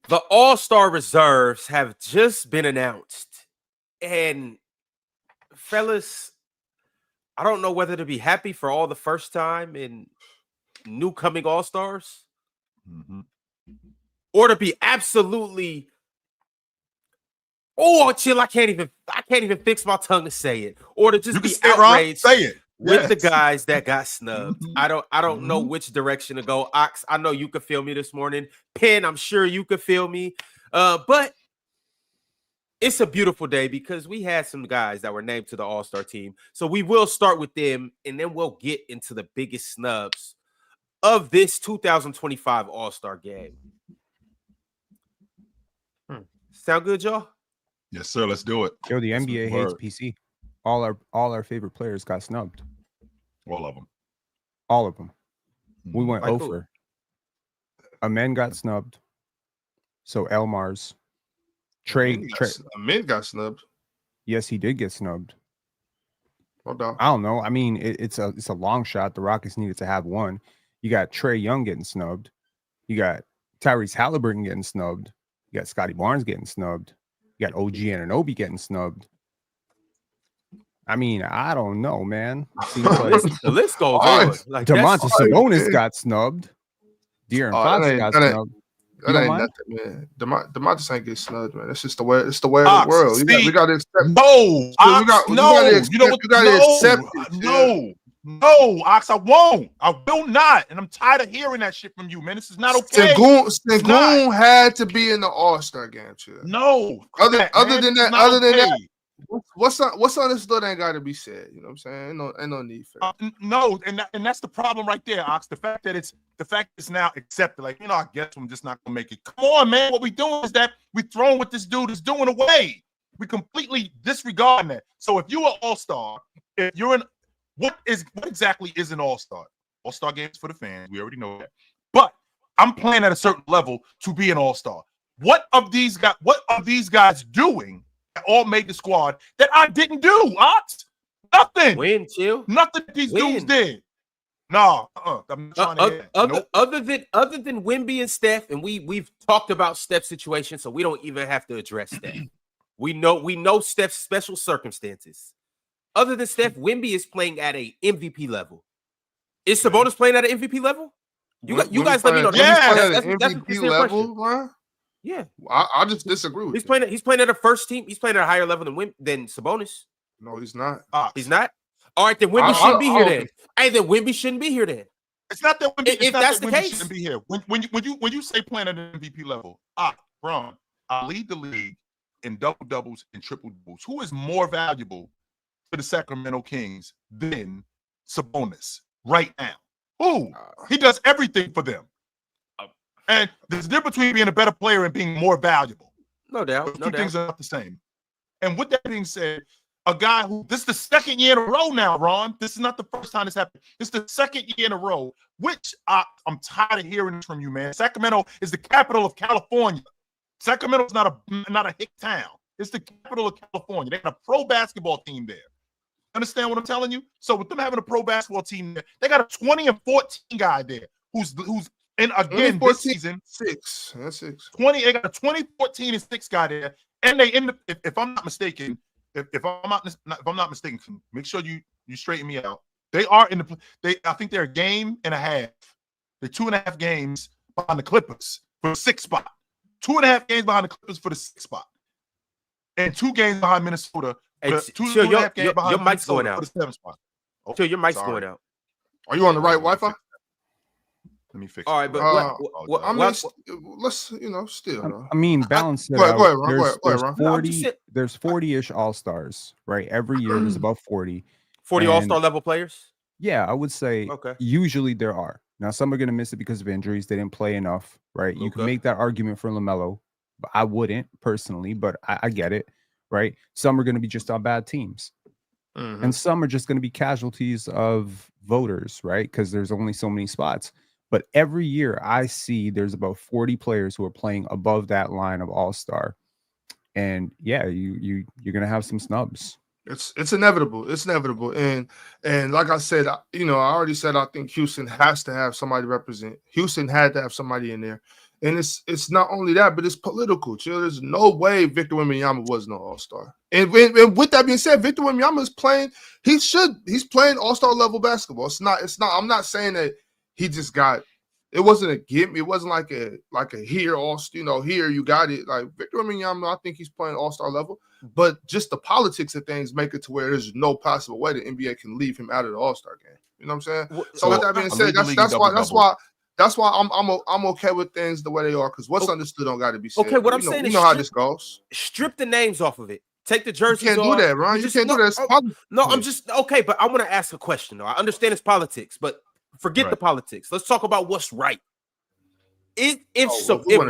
The All-Star reserves have just been announced. And fellas, I don't know whether to be happy for all the first time in new coming All-Stars or to be absolutely chill. I can't even fix my tongue to say it. Or to just be outraged with the guys that got snubbed. I don't know which direction to go. Ox, I know you could feel me this morning. Penn, I'm sure you could feel me. But it's a beautiful day because we had some guys that were named to the All-Star team. So we will start with them, and then we'll get into the biggest snubs of this 2025 All-Star game. Sound good, y'all? Yes, sir. Let's do it. Yo, the NBA hates PC. All our favorite players got snubbed. All of them. All of them. We went over. Amen got snubbed. So Elmar's. Amen got snubbed. Yes, he did get snubbed. No doubt. I don't know. I mean, it's a long shot. The Rockets needed to have one. You got Trae Young getting snubbed. You got Tyrese Halliburton getting snubbed. You got Scotty Barnes getting snubbed. You got OG Anunoby getting snubbed. I mean, I don't know, man. Seems like the list goes on. Like Domantas Sabonis got snubbed. De'Aaron Fox got snubbed. That ain't nothing, man. Domantas ain't get snubbed, man. That's just the way. It's the way of the world. We got to accept. No, Ox, I won't. I will not. And I'm tired of hearing that shit from you, man. This is not okay. Sengun had to be in the All-Star game, too. No. Other than that, what's on this list ain't got to be said. You know what I'm saying? Ain't no need for it. No, and that's the problem right there, Ox. The fact it's now accepted. Like, I guess I'm just not gonna make it. Come on, man. What we doing is that we throwing what this dude is doing away. We completely disregarding that. So if you're an All-Star, if you're what exactly is an All-Star? All-Star games for the fans. We already know that. But I'm playing at a certain level to be an All-Star. What are these guys doing that all made the squad that I didn't do? Ox? Nothing. Win, chill. Nothing these dudes did. No, I'm trying to hear that. Other than Wemby and Steph, and we've talked about Steph's situation, so we don't even have to address that. We know Steph's special circumstances. Other than Steph, Wemby is playing at a MVP level. Is Sabonis playing at an MVP level? You guys let me know. That's MVP level, bro. Yeah, I just disagree with you. He's playing at a first team. He's playing at a higher level than Sabonis. No, he's not. He's not. All right, then Wemby shouldn't be here then. Hey, then Wemby shouldn't be here then. It's not that Wemby. If that's the case, shouldn't be here. When you say playing at an MVP level, Ron, I lead the league in double doubles and triple doubles. Who is more valuable to the Sacramento Kings than Sabonis right now? Who? He does everything for them. And there's a difference between being a better player and being more valuable. No doubt. Two things are not the same. And with that being said, a guy who this is the second year in a row now, Ron. This is not the first time this happened. This is the second year in a row, which I'm tired of hearing this from you, man. Sacramento is the capital of California. Sacramento is not a hick town. It's the capital of California. They got a pro basketball team there. Understand what I'm telling you? So with them having a pro basketball team there, they got a 20-14 guy there who's and again this season 6. That's 6. 20. They got a 20-14-6 guy there, and they end up, if I'm not mistaken. If I'm not mistaken, make sure you straighten me out. They are I think they're a game and a half. They're 2.5 games behind the Clippers for the 6th spot. 2.5 games behind the Clippers for the 6th spot. And 2 games behind Minnesota. Your mic's going out. For the 7th spot. Chill, your mic's going out. Are you on the right Wi-Fi? Let me fix it. All right, but let's still. I mean, balance it out. Go ahead, there's 40-ish All-Stars, right? Every year there's about 40. 40 All-Star level players? Yeah, I would say usually there are. Now, some are going to miss it because of injuries. They didn't play enough, right? You can make that argument for LaMelo, but I wouldn't personally, but I get it, right? Some are going to be just on bad teams. And some are just going to be casualties of voters, right? Because there's only so many spots. But every year I see there's about 40 players who are playing above that line of All-Star. And yeah, you're going to have some snubs. It's inevitable. It's inevitable. And like I said, I already said I think Houston has to have somebody represent. Houston had to have somebody in there. And it's not only that, but it's political. Chill. There's no way Victor Wembanyama was no All-Star. And with that being said, Victor Wembanyama is playing. He's playing All-Star level basketball. It's not. I'm not saying that he just got. It wasn't a gimme. It wasn't like a here here you got it. Like Victor Wembanyama, I think he's playing All-Star level. But just the politics of things make it to where there's no possible way the NBA can leave him out of the All-Star game. You know what I'm saying? So with that being said, that's why I'm okay with things the way they are, because what's understood don't got to be said. Okay, what I'm saying is, you know how this goes. Strip the names off of it. Take the jerseys off. You can't do that, Ron. You can't do that. I'm just okay, but I want to ask a question though. I understand it's politics, but forget the politics. Let's talk about what's right. If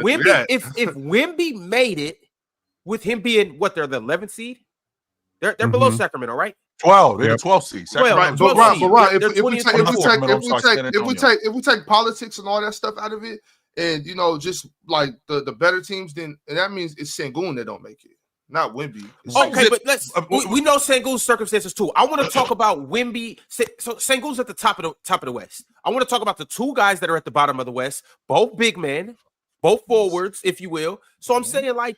Wemby made it with him being they're the 11th seed, they're below Sacramento, right? 12. They're the 12th seed. Right, but if we take politics and all that stuff out of it, and just like the better teams, then that means it's Sengun that don't make it, not Wemby. Okay, but we know Sengun's circumstances too. I want to talk about Wemby. So Sengun's at the top of the West. I want to talk about the two guys that are at the bottom of the West, both big men, both forwards, if you will. So I'm saying like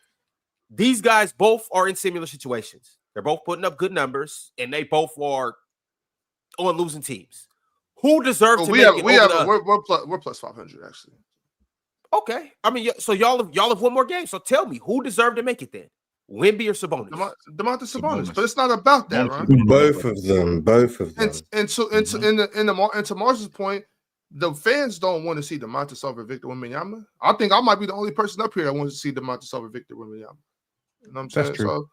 these guys both are in similar situations. They're both putting up good numbers, and they both are on losing teams. Who deserves to make it? We're plus 500 actually. Okay, I mean, so y'all have one more game. So tell me, who deserved to make it then? Wemby or Sabonis? Domantas Sabonis, but it's not about that, right? Both of them. And to Mars's point, the fans don't want to see Domantas over Victor Wembanyama. I think I might be the only person up here that wants to see Domantas over Victor Wembanyama. You know what I'm saying? That's true. So,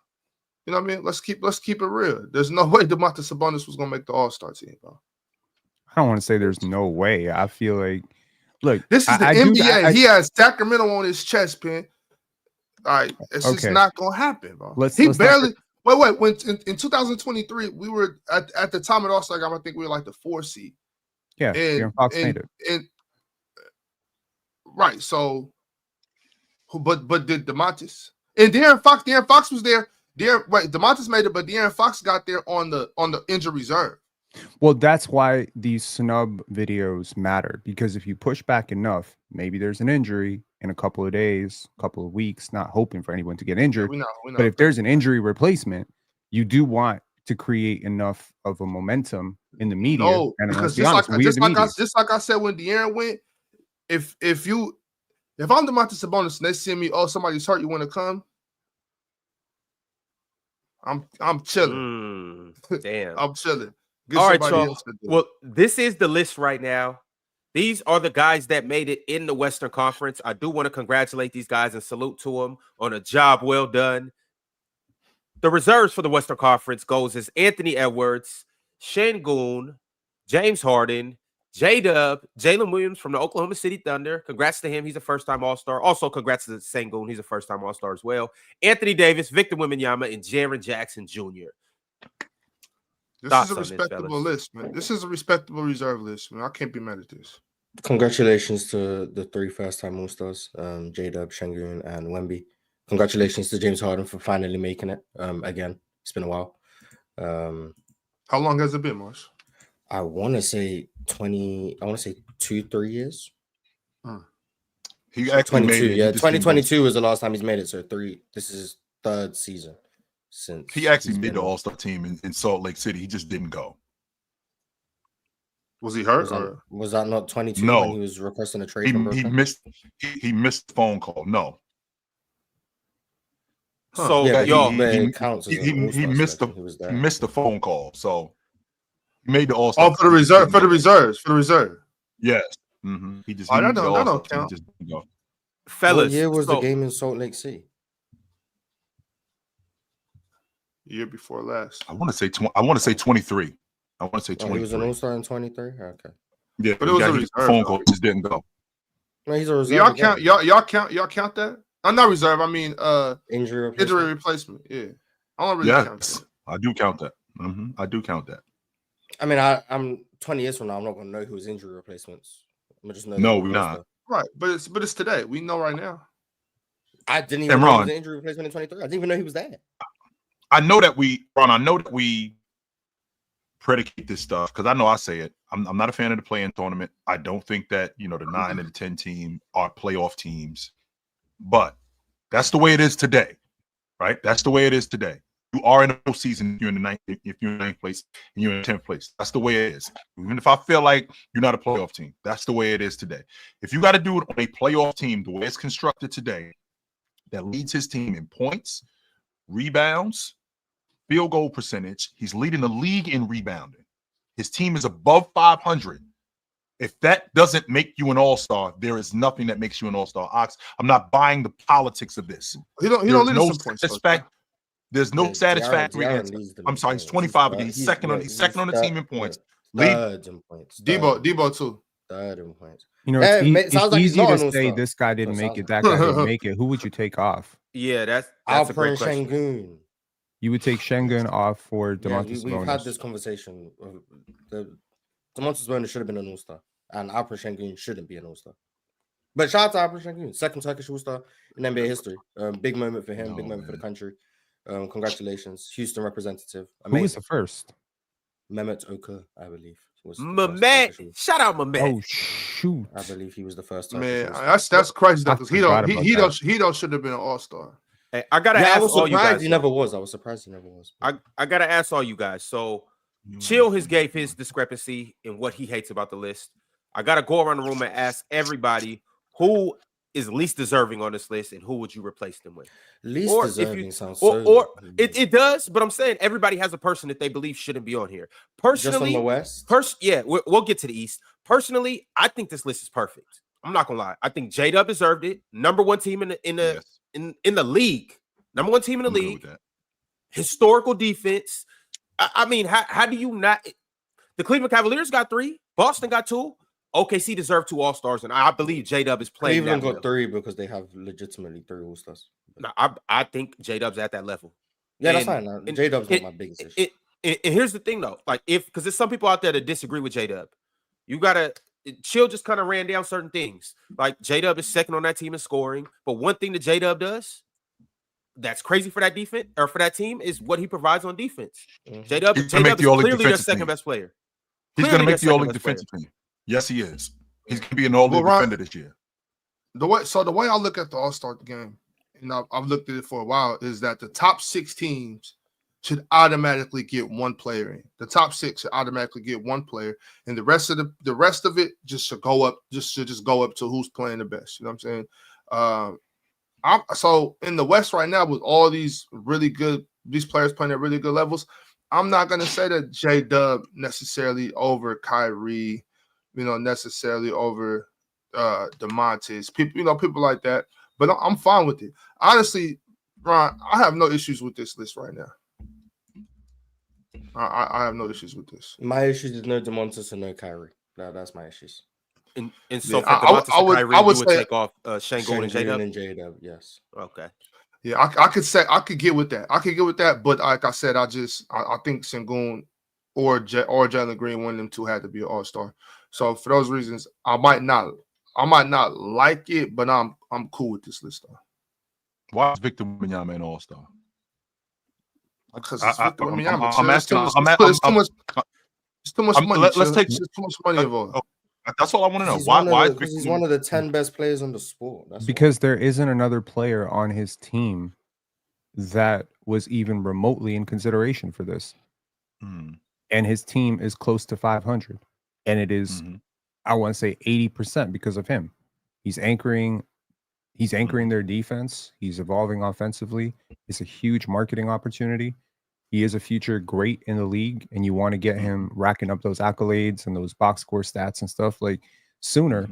you know what I mean? Let's keep it real. There's no way Domantas Sabonis was gonna make the All-Star team, bro. I don't want to say there's no way. I feel like, look, this is the NBA. He has Sacramento on his chest pin. All right, it's just not gonna happen, bro. Wait. When in 2023, we were at the time of the All-Star game, I think we were like the 4 seed. Yeah, De'Aaron Fox made it. Right. So, but did Domantas and De'Aaron Fox was there? Domantas made it, but De'Aaron Fox got there on the injury reserve. Well, that's why these snub videos matter, because if you push back enough, maybe there's an injury in a couple of days, couple of weeks, not hoping for anyone to get injured. We know. But if there's an injury replacement, you do want to create enough of a momentum in the media. No, because just like I said when De'Aaron went, if I'm Domantas Sabonis and they see me, somebody's hurt, you want to come? I'm chilling. Damn, I'm chilling. All right, so well, this is the list right now. These are the guys that made it in the Western Conference. I do want to congratulate these guys and salute to them on a job well done. The reserves for the Western Conference goes as Anthony Edwards, Sengun, James Harden, J-Dub, Jalen Williams from the Oklahoma City Thunder. Congrats to him. He's a first-time All-Star. Also, congrats to Sengun. He's a first-time All-Star as well. Anthony Davis, Victor Wembanyama, and Jaren Jackson Jr. This is a respectable list, man. This is a respectable reserve list, man. I can't be mad at this. Congratulations to the 3 first-time All-Stars, J-Dub, Sengun, and Wemby. Congratulations to James Harden for finally making it. Again, it's been a while. How long has it been, Marsh? I want to say 2-3 years. He actually made it. Yeah, 2022 was the last time he's made it. So this is his 3rd season since he actually made the All-Star team in Salt Lake City. He just didn't go. Was he hurt? Was that not 22 no. when he was requesting a trade? He missed the phone call. No. Huh. So yeah, he missed the phone call. So he made the All-Star. Oh, for the reserve. Yes. Mm-hmm. He just that don't count. Just didn't go. Fellas, what year was the game in Salt Lake City? Year before last. I want to say 23. I want to say 23. He was an All-Star in 23. Okay. Yeah, but it was a reserve. Phone call just didn't go. No, he's a reserve. Y'all count that? I'm not reserve. I mean, injury replacement. Yeah, I don't really count that. I do count that. Mm-hmm. I do count that. I mean, I'm 20 years from now. I'm not going to know who's injury replacements. I'm just know. No, we're not. Right, but it's today. We know right now. I didn't even know he was an injury replacement in 23. I didn't even know he was there. I know that we predicate this stuff because I know I say it. I'm not a fan of the play-in tournament. I don't think that the 9 and the 10 team are playoff teams, but that's the way it is today, right? That's the way it is today. You are in the postseason if you're in the ninth place and you're in 10th place. That's the way it is. Even if I feel like you're not a playoff team, that's the way it is today. If you got to do it on a playoff team, the way it's constructed today, that leads his team in points, rebounds, field goal percentage. He's leading the league in rebounding. His team is above 500. If that doesn't make you an all-star, there is nothing that makes you an all-star. Ox, I'm not buying the politics of this. He don't lead us some points. There's no satisfactory answer. I'm sorry, he's 25 again. He's second on the team in points. Third in points. Debo too. Third in points. It's easy to say this guy didn't make it, that guy didn't make it. Who would you take off? Yeah, that's a great question. Şengün. You would take Şengün off for Domantas Sabonis. We've had this conversation. Domantas Sabonis should have been an all-star, and Alperen Şengün shouldn't be an all-star. But shout out to Alperen Şengün, second Turkish all-star in NBA history. Big moment for him, big moment for the country. Congratulations, Houston representative. Amazing. Who was the first? Mehmet Okur, I believe. Mehmet, shout out Mehmet. Oh shoot! I believe he was the first. Man, that's crazy because he don't should have been an all-star. Hey, I gotta ask all you guys. He never was. I was surprised he never was. I gotta ask all you guys. So, Chill has gave his discrepancy in what he hates about the list. I gotta go around the room and ask everybody who is least deserving on this list and who would you replace them with? Least deserving sounds it does, but I'm saying everybody has a person that they believe shouldn't be on here. Personally, just on the West. We'll get to the East. Personally, I think this list is perfect. I'm not gonna lie. I think J-Dub deserved it. Number one team in the league. Number one team in the league. Historical defense. I mean, how do you not? The Cleveland Cavaliers got 3. Boston got 2. OKC deserved 2 All-Stars, and I believe J-Dub is playing. Cleveland got 3 because they have legitimately 3 All-Stars. No, I think J-Dub's at that level. Yeah, that's fine. J-Dub's not my biggest issue. And here's the thing, though. Like, because there's some people out there that disagree with J-Dub. You gotta Chill just kind of ran down certain things. Like J-Dub is second on that team in scoring, but one thing that J-Dub does that's crazy for that defense or for that team is what he provides on defense. J-Dub is clearly their second best player. He's going to make the all-league defensive team. Yes, he is. He's going to be an all-league defender this year. The way I look at the All-Star game, and I've looked at it for a while, is that the top 6 teams should automatically get one player in. The top 6 should automatically get one player, and the rest of it just should go up. Just go up to who's playing the best. You know what I'm saying? So in the West right now, with all these players playing at really good levels, I'm not gonna say that J-Dub necessarily over Kyrie, necessarily over DeMontis, people like that. But I'm fine with it. Honestly, Ron, I have no issues with this list right now. I have no issues with this. My issues is no DeMontis and no Kyrie. That's my issues. And so for DeMontis and Kyrie, you would take off Şengün and J-Dub. Yes. Okay. Yeah, I could get with that. But like I said, I think Şengün or Jalen Green, one of them two had to be an all-star. So for those reasons, I might not like it, but I'm cool with this list though. Why is Victor Wembanyama an all-star? Because it's Victor Wembanyama. It's too much money. Let's take too much money involved. That's all I want to know. Why is he's one of the 10 best players on the sport? Because there isn't another player on his team that was even remotely in consideration for this. And his team is close to 500. And it is, I want to say 80% because of him. He's anchoring their defense. He's evolving offensively. It's a huge marketing opportunity. He is a future great in the league, and you want to get him racking up those accolades and those box score stats and stuff like sooner.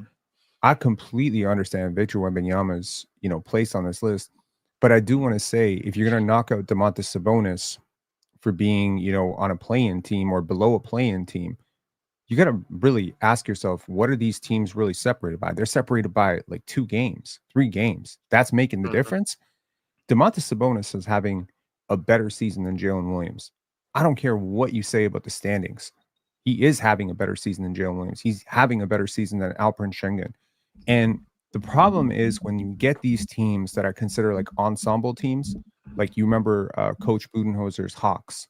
I completely understand Victor Wembanyama's, place on this list, but I do want to say if you're going to knock out Domantas Sabonis for being, on a play-in team or below a play-in team, you got to really ask yourself, what are these teams really separated by? They're separated by like 2 games, 3 games. That's making the difference. Domantas Sabonis is having a better season than Jalen Williams. I don't care what you say about the standings. He is having a better season than Jalen Williams. He's having a better season than Alperen Şengün. And the problem is when you get these teams that are considered like ensemble teams, Like you remember Coach Budenholzer's Hawks.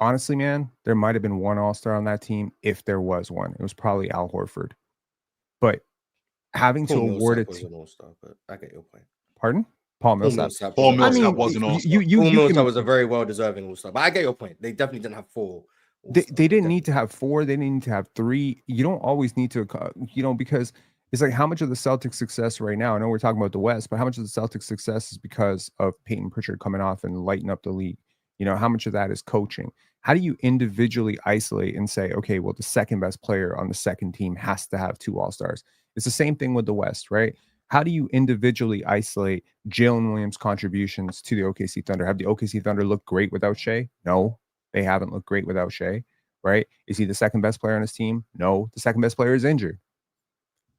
Honestly, man, there might have been one All-Star on that team if there was one. It was probably Al Horford. But having to award it to an All-Star, but I get your point. Pardon? Paul Millsap. Paul Millsap was an All-Star. Paul Millsap was a very well-deserving All-Star, but I get your point. They definitely didn't have 4. They didn't need to have 4. They didn't need to have 3. You don't always need to, because it's like how much of the Celtics success right now, I know we're talking about the West, but how much of the Celtics success is because of Peyton Pritchard coming off and lighting up the league? How much of that is coaching? How do you individually isolate and say, okay, well, the second best player on the second team has to have 2 All-Stars? It's the same thing with the West, right? How do you individually isolate Jalen Williams' contributions to the OKC Thunder? Have the OKC Thunder looked great without Shea? No, they haven't looked great without Shea, right? Is he the second best player on his team? No, the second best player is injured.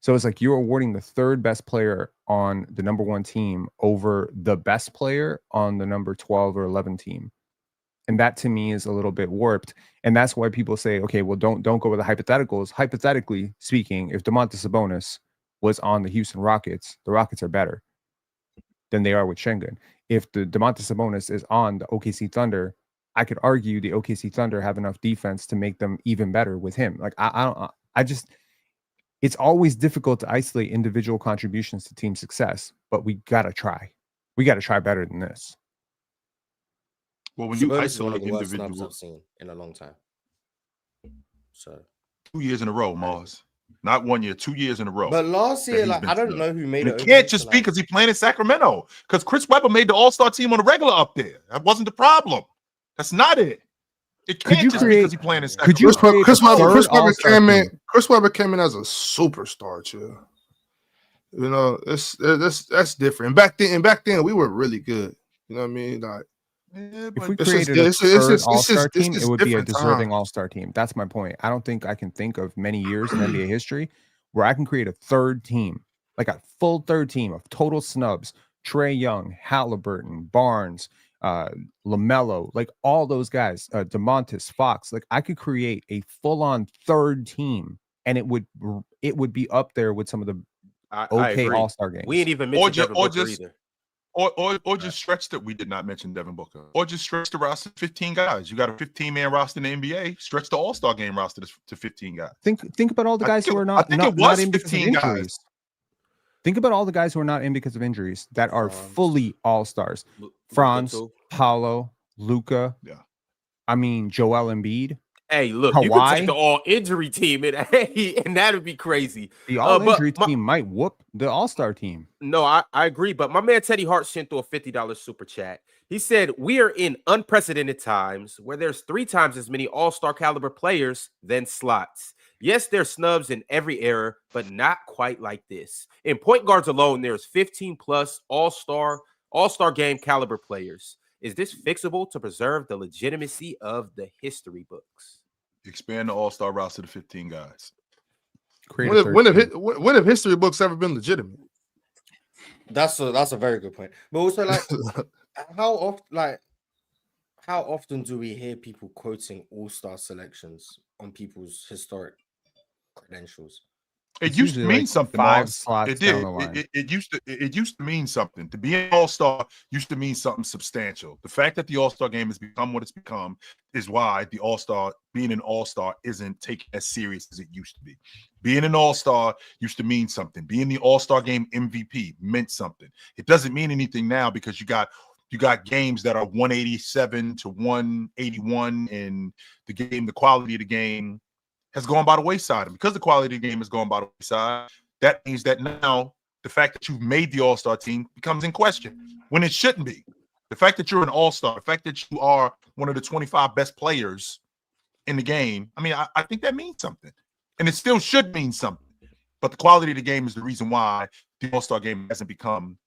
So it's like you're awarding the third best player on the number 1 team over the best player on the number 12 or 11 team. And that to me is a little bit warped. And that's why people say, okay, well, don't go with the hypotheticals. Hypothetically speaking, if Domantas Sabonis was on the Houston Rockets, the Rockets are better than they are with Schengen. If the Domantas Sabonis is on the OKC Thunder, I could argue the OKC Thunder have enough defense to make them even better with him. Like it's always difficult to isolate individual contributions to team success, but we got to try. We got to try better than this. Well, when you isolate individuals, I've seen in a long time. So 2 years in a row, Mars. Not 1 year, 2 years in a row. But last year, I don't know who made it. It can't just be because he playing in Sacramento. Because Chris Webber made the All-Star team on the regular up there. That wasn't the problem. That's not it. It can't just be because he playing in Sacramento. Chris Webber came in as a superstar, too. That's different. And back then we were really good. You know what I mean? Like, yeah, if we created a third All-Star team, it would be a deserving All-Star team. That's my point. I don't think I can think of many years in NBA history where I can create a third team, like a full third team of total snubs, Trae Young, Halliburton, Barnes, LaMelo, like all those guys, DeMontis, Fox. Like I could create a full-on third team, and it would be up there with some of the All-Star games. We ain't even mentioned Devin Booker either. Or just stretch that we did not mention Devin Booker. Or just stretch the roster to 15 guys. You got a 15-man roster in the NBA. Stretch the All-Star game roster to 15 guys. Think about all the guys who are not in because of injuries. Think about all the guys who are not in because of injuries that are fully All-Stars. Franz, Paolo, Luka. Yeah. I mean, Joel Embiid. Hey, look, Kawhi. You could take the all-injury team, and that would be crazy. The all-injury team might whoop the All-Star team. No, I agree, but my man Teddy Hart sent through a $50 super chat. He said, we are in unprecedented times where there's 3 times as many All-Star caliber players than slots. Yes, there's snubs in every era, but not quite like this. In point guards alone, there's 15-plus All-Star game caliber players. Is this fixable to preserve the legitimacy of the history books? Expand the All-Star roster to 15 guys. When have history books ever been legitimate? That's a very good point. But also, like, how often do we hear people quoting All-Star selections on people's historic credentials? It used to mean something. 5 slots it did. Down the line. It used to mean something. To be an All-Star used to mean something substantial. The fact that the All-Star game has become what it's become is why the All-Star, being an All-Star, isn't taken as serious as it used to be. Being an All-Star used to mean something. Being the All-Star game MVP meant something. It doesn't mean anything now because you got games that are 187 to 181, and the quality of the game has gone by the wayside. And because the quality of the game has gone by the wayside, that means that now the fact that you've made the All-Star team becomes in question when it shouldn't be. The fact that you're an All-Star, the fact that you are one of the 25 best players in the game, I mean, I think that means something. And it still should mean something. But the quality of the game is the reason why the All-Star game hasn't become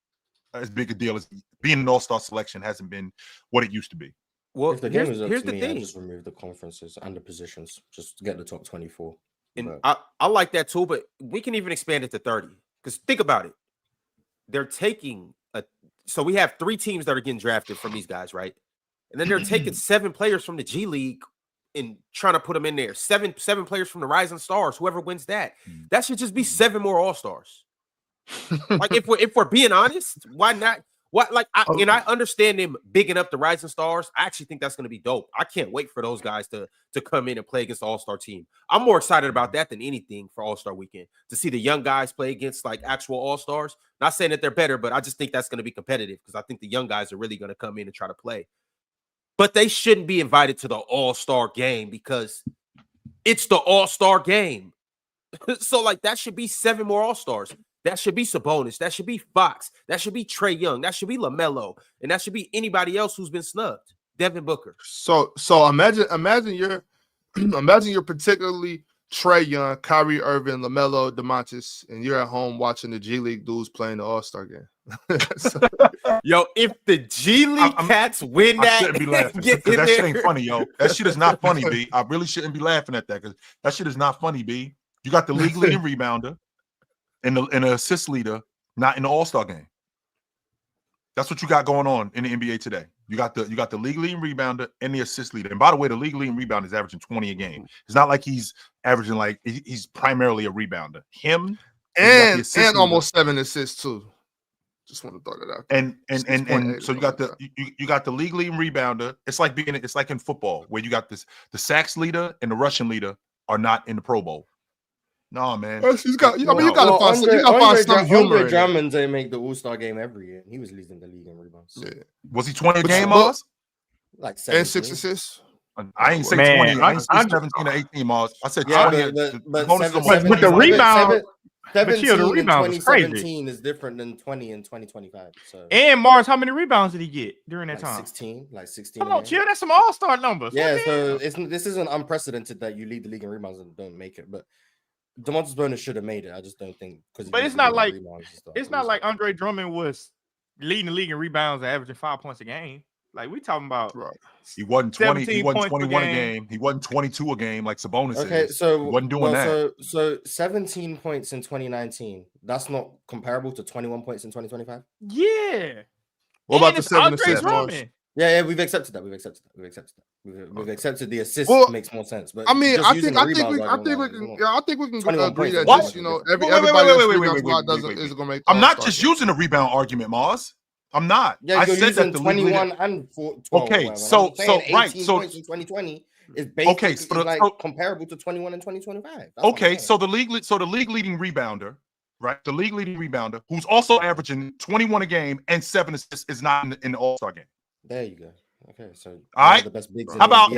as big a deal as being an All-Star selection hasn't been what it used to be. Well, if the game is up to me, I just remove the conferences and the positions, just to get the top 24. And I like that too, but we can even expand it to 30. Because think about it. They're taking so we have 3 teams that are getting drafted from these guys, right? And then they're taking 7 players from the G League and trying to put them in there. 7 players from the Rising Stars, whoever wins that. That should just be 7 more All-Stars. Like if we're being honest, why not? What and I understand them bigging up the rising stars. I actually think that's going to be dope. I can't wait for those guys to come in and play against the All-Star team. I'm more excited about that than anything for All-Star weekend, to see the young guys play against like actual All-Stars. Not saying that they're better, but I just think that's going to be competitive because I think the young guys are really going to come in and try to play. But they shouldn't be invited to the All-Star game because it's the All-Star game. So like that should be 7 more All-Stars. That should be Sabonis. That should be Fox. That should be Trae Young. That should be LaMelo. And that should be anybody else who's been snubbed. Devin Booker. So imagine you're particularly Trae Young, Kyrie Irving, LaMelo, DeMontis, and you're at home watching the G League dudes playing the All-Star game. Yo, if the G League cats win that, I shouldn't be laughing because that shit ain't funny, yo. That shit is not funny, B. I really shouldn't be laughing at that because that shit is not funny, B. You got the league leading rebounder and the assist leader not in the All-Star game. That's what you got going on in the NBA today. You got the league leading rebounder and the assist leader. And by the way, the league leading rebounder is averaging 20 a game. It's not like he's averaging like he's primarily a rebounder. Him and almost 7 assists too. Just want to throw that out. And so you got the league leading rebounder. It's like in football where you got the sacks leader and the rushing leader are not in the Pro Bowl. No, man. You gotta find some humor. Andre Drummond they make the All-Star game every year. He was leading the league in rebounds. Yeah. Was he 20 a game, Mars? Like 17. And 6 assists. I ain't say 20. I ain't say 17 or 18, Mars. I said 20. But the rebound. 17 the in rebound was 2017 is different than 20 in 2025. So. And Mars, how many rebounds did he get during that time? 16. Like 16. Come on, chill. That's some all-star numbers. Yeah, so this isn't unprecedented that you lead the league in rebounds and don't make it. But Domantas Sabonis should have made it. I just don't think because. But it's not like Andre Drummond was leading the league in rebounds and averaging 5 points a game. Like we talking about, he wasn't 20. He wasn't 21 a game. He wasn't 22 a game like Sabonis. Okay, so he wasn't doing that. So 17 points in 2019. That's not comparable to 21 points in 2025. Yeah. What about the 7 assists? Yeah, we've accepted that. We've accepted the assist makes more sense. But I mean, I think we can agree that just, everybody is going to make. I'm not just using the rebound argument, Mars. I'm not. Yeah, I said that the 21 and 12. Okay, so right, so points in 2020 is basically comparable to 21 and 2025. Okay, so the league leading rebounder, right? The league leading rebounder, who's also averaging 21 a game and 7 assists, is not in the All-Star game. There you go. Okay, so all right. The best bigs how about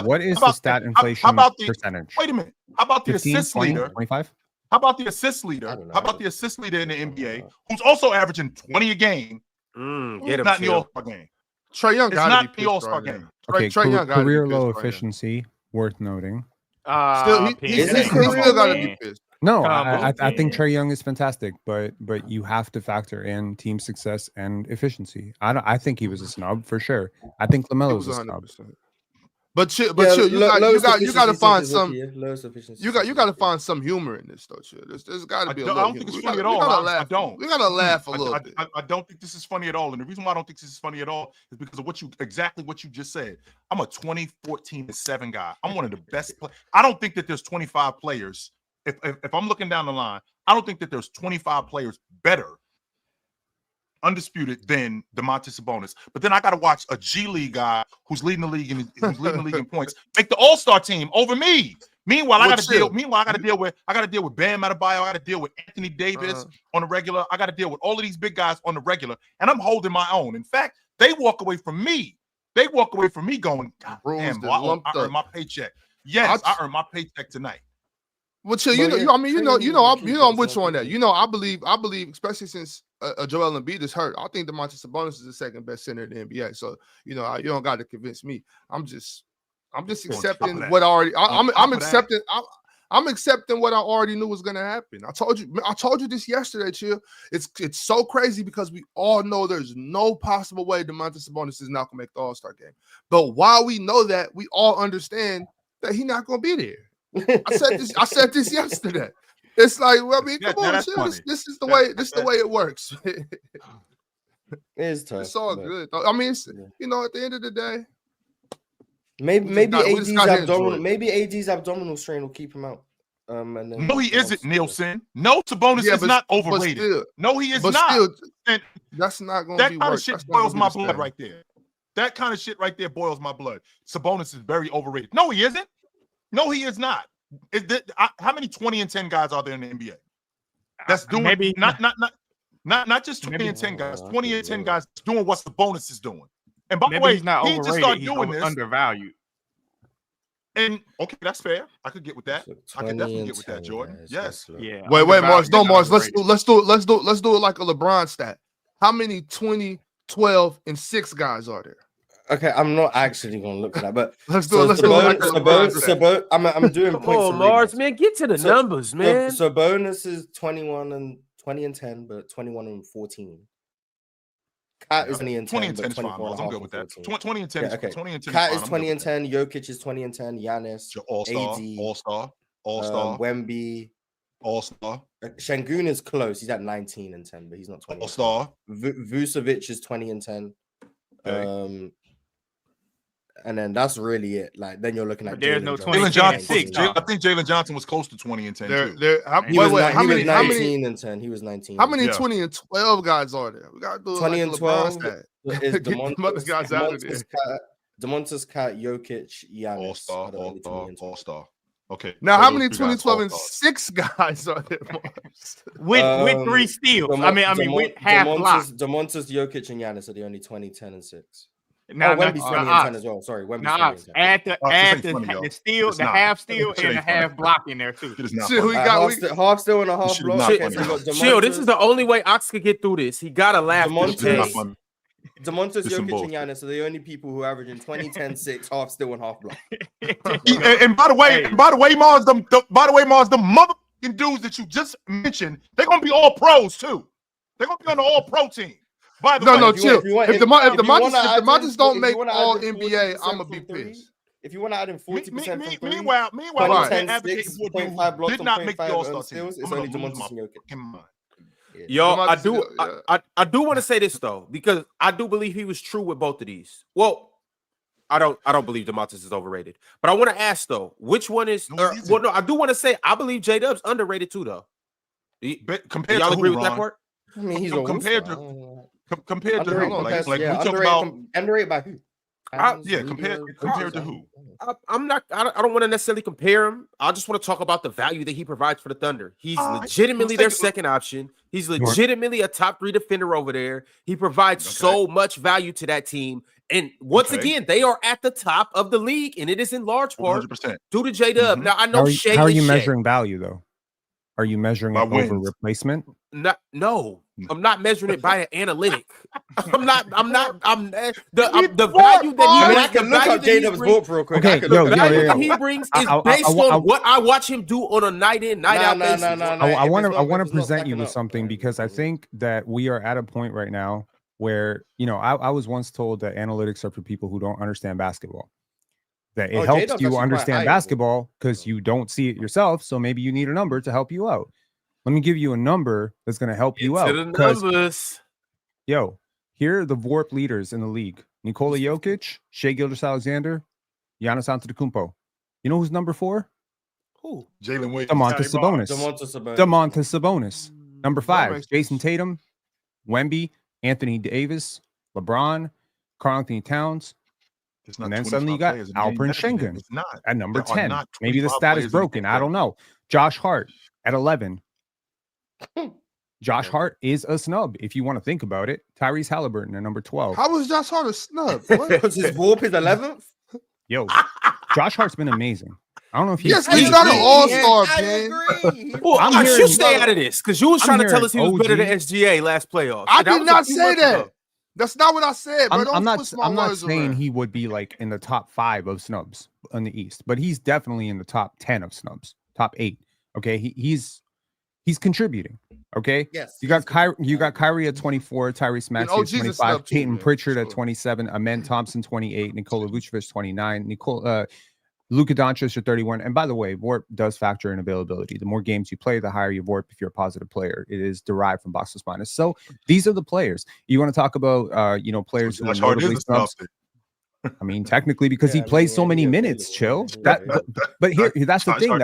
what is the stat inflation percentage? Wait a minute. How about the 15, assist 20, leader? 25? How about the assist leader? How about the assist leader in the NBA who's also averaging 20 a game? Get him not in the All-Star game. Trae Young got not the All-Star game. Okay, career low efficiency, worth noting. He's still got to be pissed. No, I think Trae Young is fantastic, but you have to factor in team success and efficiency. I think he was a snub for sure. I think LaMelo was a snub. But chill, you got to find some. You got to find some humor in this, though. Chill. There's got to be. I don't think it's funny at all. I don't. We got to laugh a little bit. I don't think this is funny at all. And the reason why I don't think this is funny at all is because of what you just said. I'm a 2014-7 guy. I'm one of the best. I don't think that there's 25 players. If I'm looking down the line, I don't think that there's 25 players better, undisputed, than Domantas Sabonis. But then I got to watch a G League guy who's leading the league in points make the All-Star team over me. Meanwhile, I got to deal with Bam Adebayo. I got to deal with Anthony Davis on the regular. I got to deal with all of these big guys on the regular, and I'm holding my own. In fact, they walk away from me. Going, God damn, I earned my paycheck. Yes, I earned my paycheck tonight. Well, chill. I'm with you on that. I believe, especially since Joel Embiid is hurt. I think Domantas Sabonis is the second best center in the NBA. So you don't got to convince me. I'm just accepting what I already. I'm accepting. I'm accepting what I already knew was going to happen. I told you this yesterday, chill. It's so crazy because we all know there's no possible way Domantas Sabonis is not going to make the All-Star game. But while we know that, we all understand that he's not going to be there. I said this yesterday. It's like, come on, this is the way it works. It's tough. It's all good. I mean, at the end of the day, maybe AD's abdominal strain will keep him out. No, he isn't, Nielsen. No, Sabonis is not overrated. No, he is not. That's not going to be that kind of shit boils my blood right right there. That kind of shit right there boils my blood. Sabonis is very overrated. No, he isn't. No, he is not. How many 20 and 10 guys are there in the NBA? That's doing maybe not just 20 and 10 guys. 20 and 10 guys doing what Sabonis is doing. And by the way, he's not he overrated. just started doing this. Undervalued. And okay, that's fair. I could get with that. I could definitely get with that, Jordan. Yes. Yeah. Wait, Mars. No, Mars. Let's do it like a LeBron stat. How many 20, 12, and 6 guys are there? Okay, I'm not actually gonna look at that, but let's do it like a LeBron stat. I'm doing Come points. on, Mars, man, get to the numbers, man. So bonus is 20 and 10, but 21 and 14. Cat is 20 and 10, 20 and 10 is fine. I'm good with that. 20 and 10 is 20 and 10. Cat is 20 and 10. Jokic is 20 and 10. Giannis, All-Star, Wemby, All-Star. Şengün is close. He's at 19 and 10, but he's not 20. All-Star. Vucevic is 20 and 10. Okay. And then that's really it. Like then you're looking at there's no Jalen Johnson. I think Jalen Johnson was close to 20 and 10. He was 19 and 10. He was 19. How many 20 and 12 guys are there? We got 20 and 12. Is Demontis guys out of there. Demontis, Cat, Jokic, Giannis. All-Star. Okay. Now, how many 20, 12, and 6 guys are there? with 3 steals. With half block. Demontis, Jokic, and Giannis are the only 20, 10, and 6. Now, Wemby's 20 and 10 as well. Sorry, Wemby's 20 and 10. Add the steal, the half steal, and the half block in there too. Half steal and a half block. Chill, this is the only way Ox could get through this. He gotta laugh. Demontis, Jokic, and Giannis are the only people who are averaging 20, 10, 6, half steal and half block. And by the way, Mars, the motherfucking dudes that you just mentioned, they're gonna be all pros too. They're gonna be on the all pro team. By the way, chill. If the Montes don't make all NBA, I'm gonna be pissed. If you want to add in 40%, meanwhile, did not make the All-Star team. It's only Demontis and Jokic. Yo, I do want to say this though, because I do believe he was true with both of these. Well, I don't believe Demontis is overrated, but I want to ask though, which one is? I do want to say I believe J-Dub's underrated too though. Compared y'all to agree who, with that part? I mean, he's compared to who? Like we talk about underrated by who? Compared to who? I don't want to necessarily compare him. I just want to talk about the value that he provides for the Thunder. He's legitimately their second option. He's legitimately a top 3 defender over there. He provides so much value to that team. And once again, they are at the top of the league, and it is in large part 100%. due to J-Dub. Now I know how are you measuring value though? Are you measuring it over replacement? No, I'm not measuring it by an analytic. I'm the value that he I can look up J-Dub's book real quick. Okay, the value that he brings is based on what I watch him do on a night in, night out basis. I want to present you with something because I think that we are at a point right now where, I was once told that analytics are for people who don't understand basketball. That it helps you understand basketball because you don't see it yourself. So maybe you need a number to help you out. Let me give you a number that's going to help you out. Here are the VORP leaders in the league: Nikola Jokic, Shai Gilgeous-Alexander, Giannis Antetokounmpo. You know who's number 4? Who? Jalen Williams. Domantas Sabonis. Number 5, Jason Tatum, Wemby, Anthony Davis, LeBron, Karl-Anthony Towns. And then suddenly you got Alperen Şengün at number 10. Maybe the stat is broken. I don't know. Josh Hart at 11. Josh Hart is a snub if you want to think about it. Tyrese Halliburton at number 12. How was Josh Hart a snub? Because his VORP is 11th? Yo, Josh Hart's been amazing. I don't know if he's he's not an all-star, man. Well, you stay out of this because you was trying to tell us he was better than SGA last playoffs. I did not say that. That's not what I said, bro. I'm not saying he would be like in the top 5 of snubs in the East, but he's definitely in the top 10 of snubs, top 8. Okay, he's contributing. Okay, yes. You got Kyrie at 24, Tyrese Maxey at 25, Peyton Pritchard at 27, Amen Thompson 28, Nikola Vucevic 29, Luka Doncic at 31. And by the way, VORP does factor in availability. The more games you play, the higher your VORP if you're a positive player. It is derived from box plus minus. So these are the players. You want to talk about players who are notably snubs. I mean, technically, because he plays so many minutes. Chill. But here, that's the thing.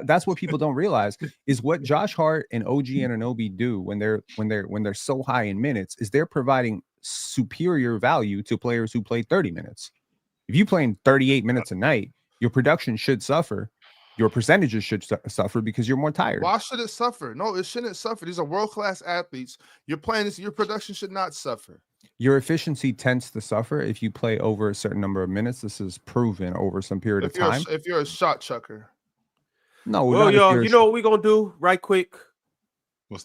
That's what people don't realize is what Josh Hart and OG Anunoby do when they're so high in minutes is they're providing superior value to players who play 30 minutes. If you playing 38 minutes a night, your production should suffer. Your percentages should suffer because you're more tired. Why should it suffer? No, it shouldn't suffer. These are world-class athletes. You're playing this. Your production should not suffer. Your efficiency tends to suffer if you play over a certain number of minutes. This is proven over some period of time. If you're a shot chucker. No, well, y'all, you know what we're going to do right quick?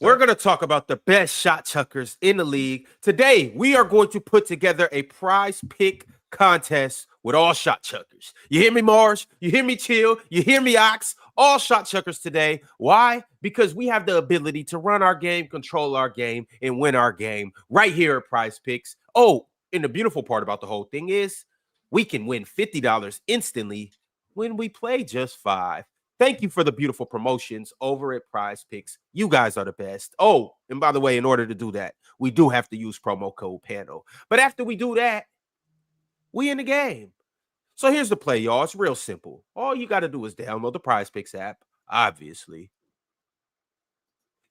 We're going to talk about the best shot chuckers in the league. Today, we are going to put together a prize pick contest with all shot chuckers. You hear me, Mars? You hear me, Chill? You hear me, Ox? All shot chuckers today. Why? Because we have the ability to run our game, control our game, and win our game right here at PrizePicks. Oh, and the beautiful part about the whole thing is we can win $50 instantly when we play just $5. Thank you for the beautiful promotions over at PrizePicks. You guys are the best. Oh, and by the way, in order to do that, we do have to use promo code PANEL. But after we do that, we in the game. So here's the play, y'all. It's real simple. All you got to do is download the PrizePicks app, obviously.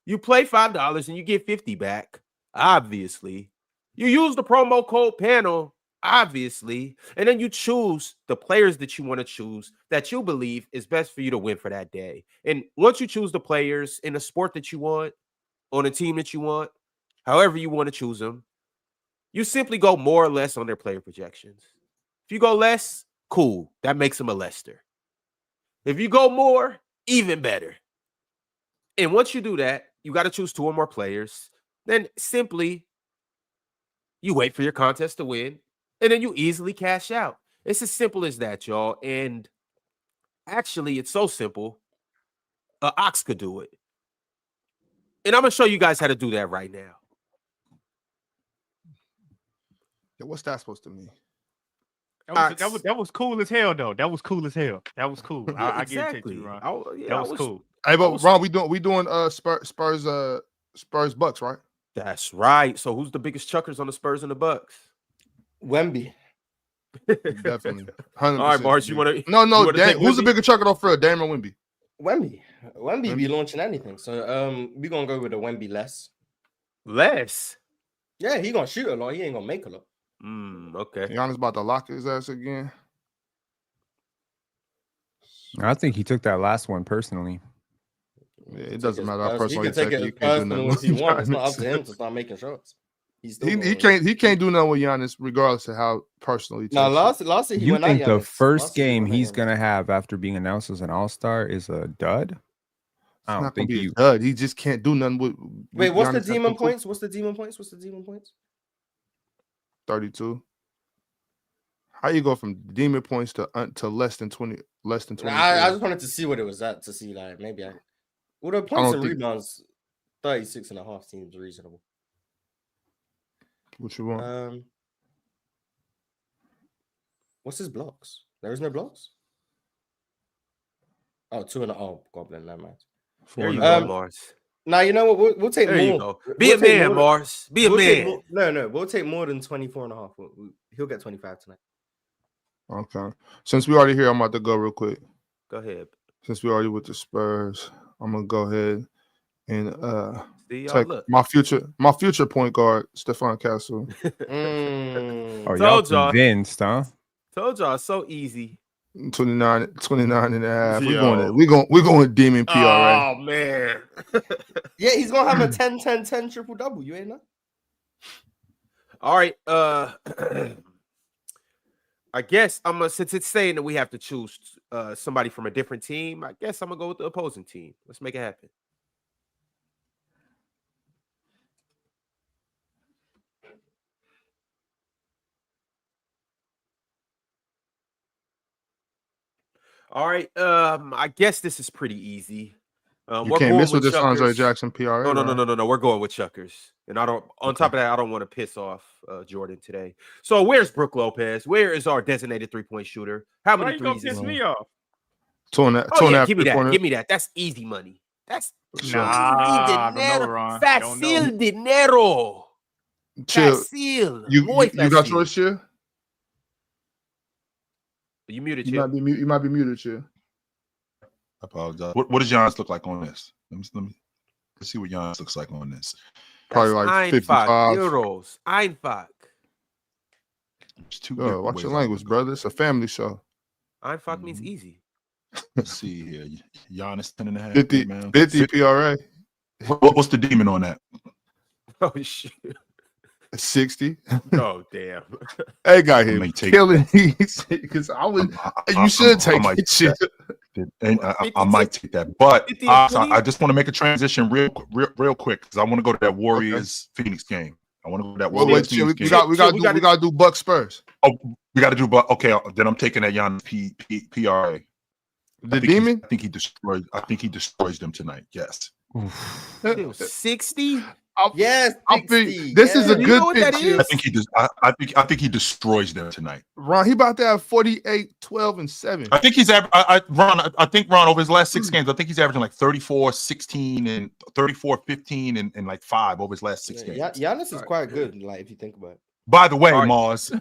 You play $5 and you get 50 back, obviously. You use the promo code PANEL, obviously. And then you choose the players that you want to choose that you believe is best for you to win for that day. And once you choose the players in the sport that you want, on a team that you want, however you want to choose them, you simply go more or less on their player projections. If you go less, cool. That makes them a Lester. If you go more, even better. And once you do that, you got to choose 2 or more players. Then simply, you wait for your contest to win, and then you easily cash out. It's as simple as that, y'all. And actually, it's so simple, Ox could do it. And I'm going to show you guys how to do that right now. Yeah, what's that supposed to mean? That was cool as hell, though. That was cool as hell. That was cool. I exactly. get it to you, Ron. That was cool. Hey, but Ron, we doing Spurs Bucks, right? That's right. So who's the biggest chuckers on the Spurs and the Bucks? Wemby. Definitely. 100%. All right, Mars, you want to? No. Who's the bigger chucker off field, Dame or Wemby? Wemby be launching anything. So we gonna go with a Wemby less. Less? Yeah, he gonna shoot a lot. He ain't gonna make a lot. Okay. Giannis about to lock his ass again. I think he took that last one personally. Yeah, it doesn't matter how personal he can take it personal if he wants. It's not up to him to start making shots. He can't do nothing with Giannis regardless of how personal he takes it. Last year he you went think out the Giannis. first game he's gonna have after being announced as an all-star is a dud? I don't think he dud. He just can't do nothing with. Wait, what's the demon points? What's the demon points? 32. How you go from demon points to less than 20? Less than 20. I just wanted to see what it was at to see like maybe the points and rebounds. 36.5 seems reasonable. What you want? What's his blocks? There is no blocks. Oh, 2.5. Oh, Goblin, that man. There you go, Mars. Now you know what? We'll take there more. You go. Be a man, Mars. Be a man. No. We'll take more than 24.5. He'll get 25 tonight. Okay. Since we already here, I'm about to go real quick. Go ahead. Since we already with the Spurs, I'm gonna go ahead and take my future point guard, Stephon Castle. Oh, y'all convinced, huh? Told y'all, so easy. 29 and a half. We're going demon PRA. Oh man. Yeah, he's gonna have a 10-10-10 triple-double. You ain't know? All right. I guess since it's saying that we have to choose somebody from a different team, I guess I'm gonna go with the opposing team. Let's make it happen. All right. I guess this is pretty easy. You can't miss with this Andre Jackson PRA. No. We're going with chuckers. And I don't. On top of that, I don't want to piss off Jordan today. So where's Brook Lopez? Where is our designated 3-point shooter? How many threes? Piss me off? Two and a half. Give me that. That's easy money. That's Ron. Facile dinero. Chill. You got yours, Chill? You muted, you might be muted, Chill. I apologize. What does Giannis look like on this? Let's see what Giannis looks like on this. Probably like 55 euros. Einfach. Watch your language, brother. It's a family show. Einfach means easy. Let's see here. Giannis 10.5. 50 PRA. What's the demon on that? Oh shit. 60. Oh damn. Hey, got him killing these because you should take it. Shit. I might take that, but I just want to make a transition real quick because I want to go to that Warriors Phoenix game. I want to go to that Warriors Phoenix game. We got to do Bucks Spurs. Oh, we got to do Bucks. Okay, then I'm taking that Giannis PRA. The demon. I think he destroys them tonight. Yes. 60. Yes, this is a good thing. I think he does. I think he destroys them tonight. Ron, he about to have 48, 12, and 7. I think he's Ron over his last 6 games. I think he's averaging like 34, 16, and 34, 15, and like 5 over his last 6 games. Giannis is quite good. Like if you think about it. By the way, Mars.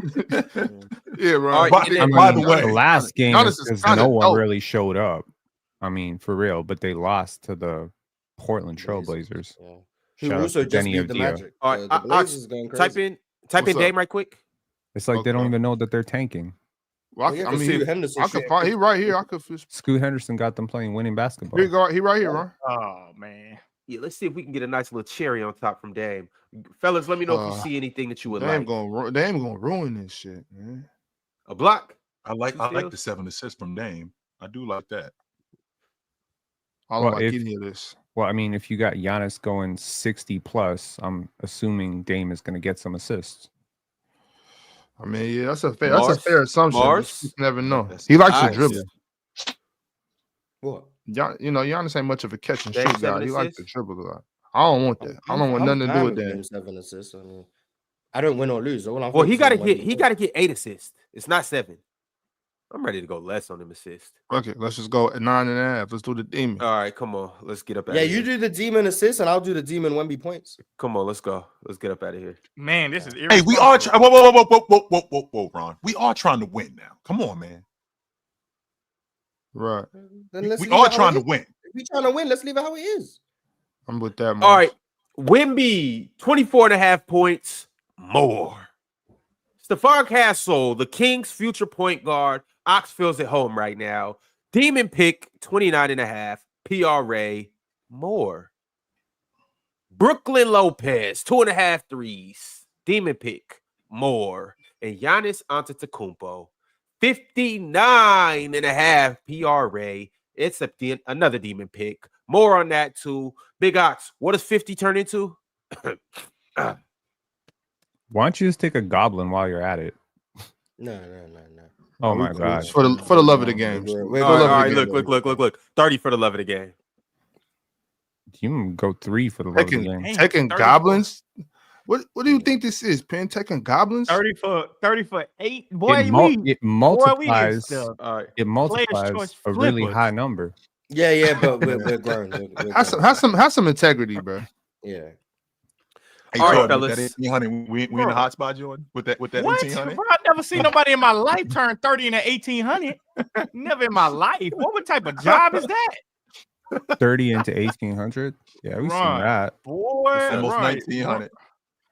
Yeah, Ron. By the way, the last game no one really showed up. I mean, for real, but they lost to the Portland Trailblazers. Yeah. Who also just beat the Magic. All right, the Blazers going crazy. Type in Dame right quick. It's like they don't even know that they're tanking. Well, I mean, he right here. I could. Scoot Henderson got them playing winning basketball. He right here, Ron. Oh man. Yeah, let's see if we can get a nice little cherry on top from Dame. Fellas, let me know if you see anything that you would like. Dame gonna ruin this shit, man. A block. I like the 7 assists from Dame. I do like that. I don't like any of this. Well, I mean, if you got Giannis going 60 plus, I'm assuming Dame is going to get some assists. I mean, yeah, that's a fair assumption. You never know. He likes to dribble. What? Giannis ain't much of a catch and shoot guy. He likes to dribble a lot. I don't want that. I don't want nothing to do with that. 7 assists. I mean, I don't win or lose. Well, he got to get 8 assists. It's not 7. I'm ready to go less on them assists. Okay, let's just go at 9.5. Let's do the demon. All right, come on. Let's get up out of here. Yeah, you do the demon assist, and I'll do the demon Wemby points. Come on, let's go. Let's get up out of here. Man, this is Hey, we are whoa, Ron. We are trying to win now. Come on, man. Right. We are trying to win. If we're trying to win, let's leave it how it is. I'm with that. All right. Wemby, 24.5 points more. Stephon Castle, the Kings' future point guard. Ox feels at home right now. Demon pick, 29.5. PRA, more. Brooklyn Lopez, 2.5 threes. Demon pick, more. And Giannis Antetokounmpo, 59.5 PRA. It's another demon pick. More on that too. Big Ox, what does 50 turn into? Why don't you just take a goblin while you're at it? No. Oh my God! For the love of the game. All right, look. 30 for the love of the game. You can go 3 for the love of the game. Taking goblins. What do you think this is, Penn? Taking goblins? 30 for 8. Boy, it multiplies. It multiplies a really high number. Yeah, but we're grown. Have some integrity, bro. Yeah. Hey, all right, fellas. That 1800, we in the hot spot, Jordan, with that 1800. Bro, I've never seen nobody in my life turn 30 in an 1800. Never in my life. What type of job is that? 30 into 1800. Yeah, we've seen that. Boy, almost 1900.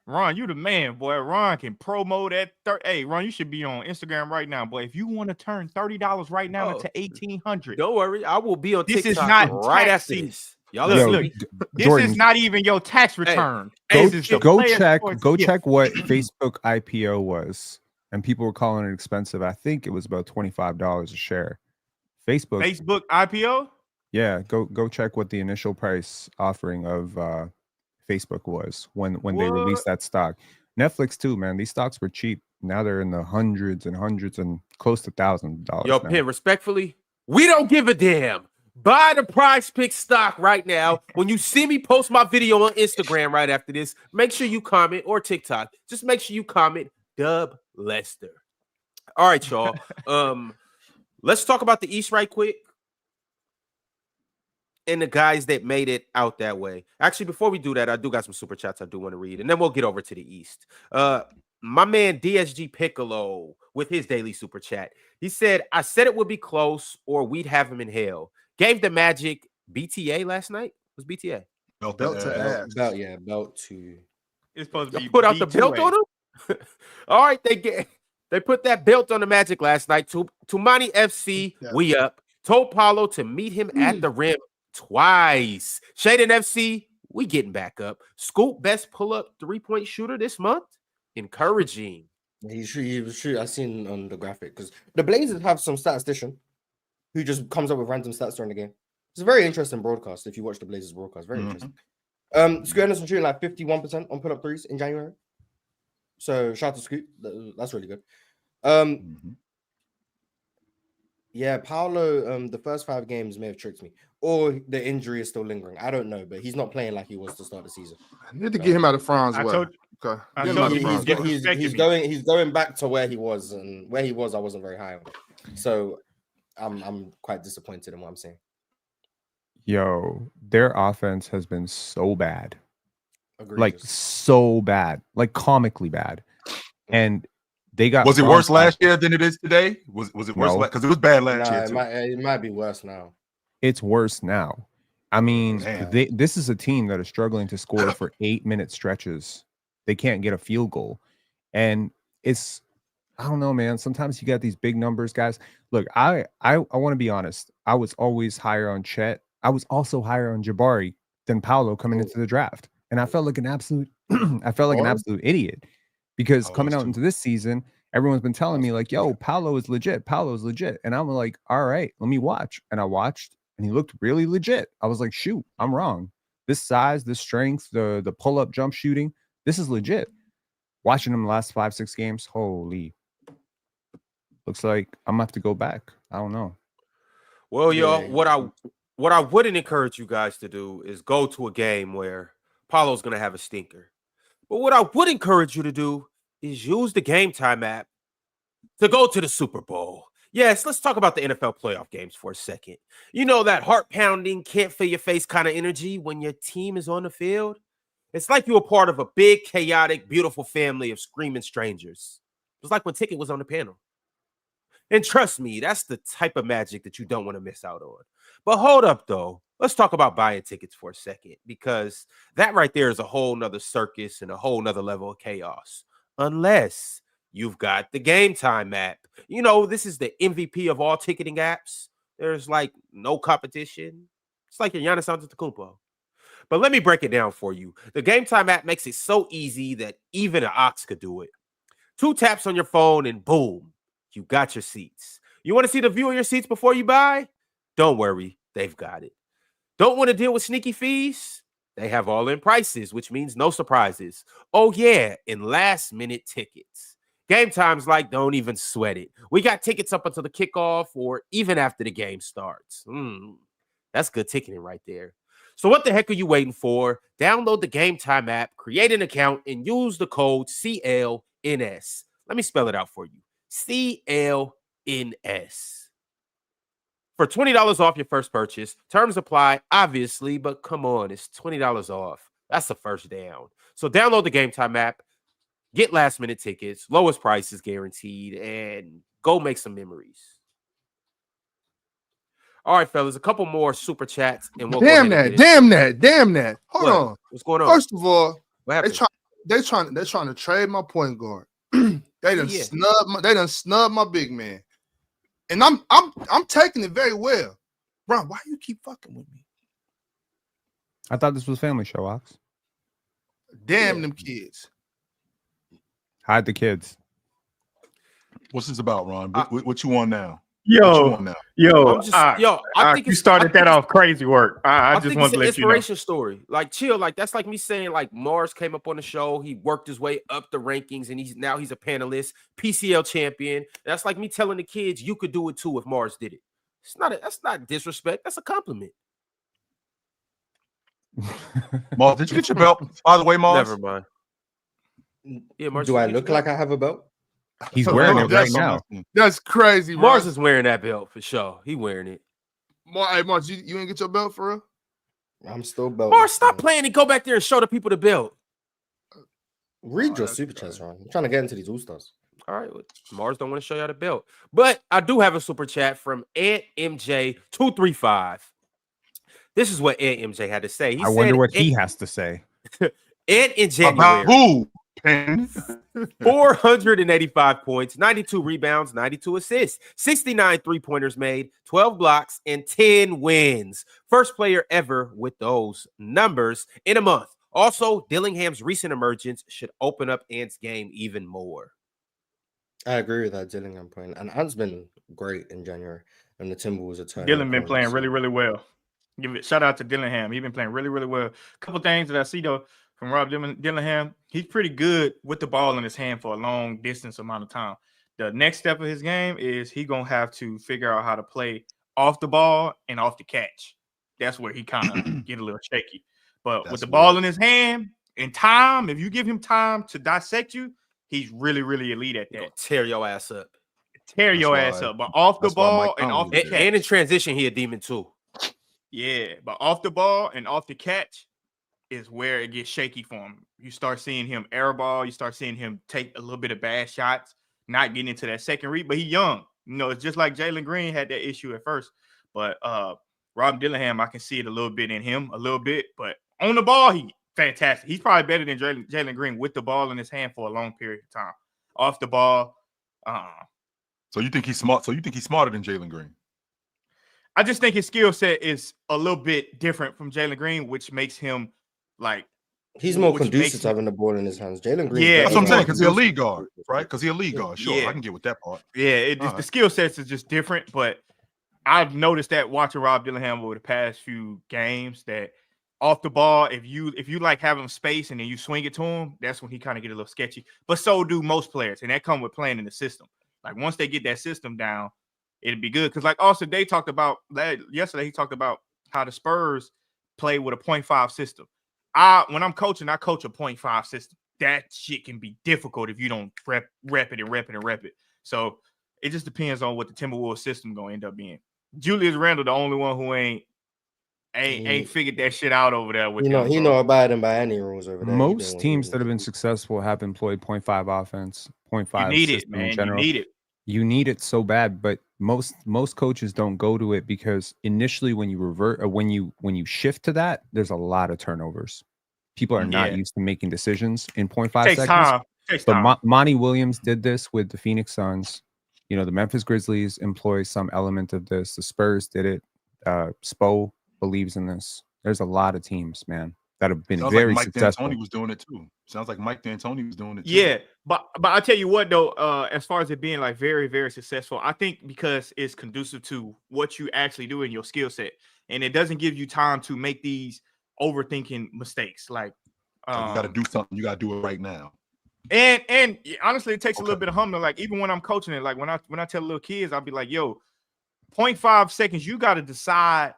Ron, you the man, boy. Ron can promo that. Hey, Ron, you should be on Instagram right now, boy. If you want to turn $30 right now into 1800, don't worry, I will be on TikTok. This is not right after this. Y'all look. This Jordan, is not even your tax return. Go check what Facebook IPO was, and people were calling it expensive. I think it was about $25 a share. Facebook IPO. Yeah, go check what the initial price offering of Facebook was when they released that stock. Netflix too, man. These stocks were cheap. Now they're in the hundreds and close to $1,000. Yo, Pin, respectfully, we don't give a damn. Buy the PrizePicks stock right now. When you see me post my video on Instagram right after this, make sure you comment, or TikTok. Just make sure you comment Dub Lester. All right, y'all. Let's talk about the East right quick. And the guys that made it out that way. Actually, before we do that, I do got some super chats I do want to read, and then we'll get over to the East. my man DSG Piccolo with his daily super chat. He said, I said it would be close or we'd have him in hell. Gave the Magic BTA last night. Was BTA? Belt to ass. Belt to. It's supposed to be put out the belt on him. All right, they put that belt on the Magic last night. Tumani FC, we up. Told Paulo to meet him at the rim twice. Shaden FC, we getting back up. Scoop best pull-up 3-point shooter this month. Encouraging. He was true. I seen on the graphic because the Blazers have some statistician who just comes up with random stats during the game. It's a very interesting broadcast if you watch the Blazers broadcast. Very interesting. Scoot Henderson shooting like 51% on pull-up threes in January. So shout out to Scoot. That's really good. Yeah, Paolo, the first 5 games may have tricked me. Or the injury is still lingering. I don't know, but he's not playing like he was to start the season. I need to get him out of France. He's going back to where he was, and where he was, I wasn't very high on. So I'm quite disappointed in what I'm saying. Yo, their offense has been so bad. Egregious. Like so bad, like comically bad. And they got. Was it worse last year than it is today? Was it worse? Because it was bad last year too. It might be worse now. It's worse now. I mean, this is a team that is struggling to score for 8-minute stretches. They can't get a field goal. And it's, I don't know, man. Sometimes you got these big numbers, guys. Look, I want to be honest. I was always higher on Chet. I was also higher on Jabari than Paolo coming into the draft. And I felt like an absolute idiot because coming out into this season, everyone's been telling me like, yo, Paolo is legit. Paolo's legit. And I'm like, all right, let me watch. And I watched and he looked really legit. I was like, shoot, I'm wrong. This size, this strength, the pull-up jump shooting, this is legit. Watching him the last 5-6 games, holy. Looks like I'm gonna have to go back. I don't know. Well, y'all, what I wouldn't encourage you guys to do is go to a game where Paulo's gonna have a stinker. But what I would encourage you to do is use the GameTime app to go to the Super Bowl. Yes, let's talk about the NFL playoff games for a second. You know that heart-pounding, can't-feel-your-face kind of energy when your team is on the field? It's like you're a part of a big, chaotic, beautiful family of screaming strangers. It's like when Ticket was on the panel. And trust me, that's the type of magic that you don't want to miss out on. But hold up, though. Let's talk about buying tickets for a second, because that right there is a whole nother circus and a whole nother level of chaos. Unless you've got the GameTime app. You know, this is the MVP of all ticketing apps. There's like no competition. It's like your Giannis Antetokounmpo. But let me break it down for you. The GameTime app makes it so easy that even an ox could do it. 2 taps on your phone and boom, you got your seats. You want to see the view of your seats before you buy? Don't worry, they've got it. Don't want to deal with sneaky fees? They have all-in prices, which means no surprises. Oh, yeah, and last-minute tickets. Game Time's like, don't even sweat it. We got tickets up until the kickoff or even after the game starts. That's good ticketing right there. So what the heck are you waiting for? Download the GameTime app, create an account, and use the code CLNS. Let me spell it out for you. CLNS. For $20 off your first purchase. Terms apply, obviously, but come on, it's $20 off. That's the first down. So download the GameTime app, get last-minute tickets, lowest prices guaranteed, and go make some memories. All right, fellas, a couple more super chats, and we'll damn that. Hold on. What's going on? First of all, what happened? They're trying to trade my point guard. They done snub my big man. And I'm taking it very well. Bro, why you keep fucking with me? I thought this was family show, Ox. Damn them kids. Hide the kids. What's this about, Ron? What you want now? I think you started that off crazy work. I just want to let you know. Inspiration story. Like, chill. Like, that's like me saying, like, Mars came up on the show. He worked his way up the rankings, and he's a panelist, PCL champion. That's like me telling the kids, you could do it too if Mars did it. That's not disrespect. That's a compliment. Mars, did you get your belt? By the way, Mars. Never mind. Yeah, Mars, do I look like I have a belt? He's wearing it right now. That's crazy. Mars is wearing that belt for sure. He wearing it. Hey, Mars, you ain't get your belt for real? I'm still belt. Mars, stop playing and go back there and show the people the belt. Read your super chats, Ron. I'm trying to get into these All-Stars. All right, Mars don't want to show y'all the belt, but I do have a super chat from Ant MJ 235. This is what Ant MJ had to say. I wonder what he has to say. Ant in January. About who? 485 points, 92 rebounds, 92 assists, 69 three-pointers made, 12 blocks, and 10 wins. First player ever with those numbers in a month. Also, Dillingham's recent emergence should open up Ant's game even more. I agree with that Dillingham point. And Ant's been great in January. And the Timberwolves are turning. Dillingham been playing really, really well. Give it shout out to Dillingham. He's been playing really, really well. A couple things that I see though from Rob Dillingham, he's pretty good with the ball in his hand for a long distance amount of time. The next step of his game is he gonna have to figure out how to play off the ball and off the catch. That's where he kind of get a little shaky. But with the ball in his hand and time, if you give him time to dissect you, he's really, really elite at that. Tear your ass up. Tear your ass up. But off the ball and off the catch. And in transition, he a demon too. Yeah, but off the ball and off the catch is where it gets shaky for him. You start seeing him airball. You start seeing him take a little bit of bad shots, not getting into that second read. But he's young. You know, it's just like Jalen Green had that issue at first. But Rob Dillingham, I can see it a little bit in him, a little bit. But on the ball, he fantastic. He's probably better than Jalen Green with the ball in his hand for a long period of time. Off the ball. So you think he's smart? So you think he's smarter than Jalen Green? I just think his skill set is a little bit different from Jalen Green, which makes him like he's more conducive to having the ball in his hands. Jalen Green, yeah, that's what I'm saying, because he's a lead guard, right? Because he's a lead guard. Sure, I can get with that part. Yeah, the skill sets is just different, but I've noticed that watching Rob Dillingham over the past few games that off the ball, if you like having space and then you swing it to him, that's when he kind of get a little sketchy. But so do most players, and that comes with playing in the system. Like once they get that system down, it'd be good. Because like also they talked about that yesterday. He talked about how the Spurs play with a 0.5 system. When I'm coaching, I coach a 0.5 system. That shit can be difficult if you don't rep it. So it just depends on what the Timberwolves system gonna end up being. Julius Randle, the only one who ain't figured that shit out over there with he know about him by any rules over there. Most teams that have been successful have employed 0.5 offense, 0.5 you need it, system man. in general. You need it. You need it so bad, but most coaches don't go to it because initially when you revert or when you shift to that, there's a lot of turnovers. People are not used to making decisions in 0.5 seconds. Takes but time. Monty Williams did this with the Phoenix Suns. You know, the Memphis Grizzlies employ some element of this. The Spurs did it. Spo believes in this. There's a lot of teams, man, that have been very successful. Mike D'Antoni was doing it too. Sounds like Mike D'Antoni was doing it too. Yeah, but I tell you what though, as far as it being like very, very successful, I think because it's conducive to what you actually do in your skill set, and it doesn't give you time to make these overthinking mistakes. Like you got to do something. You got to do it right now. And honestly, it takes a little bit of humbling. Like even when I'm coaching it, like when I tell little kids, I'll be like, "Yo, 0.5 seconds. You got to decide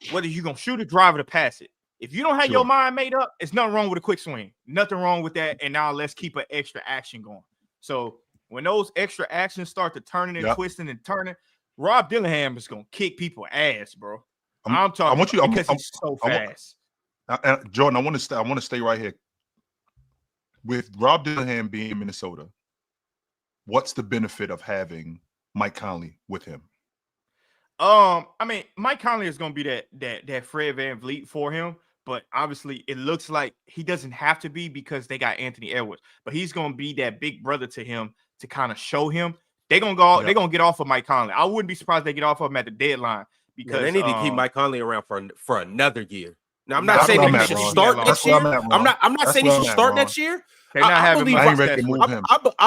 whether you're gonna shoot it, drive it, or pass it. If you don't have your mind made up, it's nothing wrong with a quick swing. Nothing wrong with that. And now let's keep an extra action going. So when those extra actions start to turning and twisting and turning, Rob Dillingham is gonna kick people ass, bro. I'm talking because he's so fast. Jordan, I want to stay right here. With Rob Dillingham being in Minnesota, what's the benefit of having Mike Conley with him? I mean, Mike Conley is gonna be that Fred VanVleet for him, but obviously it looks like he doesn't have to be because they got Anthony Edwards. But he's gonna be that big brother to him to kind of show him. They're gonna get off of Mike Conley. I wouldn't be surprised they get off of him at the deadline because they need to keep Mike Conley around for another year. Now I'm not saying that he should start next year. I'm not saying he should start next year. I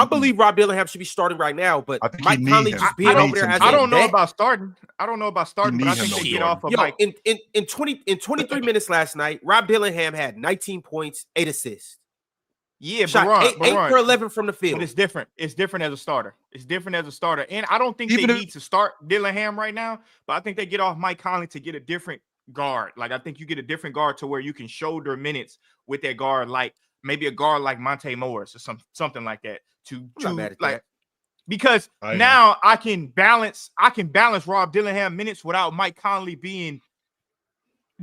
believe Rob Dillingham should be starting right now, but Mike Conley just being over there. I don't know about starting, but I think they get off of Mike. In 23 minutes last night, Rob Dillingham had 19 points, 8 assists. Yeah, shot 8 for 11 from the field. But it's different. It's different as a starter. And I don't think they need to start Dillingham right now, but I think they get off Mike Conley to get a different guard. Like I think you get a different guard to where you can shoulder minutes with that guard, like maybe a guard like Monte Morris or something like that. Because now I can balance Rob Dillingham minutes without Mike Conley being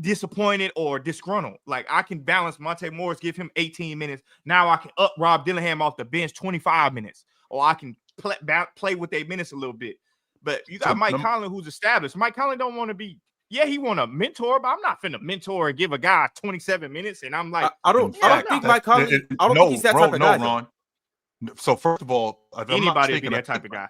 disappointed or disgruntled. Like I can balance Monte Morris, give him 18 minutes. Now I can up Rob Dillingham off the bench 25 minutes, or I can play with 8 minutes a little bit. But you got Mike Conley who's established. Mike Conley don't want to be. Yeah, he want a mentor, but I'm not finna mentor and give a guy 27 minutes. And I'm like, I don't think Mike Conley. I don't think he's that type of guy. Ron. So first of all, anybody would be that type of guy.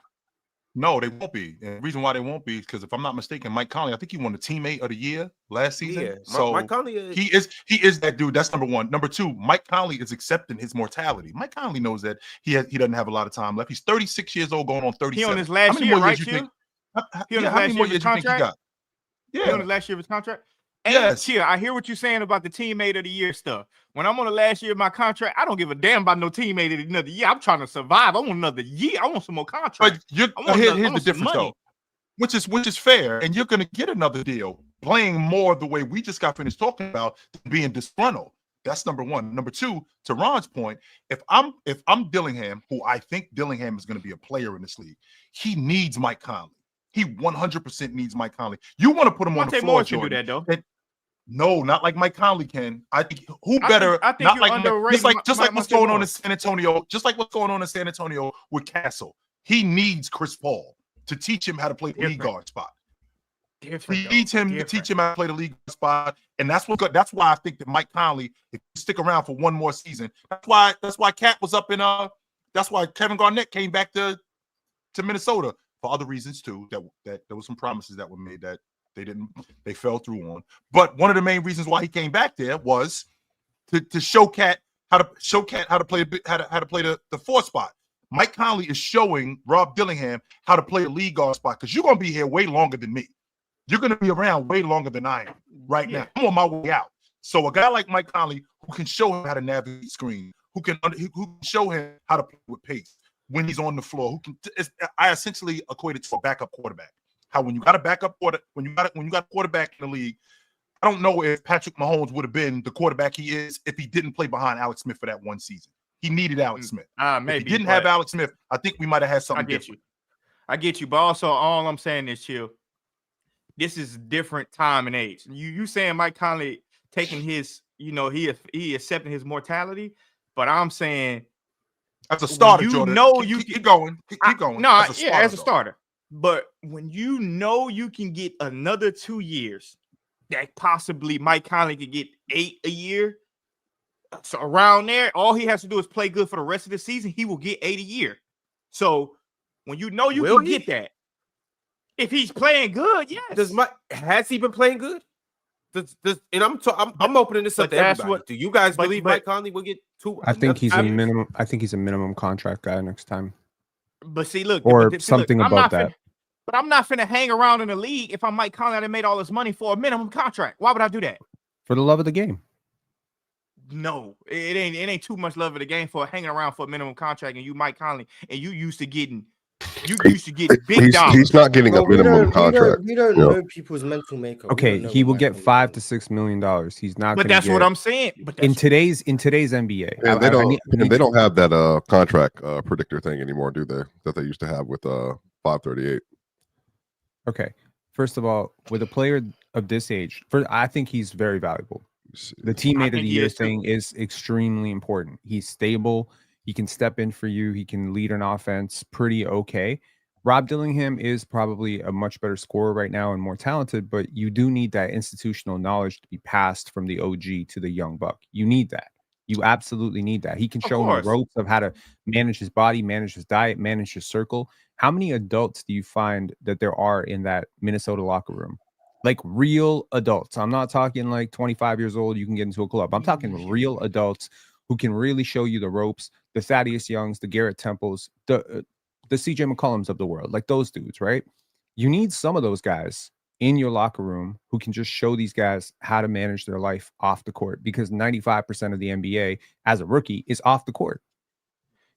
No, they won't be. And the reason why they won't be is because if I'm not mistaken, Mike Conley, I think he won the teammate of the year last season. Yeah, so Mike Conley he is that dude. That's number one. Number two, Mike Conley is accepting his mortality. Mike Conley knows that he doesn't have a lot of time left. He's 36 years old, going on 37. He on his last year, right? He on his last year of his contract. Yeah, he on his last year of his contract. And yes. Chill, I hear what you're saying about the teammate of the year stuff. When I'm on the last year of my contract, I don't give a damn about no teammate of another year. I'm trying to survive. I want another year. I want some more contract. But here's the difference, though, which is fair, and you're going to get another deal playing more the way we just got finished talking about, being disgruntled. That's number one. Number two, to Ron's point, if I'm Dillingham, who I think Dillingham is going to be a player in this league, he needs Mike Conley. He 100% needs Mike Conley. You want to put him on the floor, Jordan. Can do that, though. No, not like Mike Conley can. I think who better? I think not like just like what's going on in San Antonio. Just like what's going on in San Antonio with Castle. He needs Chris Paul to teach him how to play the lead guard spot. He needs him to teach him how to play the league guard spot, and that's why I think that Mike Conley, if he stick around for one more season, that's why Cat was up in that's why Kevin Garnett came back to Minnesota for other reasons too. That there was some promises that were made that they fell through on. But one of the main reasons why he came back there was to show Cat how to play the 4 spot. Mike Conley is showing Rob Dillingham how to play a lead guard spot, because you're gonna be here way longer than me. You're gonna be around way longer than I am right now. I'm on my way out. So a guy like Mike Conley, who can show him how to navigate screen, who can show him how to play with pace when he's on the floor, I essentially equate it to a backup quarterback. How when you got a backup when you got a quarterback in the league, I don't know if Patrick Mahomes would have been the quarterback he is if he didn't play behind Alex Smith for that one season. He needed Alex Smith. Maybe if he didn't have Alex Smith, I think we might have had something different. I get you, but also all I'm saying is, chill. This is different time and age. You saying Mike Conley taking his, he accepting his mortality, but I'm saying as a starter, Jordan, keep going. Keep going. No, as a starter. But when you can get another 2 years, that possibly Mike Conley could get 8 a year. So around there, all he has to do is play good for the rest of the season. He will get 8 a year. So when you can get that, if he's playing good, yes. Has he been playing good? I'm opening this up to everybody. Do you guys believe Mike Conley will get 2? I think he's a minimum contract guy next time. But see, look, something about that. But I'm not finna hang around in the league if I'm Mike Conley and made all this money for a minimum contract. Why would I do that? For the love of the game. No, it ain't too much love of the game for hanging around for a minimum contract, and you Mike Conley, and you used to getting big dollars. He's not getting a minimum contract. We don't know people's mental makeup. Okay, he will get $5 to $6 million. He's not. But that's what I'm saying. In today's NBA, and they don't have that contract predictor thing anymore, do they? That they used to have with 538. Okay, first of all, with a player of this age, I think he's very valuable. The teammate of the year thing is extremely important. He's stable. He can step in for you. He can lead an offense pretty okay. Rob Dillingham is probably a much better scorer right now and more talented, but you do need that institutional knowledge to be passed from the OG to the young buck. You need that. You absolutely need that. He can show him the ropes of how to manage his body, manage his diet, manage his circle. How many adults do you find that there are in that Minnesota locker room? Like real adults. I'm not talking like 25 years old, you can get into a club. I'm talking real adults who can really show you the ropes, the Thaddeus Youngs, the Garrett Temples, the CJ McCollums of the world, like those dudes, right? You need some of those guys in your locker room who can just show these guys how to manage their life off the court, because 95% of the NBA as a rookie is off the court.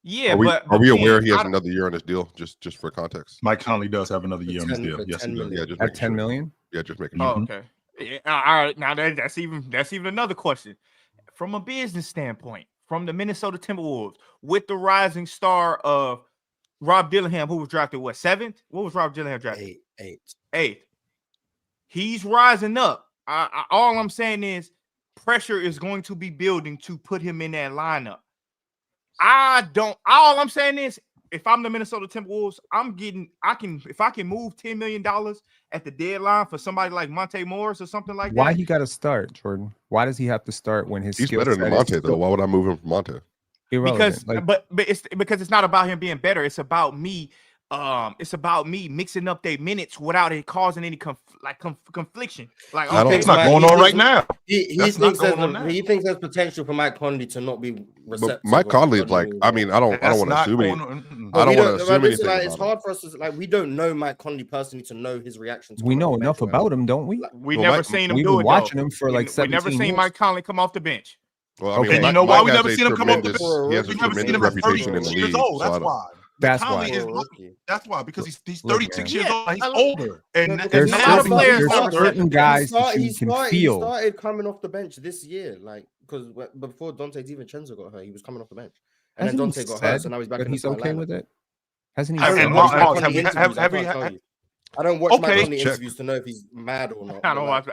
Yeah, are we aware he has another year on his deal? Just for context, Mike Conley does have another year on his deal. Yes, he does. Yeah, just at 10 million. Yeah, just making sure. Oh, okay. Yeah, all right. Now that's even another question from a business standpoint. From the Minnesota Timberwolves, with the rising star of Rob Dillingham, who was drafted 7th? What was Rob Dillingham drafted? 8th. 8th. He's rising up. All I'm saying is pressure is going to be building to put him in that lineup. All I'm saying is if I'm the Minnesota Timberwolves, if I can move $10 million at the deadline for somebody like Monte Morris or something like that. Why he got to start, Jordan? Why does he have to start when he's better than Monte though? Why would I move him from Monte? Because it's not about him being better. It's about me. It's about me mixing up their minutes without it causing any confliction. Like it's not going on right now. He thinks there's potential for Mike Conley to not be receptive. But Mike Conley is like, I mean, I don't want to assume anything. I don't want to assume anything. It's hard for us to we don't know Mike Conley personally to know his reactions. We know enough about him, don't we? We never seen him do it. We've been watching him for like 17 years. We never seen Mike Conley come off the bench. Well, I mean, you know why we never seen him come off the bench? He has a tremendous reputation in the league. That's why. That's why, because he's 36 years old. He's older. And there's certain guys that you can feel. He started coming off the bench this year, because before Dante DiVincenzo got hurt, he was coming off the bench, and then Dante got hurt, so now he's back. But he's okay with it. Hasn't he? I don't watch Mike Conley interviews to know if he's mad or not. I don't watch.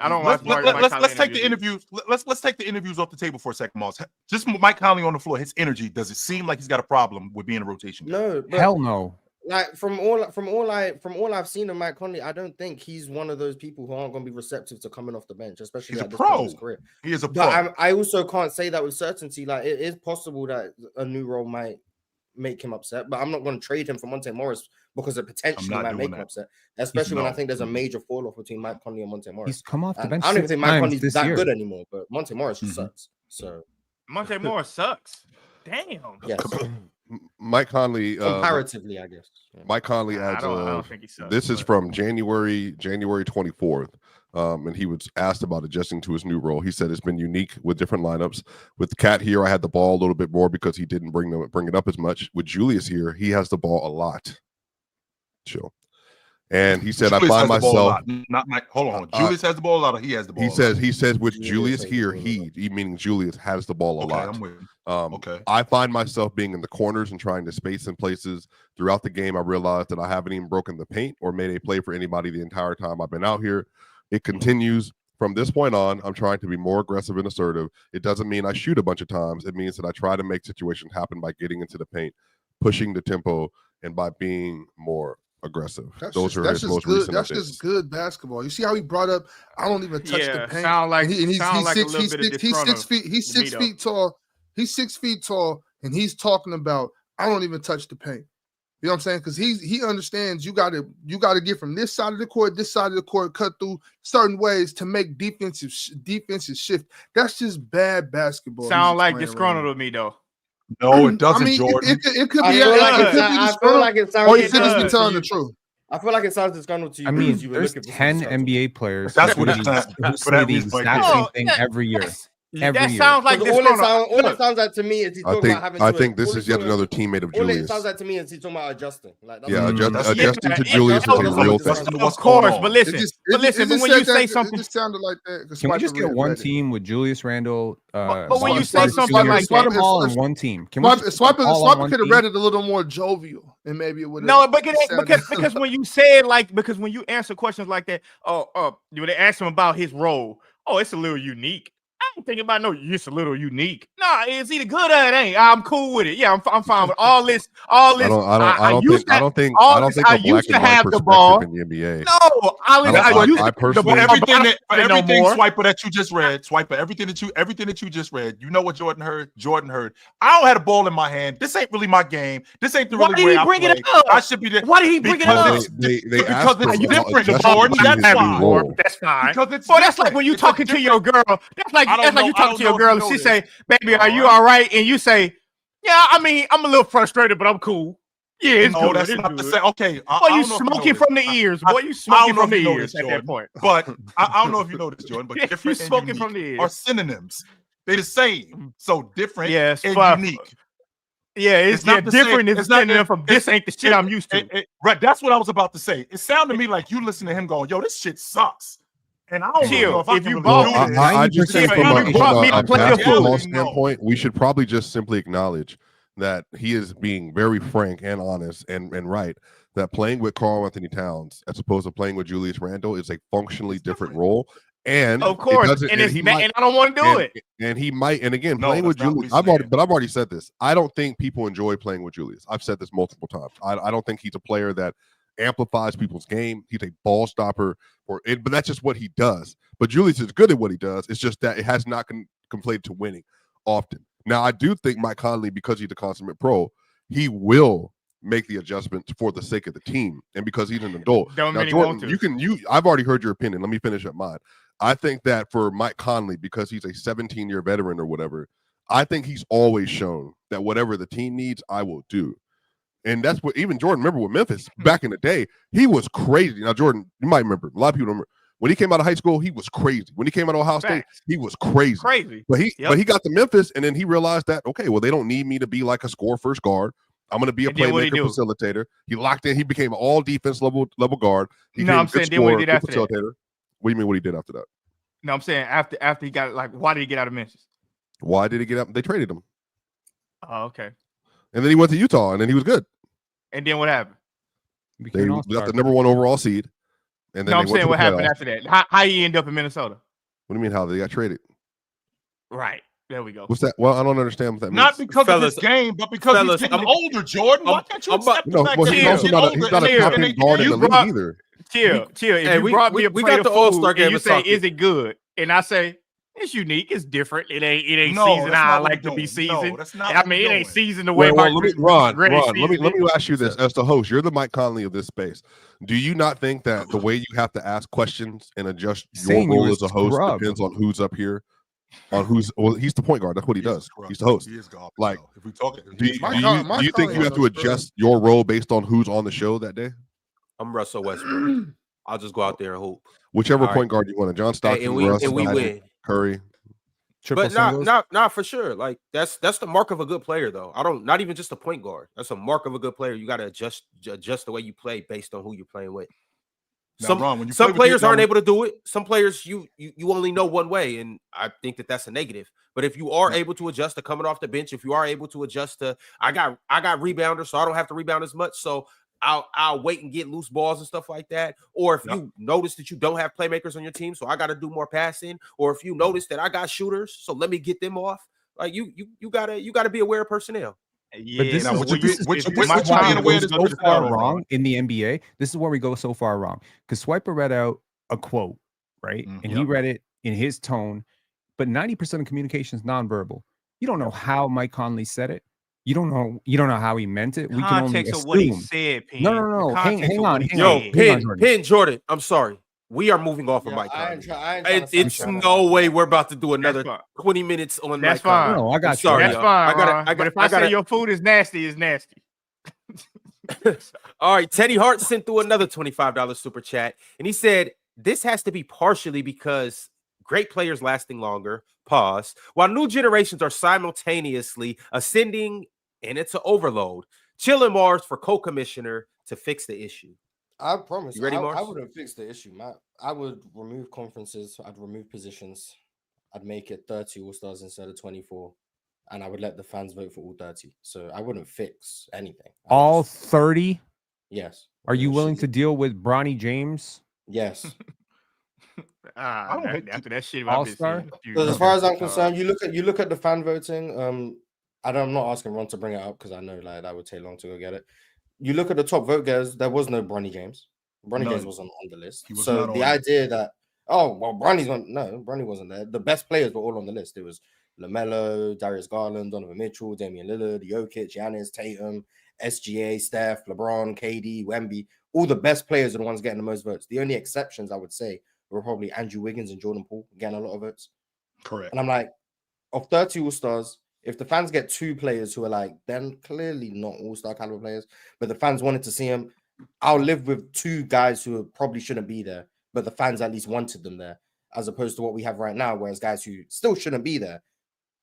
Let's take the interviews. Let's take the interviews off the table for a second, Moss. Just Mike Conley on the floor. His energy. Does it seem like he's got a problem with being a rotation? No, hell no. Like from all I've seen of Mike Conley, I don't think he's one of those people who aren't going to be receptive to coming off the bench, especially at this point in his career. He is a pro. But I also can't say that with certainty. Like it is possible that a new role might make him upset, but I'm not going to trade him for Monte Morris because it potentially might make him upset, especially when I think there's a major fall off between Mike Conley and Monte Morris. He's come off the bench. I don't even think Mike Conley's that good anymore, but Monte Morris just sucks. So Monte Morris sucks. Damn. Yes. Mike Conley, comparatively, I guess. Mike Conley adds. I don't think he sucks. This is from January 24th. And he was asked about adjusting to his new role. He said it's been unique with different lineups. With Cat here, I had the ball a little bit more because he didn't bring it up as much. With Julius here, he has the ball a lot. Chill. And he said, Julius I find myself not Mike. Hold on. Julius has the ball a lot, or he has the ball. He says with Julius here, he meaning Julius has the ball a lot. I'm with him. Okay. I find myself being in the corners and trying to space in places. Throughout the game, I realized that I haven't even broken the paint or made a play for anybody the entire time I've been out here. It continues from this point on. I'm trying to be more aggressive and assertive. It doesn't mean I shoot a bunch of times. It means that I try to make situations happen by getting into the paint, pushing the tempo, and by being more aggressive. That's just good basketball. You see how he brought up, I don't even touch the paint. He's 6 feet tall. He's 6 feet tall, and he's talking about, I don't even touch the paint. You know what I'm saying? Because he understands you gotta get from this side of the court, cut through certain ways to make defensive shift. That's just bad basketball. Sound like disgruntled to me though. No, it doesn't, Jordan. It could be. I feel like it sounds. Or you could just be telling the truth. I feel like it sounds disgruntled to you. I mean, there's 10 NBA players. That's what it's who say the exact same thing every year. That sounds like all it sounds like to me is he's talking about having. I think this is yet another teammate of Julius. All it sounds like to me is he's talking about adjusting. Adjusting to Julius is a real thing. Of course, but listen, but when you say something, it just sounded like that. Can we just get one team with Julius Randle? But when you say something like swap them all on one team, Swap could have read it a little more jovial, and maybe it would. No, because when you say it because when you answer questions like that, you they ask him about his role. Oh, it's a little unique. I don't think about it's a little unique. Nah, it's either good or it ain't. I'm cool with it. Yeah, I'm fine with all this. I don't think a black and white perspective in the NBA. No, I personally everything Swiper that you just read, Swiper, everything that you just read. You know what Jordan heard? I don't have a ball in my hand. This ain't really my game. This ain't the really way I play. I should be there. Why did he bring it up? Because it's different, Jordan. That's fine. That's like when you talking to your girl. That's like you talking to your girl and she say, "Baby, are you all right?" And you say, "Yeah, I mean, I'm a little frustrated, but I'm cool." Yeah, it's good. That's not to say. Okay, boy, you smoking from the ears. Boy, you smoking from the ears at that point. But I don't know if you know this, Jordan. But different and smoking from the ears are synonyms. They're the same. So different and unique. Yeah, it's not different. It's not synonym from this ain't the shit I'm used to. Right, that's what I was about to say. It sounded to me like you listen to him going, "Yo, this shit sucks." And I don't know if you bought it. I just think from a basketball standpoint, we should probably just simply acknowledge that he is being very frank and honest and right, that playing with Karl-Anthony Towns as opposed to playing with Julius Randle is a functionally different role. And of course, and I don't want to do it. And he might, and again, playing with Julius. I've already said this. I don't think people enjoy playing with Julius. I've said this multiple times. I don't think he's a player that amplifies people's game. He's a ball stopper, but that's just what he does. But Julius is good at what he does. It's just that it has not conflated to winning often. Now, I do think Mike Conley, because he's a consummate pro, he will make the adjustments for the sake of the team, and because he's an adult. Now, Jordan, I've already heard your opinion. Let me finish up mine. I think that for Mike Conley, because he's a 17-year veteran or whatever, I think he's always shown that whatever the team needs, I will do. And that's what even Jordan, remember with Memphis back in the day, he was crazy. Now, Jordan, you might remember, a lot of people remember, when he came out of high school, he was crazy. When he came out of Ohio State, he was crazy. But he got to Memphis, and then he realized that, okay, well, they don't need me to be like a score first guard. I'm going to be a playmaker facilitator. He locked in. He became an all defense level guard. I'm saying then what he did after that. What do you mean what he did after that? No, I'm saying after he got, like, why did he get out of Memphis? Why did he get out? They traded him. Oh, okay. And then he went to Utah, and then he was good. And then what happened? They got the number 1 overall seed. And then I'm saying what happened after that. How he end up in Minnesota? What do you mean how they got traded? Right. There we go. What's that? Well, I don't understand what that means. Not because of his game, but because he's getting older, Jordan. Why can't you accept the fact that he's not a competent guard in the league either. Chill. If you brought me a plate of food and you say, is it good? And I say, it's unique. It's different. It ain't seasoned how I like to be seasoned. I mean, it ain't seasoned the way my Ron, let me ask you this. As the host, you're the Mike Conley of this space. Do you not think that the way you have to ask questions and adjust your role as a host depends on who's up here? He's the point guard. That's what he does. He's the host. He is golf, like, if we talk, do you think you have to adjust your role based on who's on the show that day? I'm Russell Westbrook. I'll just go out there and hope. Whichever point guard you want, John Stockton, and we win. Curry. But not for sure. Like that's the mark of a good player, though. Not even just a point guard. That's a mark of a good player. You got to adjust the way you play based on who you're playing with. Some players aren't able to do it. Some players you only know one way, and I think that's a negative. But if you are able to adjust to coming off the bench, if you are able to adjust to I got rebounders, so I don't have to rebound as much. So I'll wait and get loose balls and stuff like that. Or if you notice that you don't have playmakers on your team, so I got to do more passing. Or if you notice that I got shooters, so let me get them off. Like you gotta be aware of personnel. Yeah, but this is so far wrong in the NBA. This is where we go so far wrong. Because Swiper read out a quote, right? And he read it in his tone, but 90% of communication is nonverbal. You don't know how Mike Conley said it. You don't know how he meant it. We can only assume. What he said, Pin. No. Hang on. Pin, Jordan. I'm sorry. We are moving off of Mike Conley. It's no way we're about to do another 20 minutes on Mike Conley. No, I got you. Sorry, that's fine. But if I say your food is nasty, it's nasty. All right. Teddy Hart sent through another $25 super chat, and he said, this has to be partially because great players lasting longer, while new generations are simultaneously ascending, and it's an overload. Chilling Mars for co-commissioner to fix the issue. I promise. You ready, Mars? I wouldn't fix the issue, Matt. I would remove conferences. I'd remove positions. I'd make it 30 All-Stars instead of 24. And I would let the fans vote for all 30. So I wouldn't fix anything. All 30? Yes. Are you willing to deal with Bronny James? Yes. After that shit, All-Star? As far as I'm concerned, you look at the fan voting. I'm not asking Ron to bring it up because I know like that would take long to go get it. You look at the top vote getters, there was no Bronny James. James wasn't on the list. So the idea that, Bronny wasn't there. The best players were all on the list. It was LaMelo, Darius Garland, Donovan Mitchell, Damian Lillard, Jokic, Giannis, Tatum, SGA, Steph, LeBron, KD, Wemby. All the best players are the ones getting the most votes. The only exceptions, I would say, were probably Andrew Wiggins and Jordan Poole getting a lot of votes. Correct. And I'm like, of 30 All-Stars, if the fans get 2 players who are like, then clearly not all-star caliber players, but the fans wanted to see them, I'll live with 2 guys who probably shouldn't be there, but the fans at least wanted them there, as opposed to what we have right now, whereas guys who still shouldn't be there,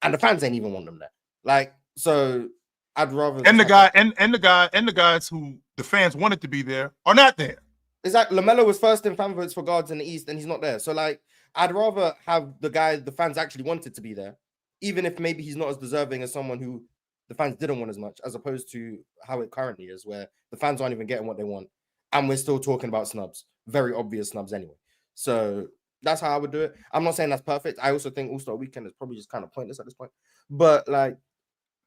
and the fans ain't even want them there. Like, so I'd rather the guys who the fans wanted to be there are not there. Exactly. LaMelo was first in fan votes for guards in the East, and he's not there. So like, I'd rather have the guy the fans actually wanted to be there, even if maybe he's not as deserving as someone who the fans didn't want as much, as opposed to how it currently is, where the fans aren't even getting what they want. And we're still talking about snubs, very obvious snubs anyway. So That's how I would do it. I'm not saying that's perfect. I also think All-Star Weekend is probably just kind of pointless at this point. But like,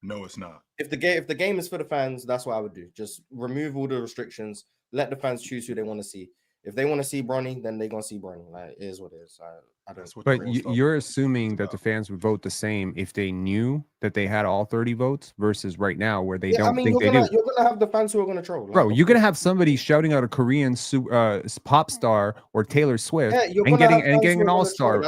no, it's not. If the game is for the fans, that's what I would do. Just remove all the restrictions. Let the fans choose who they want to see. If they want to see Bronny, then they're gonna see Bronny. Like, it is what it is. I don't. But you're assuming that the fans would vote the same if they knew that they had all 30 votes versus right now where they don't think they do. You're gonna have the fans who are gonna troll, like, bro. You're gonna have somebody shouting out a Korean pop star or Taylor Swift and getting an all-star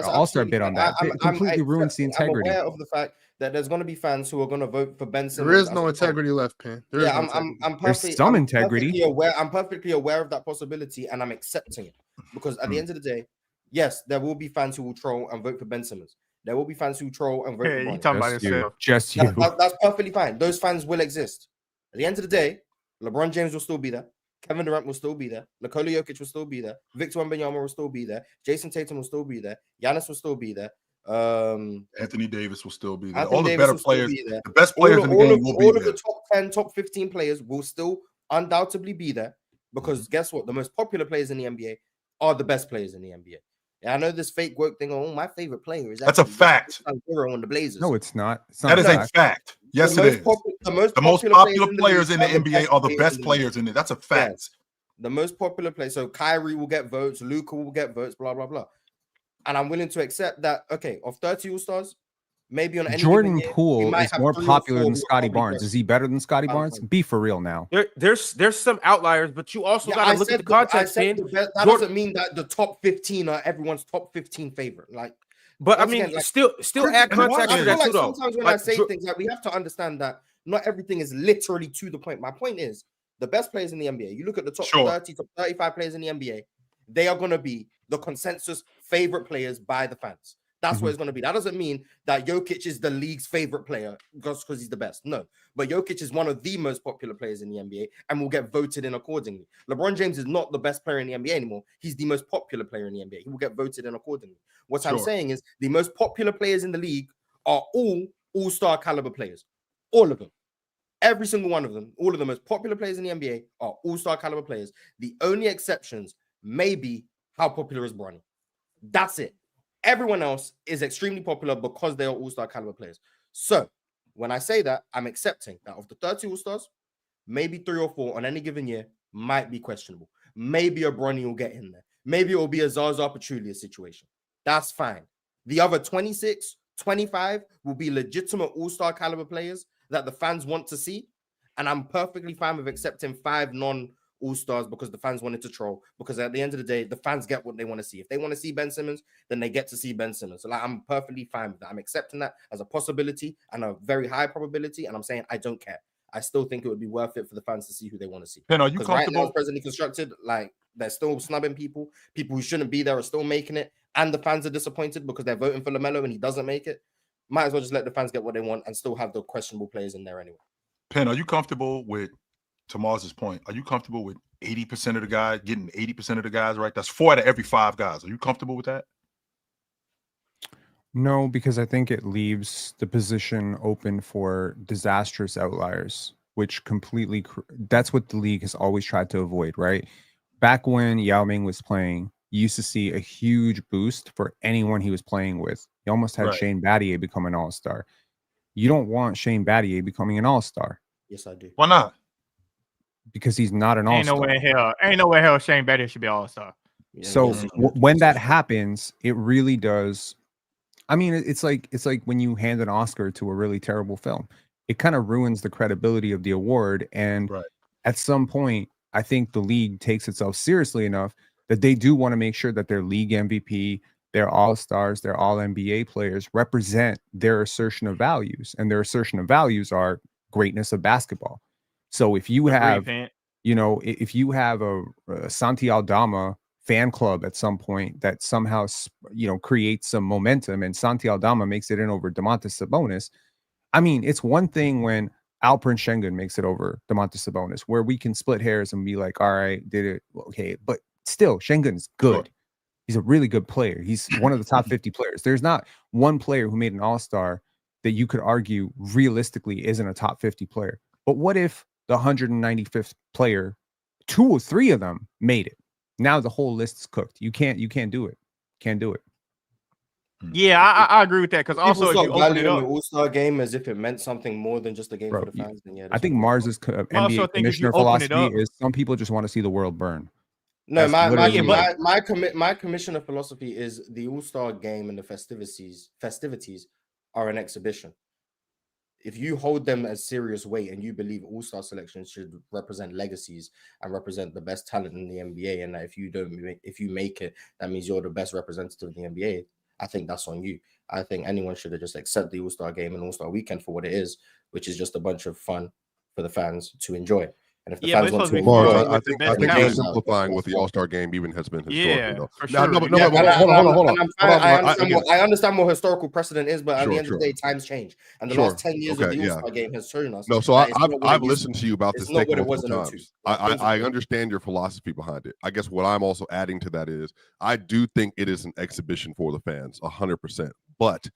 bid on that. It completely ruins the integrity. I'm aware of the fact that there's going to be fans who are going to vote for Ben Simmons. There is no integrity left, Pin. There's some integrity. I'm perfectly aware of that possibility, and I'm accepting it because at the end of the day, yes, there will be fans who will troll and vote for Ben Simmons. There will be fans who troll and vote for Bronny. You talking about yourself? Just you. That's perfectly fine. Those fans will exist. At the end of the day, LeBron James will still be there. Kevin Durant will still be there. Nikola Jokic will still be there. Victor Wembanyama will still be there. Jason Tatum will still be there. Giannis will still be there. Anthony Davis will still be there. Anthony all the Davis better players, the best players in the game will be there. All of the top 10, top 15 players will still undoubtedly be there because guess what? The most popular players in the NBA are the best players in the NBA. And I know this fake woke thing. Oh, my favorite player is that's a fact. On the Blazers. No, it's not. That is a fact. Yes, it is. The most popular players in the NBA are the best players in it. That's a fact. Yes. The most popular players. So Kyrie will get votes. Luka will get votes. Blah blah blah. And I'm willing to accept that. Okay, of 30 All-Stars, maybe on any Jordan year, Poole is more popular than Scotty Barnes. Is he better than Scotty Barnes? Be for real now. There's some outliers, but you also got to look at the context. That doesn't mean that the top 15 are everyone's top 15 favorite. Like, but I mean, like, still add context to that too, though. Sometimes when I say things, like, we have to understand that not everything is literally to the point. My point is the best players in the NBA. You look at the top 30, top 35 players in the NBA. They are going to be the consensus favorite players by the fans. That's what it's going to be. That doesn't mean that Jokic is the league's favorite player because he's the best. No, but Jokic is one of the most popular players in the NBA and will get voted in accordingly. LeBron James is not the best player in the NBA anymore. He's the most popular player in the NBA. He will get voted in accordingly. What I'm saying is the most popular players in the league are all-star caliber players. All of them. Every single one of them. All of the most popular players in the NBA are all-star caliber players. The only exceptions maybe how popular is Bronny. That's it. Everyone else is extremely popular because they are all-star caliber players. So when I say that, I'm accepting that of the 30 all-stars, maybe 3 or 4 on any given year might be questionable. Maybe a Bronny will get in there. Maybe it will be a Zaza Pachulia situation. That's fine. The other 26, 25 will be legitimate all-star caliber players that the fans want to see. And I'm perfectly fine with accepting 5 non-all-stars because the fans wanted to troll. Because at the end of the day, the fans get what they want to see. If they want to see Ben Simmons, then they get to see Ben Simmons. So like, I'm perfectly fine with that. I'm accepting that as a possibility and a very high probability. And I'm saying I don't care. I still think it would be worth it for the fans to see who they want to see. Ben, are you comfortable? Right now, it's presently constructed, like, they're still snubbing people. People who shouldn't be there are still making it. And the fans are disappointed because they're voting for LaMelo and he doesn't make it. Might as well just let the fans get what they want and still have the questionable players in there anyway. Penn, are you comfortable with, to Mars's point, are you comfortable with 80% of the guys, getting 80% of the guys right? That's 4 out of every 5 guys. Are you comfortable with that? No, because I think it leaves the position open for disastrous outliers, which completely, that's what the league has always tried to avoid, right? Back when Yao Ming was playing, you used to see a huge boost for anyone he was playing with. You almost had Shane Battier become an all-star. You don't want Shane Battier becoming an all-star. Yes, I do. Why not? Because he's not an all-star. Ain't no way hell Shane Battier should be all-star. Yeah, so when that happens, it really does. I mean, it's like when you hand an Oscar to a really terrible film. It kind of ruins the credibility of the award. And at some point, I think the league takes itself seriously enough that they do want to make sure that their league MVP, their all-stars, their all-NBA players represent their assertion of values. And their assertion of values are greatness of basketball. So if you have, if you have a Santi Aldama fan club at some point that somehow, creates some momentum and Santi Aldama makes it in over Domantas Sabonis, I mean, it's one thing when Alperen Şengün makes it over Domantas Sabonis, where we can split hairs and be like, all right, did it, okay, but still, Şengün's good. He's a really good player. He's one of the top 50 players. There's not one player who made an all-star that you could argue realistically isn't a top 50 player. But what if the 195th player, 2 or 3 of them made it? Now the whole list's cooked. You can't do it. can't do it. Yeah, I agree with that because also if you open it up, the All-Star game as if it meant something more than just a game for the fans. Then yeah, I think Mars's NBA commissioner philosophy is some people just want to see the world burn. No, my commissioner philosophy is the All-Star game and the festivities are an exhibition. If you hold them as serious weight and you believe All-Star selections should represent legacies and represent the best talent in the NBA, and that if you make it, that means you're the best representative of the NBA, I think that's on you. I think anyone should have just accept the All-Star game and All-Star weekend for what it is, which is just a bunch of fun for the fans to enjoy. And if the fans want to enjoy, I think you're simplifying what the All-Star game even has been historically. I understand what historical precedent is, but at the end of the day, times change, and the last 10 years of the All-Star game has shown us. No, so I've listened to you about this thing multiple times. I understand your philosophy behind it. I guess what I'm also adding to that is I do think it is an exhibition for the fans, 100%. But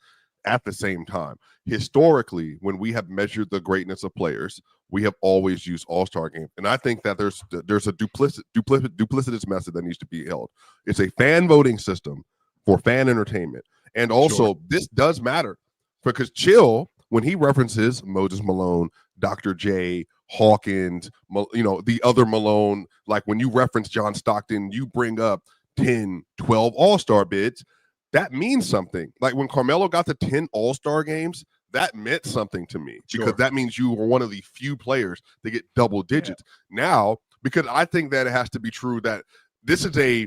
at the same time, historically, when we have measured the greatness of players, we have always used All-Star game. And I think that there's a duplicitous method that needs to be held. It's a fan voting system for fan entertainment. And also, this does matter because Chill, when he references Moses Malone, Dr. J, Hawkins, the other Malone, like when you reference John Stockton, you bring up 10, 12 All-Star bids. That means something. Like when Carmelo got the 10 All-Star games, that meant something to me because that means you were one of the few players that get double digits. Now, because I think that it has to be true that this is a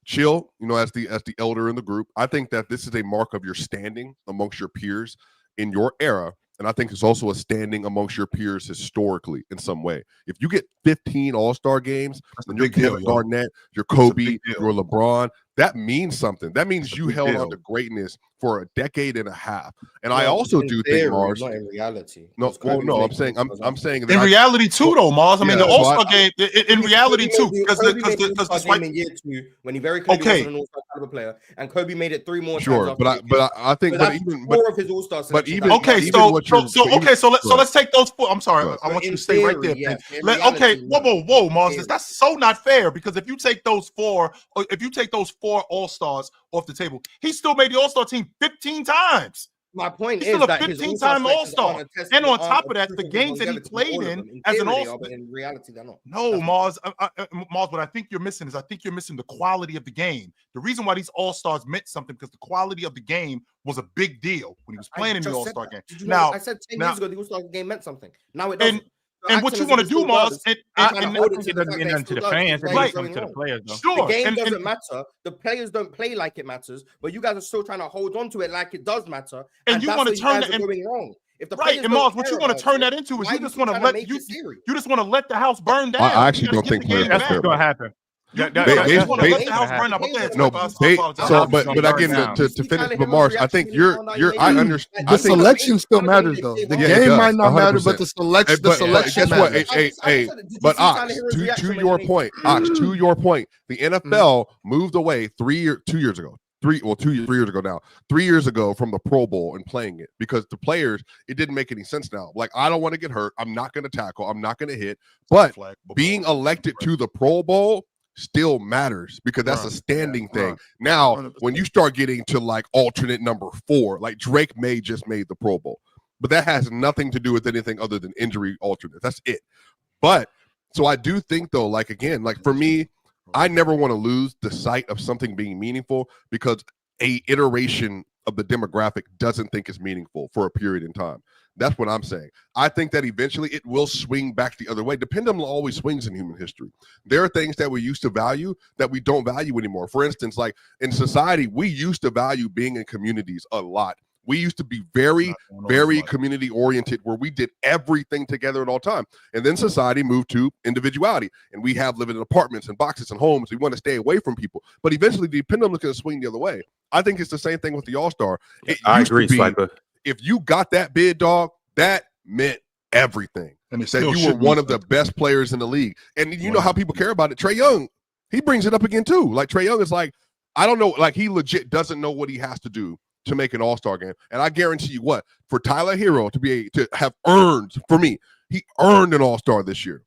Chill, as the elder in the group, I think that this is a mark of your standing amongst your peers in your era. And I think it's also a standing amongst your peers historically in some way. If you get 15 All-Star games, and you're Kevin Garnett, you're Kobe, you're LeBron, that means something. That means you held on to greatness for a decade and a half. And I also do think, Mars, not in reality. No, I'm saying that in reality too, though, Mars. I mean, the All-Star game in reality too, because the when he very clearly wasn't an All-Star caliber player, and Kobe made it 3 more times. Sure, but I think, but even more of his All-Star selection. So let's take those 4. I'm sorry, I want you to stay right there. Whoa, Mars. That's so not fair because if you take those 4 All-Stars off the table, he still made the All-Star team 15 times. My point is that he's still a 15-time All-Star. And on top of that, the games that he played in as an All-Star. But in reality, they're not. No, Mars, what I think you're missing is the quality of the game. The reason why these All-Stars meant something because the quality of the game was a big deal when he was playing in the All-Star game. Now, I said 10 years ago, the All-Star game meant something. Now it doesn't. And what you want to do, Mars, it doesn't mean nothing to the fans. It means something to the players, though. Sure. The game doesn't matter. The players don't play like it matters, but you guys are still trying to hold on to it like it does matter. And you want to turn it going wrong. If the and Mars, what you want to turn that into is you just want to let the house burn down. I actually don't think players that's what's going to happen. But again, to finish, but Mars, I think I understand. The selection still matters, though. The game might not matter, but the selection matters. But Ox, to your point, the NFL moved away 3 years ago. 3 years ago now. 3 years ago from the Pro Bowl and playing it because the players, it didn't make any sense now. Like, I don't want to get hurt. I'm not going to tackle. I'm not going to hit. But being elected to the Pro Bowl still matters because that's a standing thing. Now, 100%. When you start getting to like alternate number 4, like Drake May just made the Pro Bowl, but that has nothing to do with anything other than injury alternate. That's it. But so I do think though, like again, like for me, I never want to lose the sight of something being meaningful because a iteration of the demographic doesn't think it's meaningful for a period in time. That's what I'm saying. I think that eventually it will swing back the other way. The pendulum always swings in human history. There are things that we used to value that we don't value anymore. For instance, like in society, we used to value being in communities a lot. We used to be very, very community oriented where we did everything together at all time. And then society moved to individuality and we have living in apartments and boxes and homes. We want to stay away from people, but eventually the pendulum is going to swing the other way. I think it's the same thing with the All-Star. I agree, Swiper. If you got that bid, dog, that meant everything. And it said you were one of the best players in the league. And you know how people care about it. Trae Young, he brings it up again too. Like Trae Young is like, I don't know, like he legit doesn't know what he has to do to make an All-Star game. And I guarantee you for Tyler Herro to have earned, for me, he earned an All-Star this year.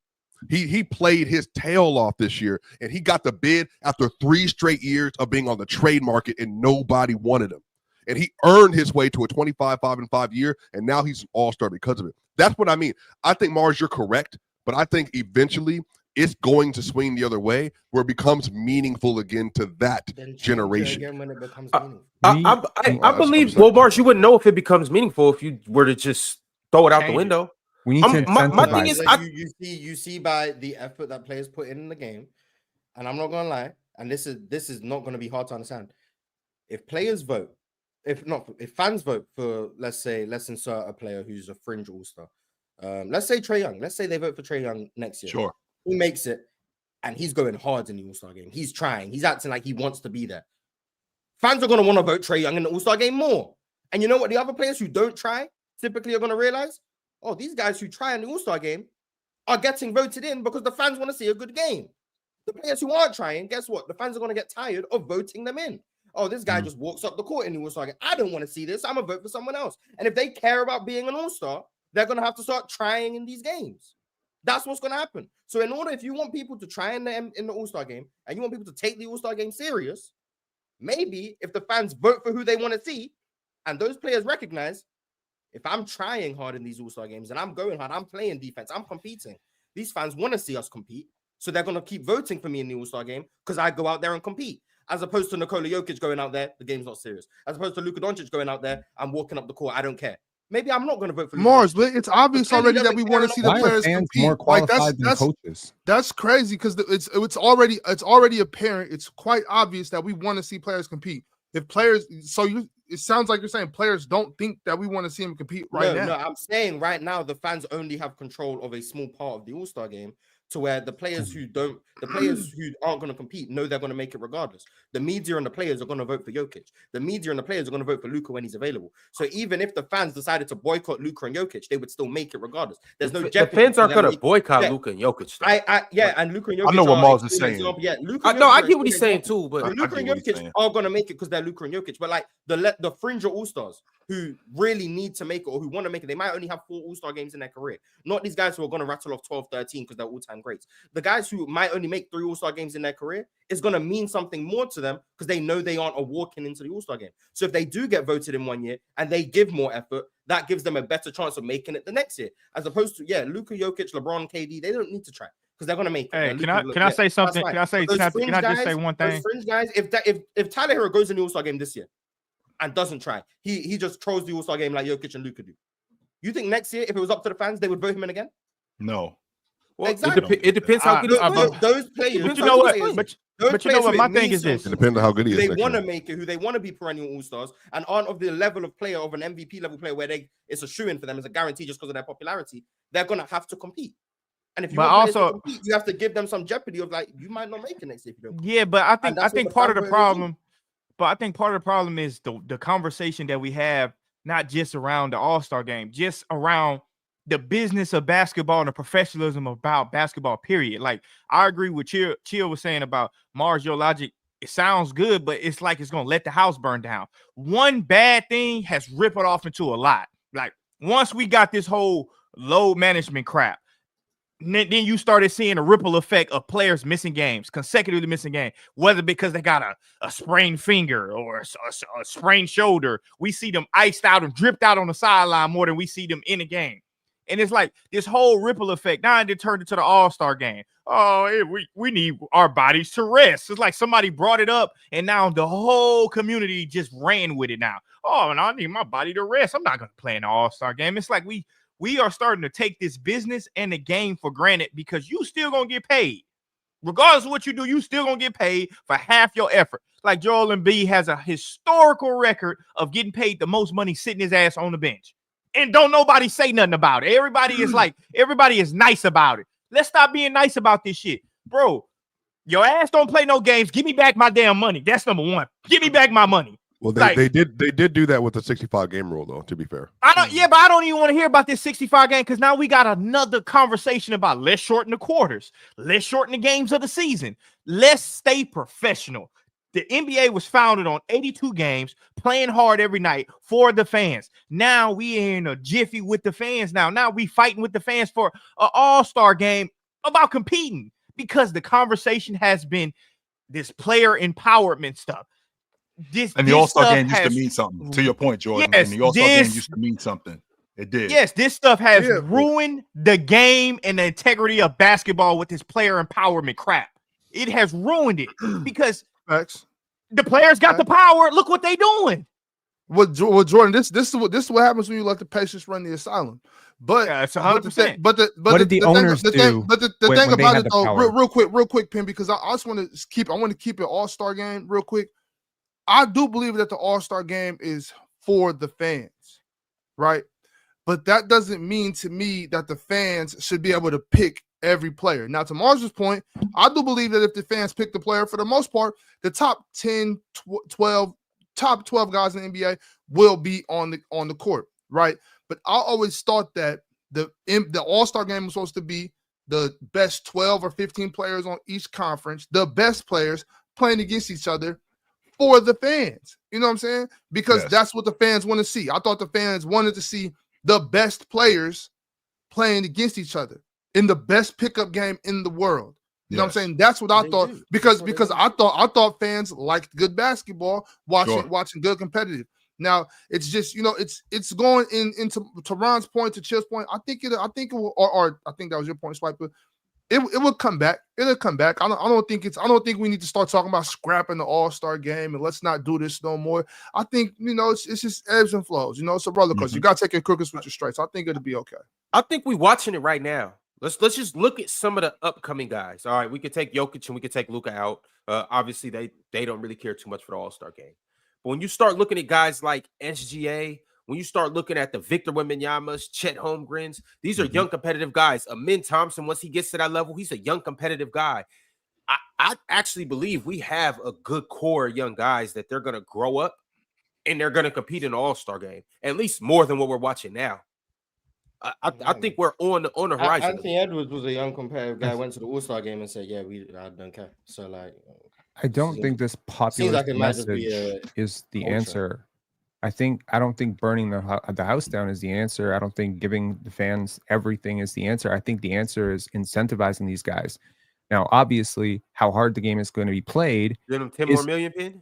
He played his tail off this year, and he got the bid after 3 straight years of being on the trade market, and nobody wanted him. And he earned his way to a 25-5-5 year, and now he's an all-star because of it. That's what I mean. I think, Mars, you're correct, but I think eventually it's going to swing the other way where it becomes meaningful again to that generation. Again when it becomes I believe, well, Mars, you wouldn't know if it becomes meaningful if you were to just throw it out the window. We need to my thing is, you see by the effort that players put in the game, and I'm not gonna lie, and this is not gonna be hard to understand. If players vote, if fans vote for, let's insert a player who's a fringe all-star. Let's say Trae Young. Let's say they vote for Trae Young next year. Sure. He makes it, and he's going hard in the All-Star game. He's trying. He's acting like he wants to be there. Fans are going to want to vote Trae Young in the All-Star game more. And you know what? The other players who don't try typically are going to realize, oh, these guys who try in the All-Star game are getting voted in because the fans want to see a good game. The players who aren't trying, guess what? The fans are going to get tired of voting them in. Oh, this guy just walks up the court in the All-Star game. I don't want to see this. I'm going to vote for someone else. And if they care about being an All-Star, they're going to have to start trying in these games. That's what's going to happen. So if you want people to try in the All-Star game and you want people to take the All-Star game serious, maybe if the fans vote for who they want to see and those players recognize, if I'm trying hard in these All-Star games and I'm going hard, I'm playing defense, I'm competing, these fans want to see us compete. So they're going to keep voting for me in the All-Star game because I go out there and compete. As opposed to Nikola Jokic going out there, the game's not serious. As opposed to Luka Doncic going out there, I'm walking up the court, I don't care. Maybe I'm not going to vote for Mars, but it's obvious already that we want to see the players compete. More qualified than coaches. That's crazy because it's already apparent. It's quite obvious that we want to see players compete. If players, it sounds like you're saying players don't think that we want to see them compete right now. No, I'm saying right now the fans only have control of a small part of the All-Star game. To where the players who aren't going to compete know they're going to make it regardless. The media and the players are going to vote for Jokic. The media and the players are going to vote for Luka when he's available. So even if the fans decided to boycott Luka and Jokic, they would still make it regardless. There's no jeopardy. The fans aren't going to boycott Luka and Jokic. And Luka and Jokic. I know what Mars is saying. I get what he's saying too, but Luka and Jokic are going to make it because they're Luka and Jokic. But like the fringe all-stars who really need to make it or who want to make it, they might only have 4 all-star games in their career. Not these guys who are going to rattle off 12, 13 because they're all-time greats. The guys who might only make 3 all-star games in their career is going to mean something more to them because they know they aren't walking into the all-star game. So if they do get voted in one year and they give more effort, that gives them a better chance of making it the next year. As opposed to, Luka, Jokic, LeBron, KD, they don't need to try because they're going to make it. Hey, can I say something? Can I just say one thing? Those fringe guys, if Tyler Herro goes in the all-star game this year and doesn't try, he just trolls the all-star game like Jokic and Luka do. You think next year, if it was up to the fans, they would vote him in again? No. Well, exactly. It depends how good those players. But you know what? But you know what? My thing is this. It depends on how good he is. They want to make it, who they want to be perennial all-stars, and aren't of the level of player of an MVP level player where it's a shoo-in for them, it's a guarantee just because of their popularity. They're gonna have to compete. And if you want to compete, you have to give them some jeopardy of like you might not make it next year if you don't. Yeah, but I think part of the problem. But I think part of the problem is the conversation that we have, not just around the All-Star game, just around the business of basketball and the professionalism about basketball, period. Like, I agree with Chill was saying about Mars, your logic. It sounds good, but it's like it's going to let the house burn down. One bad thing has rippled off into a lot. Like, once we got this whole load management crap, then you started seeing a ripple effect of players missing games, consecutively missing games, whether because they got a sprained finger or a sprained shoulder. We see them iced out and dripped out on the sideline more than we see them in a game. And it's like this whole ripple effect. Now it turned into the All-Star game. Oh, we need our bodies to rest. It's like somebody brought it up, and now the whole community just ran with it now. Oh, and I need my body to rest. I'm not going to play in the All-Star game. It's like we are starting to take this business and the game for granted because you still going to get paid. Regardless of what you do, you still going to get paid for half your effort. Like Joel Embiid has a historical record of getting paid the most money sitting his ass on the bench. And don't nobody say nothing about it. Everybody is nice about it. Let's stop being nice about this shit. Bro, your ass don't play no games. Give me back my damn money. That's number one. Give me back my money. Well, they did do that with the 65 game rule, though, to be fair. But I don't even want to hear about this 65 game because now we got another conversation about let's shorten the quarters. Let's shorten the games of the season. Let's stay professional. The NBA was founded on 82 games, playing hard every night for the fans. Now we in a jiffy with the fans now. Now we fighting with the fans for an all-star game about competing because the conversation has been this player empowerment stuff. And the All-Star game used to mean something. To your point, Jordan. Yes, and the All-Star game used to mean something. It did. Yes, this stuff has ruined the game and the integrity of basketball with this player empowerment crap. It has ruined it because the players got the power. Look what they doing. Well, Jordan, this is what happens when you let the patients run the asylum. But it's 100%. What did the owners do? But the thing about it though, real quick, Pim, because I just want to keep it All-Star game real quick. I do believe that the All-Star game is for the fans, right? But that doesn't mean to me that the fans should be able to pick every player. Now, to Mars's point, I do believe that if the fans pick the player, for the most part, the top 10, 12 guys in the NBA will be on the court, right? But I always thought that the All-Star game was supposed to be the best 12 or 15 players on each conference, the best players playing against each other for the fans. You know what I'm saying? Because that's what the fans want to see. I thought the fans wanted to see the best players playing against each other in the best pickup game in the world. You know what I'm saying? That's what I thought because I thought fans liked good basketball, watching good competitive. Now it's just, it's going into Ron's point, to Chill's point. I think it will, or I think that was your point, Swiper. It will come back. It'll come back. I don't think we need to start talking about scrapping the All-Star game and let's not do this no more. I think, it's just ebbs and flows. It's a roller coaster. You got to take your crookeds with your straights. I think it'll be okay. I think we're watching it right now. Let's just look at some of the upcoming guys. All right, we could take Jokic and we could take Luka out. Obviously, they don't really care too much for the All-Star game. But when you start looking at guys like SGA, when you start looking at the Victor Wembanyama's, Chet Holmgrens, these are young competitive guys. Amin Thompson, once he gets to that level, he's a young competitive guy. I actually believe we have a good core of young guys that they're going to grow up and they're going to compete in the All-Star game, at least more than what we're watching now. I think we're on the horizon. Anthony Edwards was a young competitive guy, went to the All-Star game and said, I don't care. So, I don't think this popular message is the answer. I don't think burning the house down is the answer. I don't think giving the fans everything is the answer. I think the answer is incentivizing these guys. Now, obviously, how hard the game is going to be played. Give them 10 more million, Pin?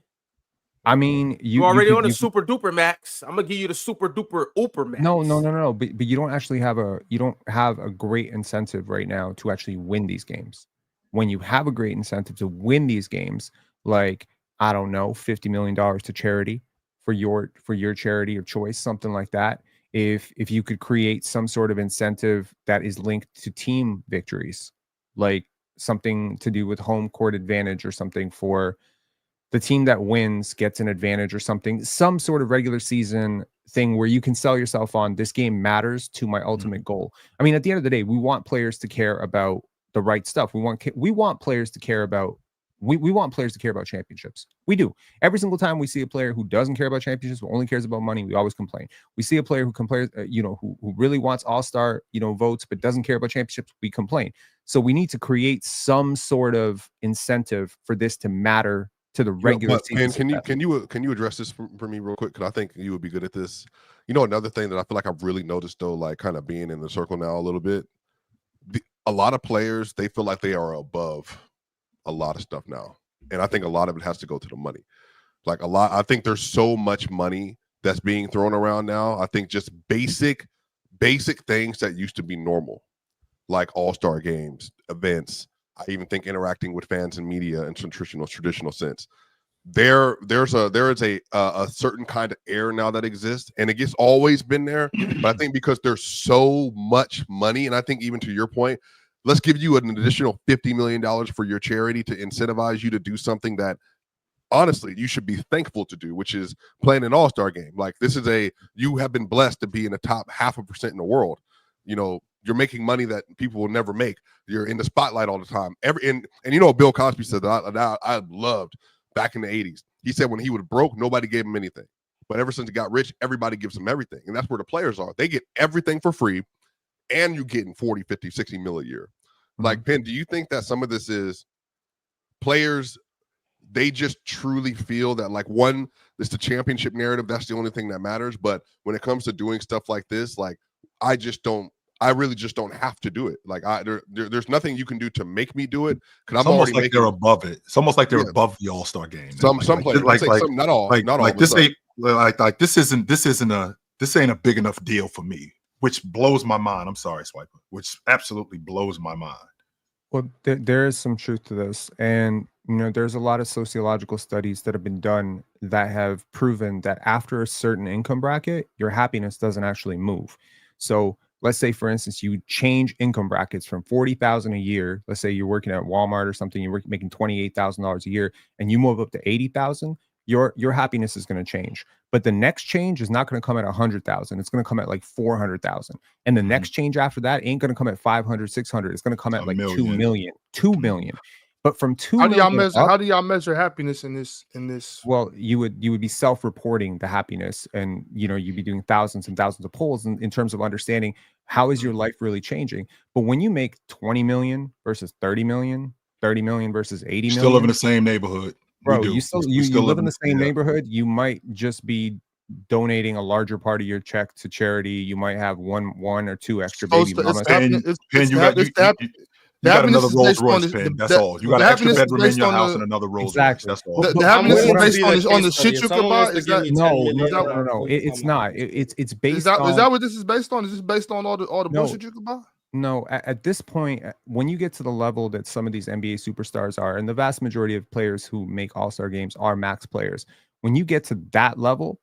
I mean, you already on the super duper max. I'm gonna give you the super duper ooper max. No. But you don't actually have a great incentive right now to actually win these games. When you have a great incentive to win these games, like, I don't know, $50 million to charity for your charity of choice, something like that. If you could create some sort of incentive that is linked to team victories, like something to do with home court advantage or something, for the team that wins gets an advantage or something, some sort of regular season thing where you can sell yourself on, this game matters to my ultimate goal. I mean, at the end of the day, we want players to care about the right stuff. We want players to care about we want players to care about championships. We do. Every single time we see a player who doesn't care about championships, who only cares about money, we always complain. We see a player who complains, who really wants all-star, votes, but doesn't care about championships, we complain. So we need to create some sort of incentive for this to matter to the regular season. Can you address this for me real quick? Because I think you would be good at this. Another thing that I feel like I've really noticed, though, like kind of being in the circle now a little bit, a lot of players, they feel like they are above a lot of stuff now, and I think a lot of it has to go to the money. I think there's so much money that's being thrown around now. I think just basic things that used to be normal, like all-star games, events. I even think interacting with fans and media in some traditional sense. There is a certain kind of air now that exists, and it's always been there. But I think because there's so much money, and I think even to your point, let's give you an additional $50 million for your charity to incentivize you to do something that, honestly, you should be thankful to do, which is playing an all-star game. Like, you have been blessed to be in the top 0.5% in the world. You're making money that people will never make. You're in the spotlight all the time. Bill Cosby said that I loved back in the 80s. He said when he was broke, nobody gave him anything. But ever since he got rich, everybody gives him everything. And that's where the players are. They get everything for free, and you're getting 40, 50, 60 mil a year. Like, Penn, do you think that some of this is players, they just truly feel that, like, one, it's the championship narrative, that's the only thing that matters. But when it comes to doing stuff like this, like, I I really just don't have to do it. Like there's nothing you can do to make me do it. Because I'm almost like they're above it. It's almost like they're above the All-Star game. Some players, not all. Like this ain't like this ain't a big enough deal for me, which blows my mind. I'm sorry, Swiper, which absolutely blows my mind. Well, there is some truth to this, and there's a lot of sociological studies that have been done that have proven that after a certain income bracket, your happiness doesn't actually move. So let's say, for instance, you change income brackets from $40,000 a year. Let's say you're working at Walmart or something, you're making $28,000 a year, and you move up to $80,000. Your happiness is going to change, but the next change is not going to come at 100,000. It's going to come at like 400,000, and the next change after that ain't going to come at 500, 600. It's going to come at like 2 million. But from 2 million, how do y'all measure happiness in this? Well, you would be self-reporting the happiness, and you'd be doing thousands and thousands of polls in terms of understanding how is your life really changing. But when you make 20 million versus 30 million, 30 million versus 80 million, still live in the same neighborhood. Bro, you live in the same neighborhood. You might just be donating a larger part of your check to charity. You might have one or two extra baby mamas. You got another Rolls Royce, Pen. That's all. You got an extra bedroom in your house and another Rolls Royce. That's all. The happiness is based on the shit you can buy. No. It's not. It's based on. Is that what this is based on? Is this based on all the bullshit you can buy? No, at this point, when you get to the level that some of these NBA superstars are, and the vast majority of players who make all-star games are max players, when you get to that level,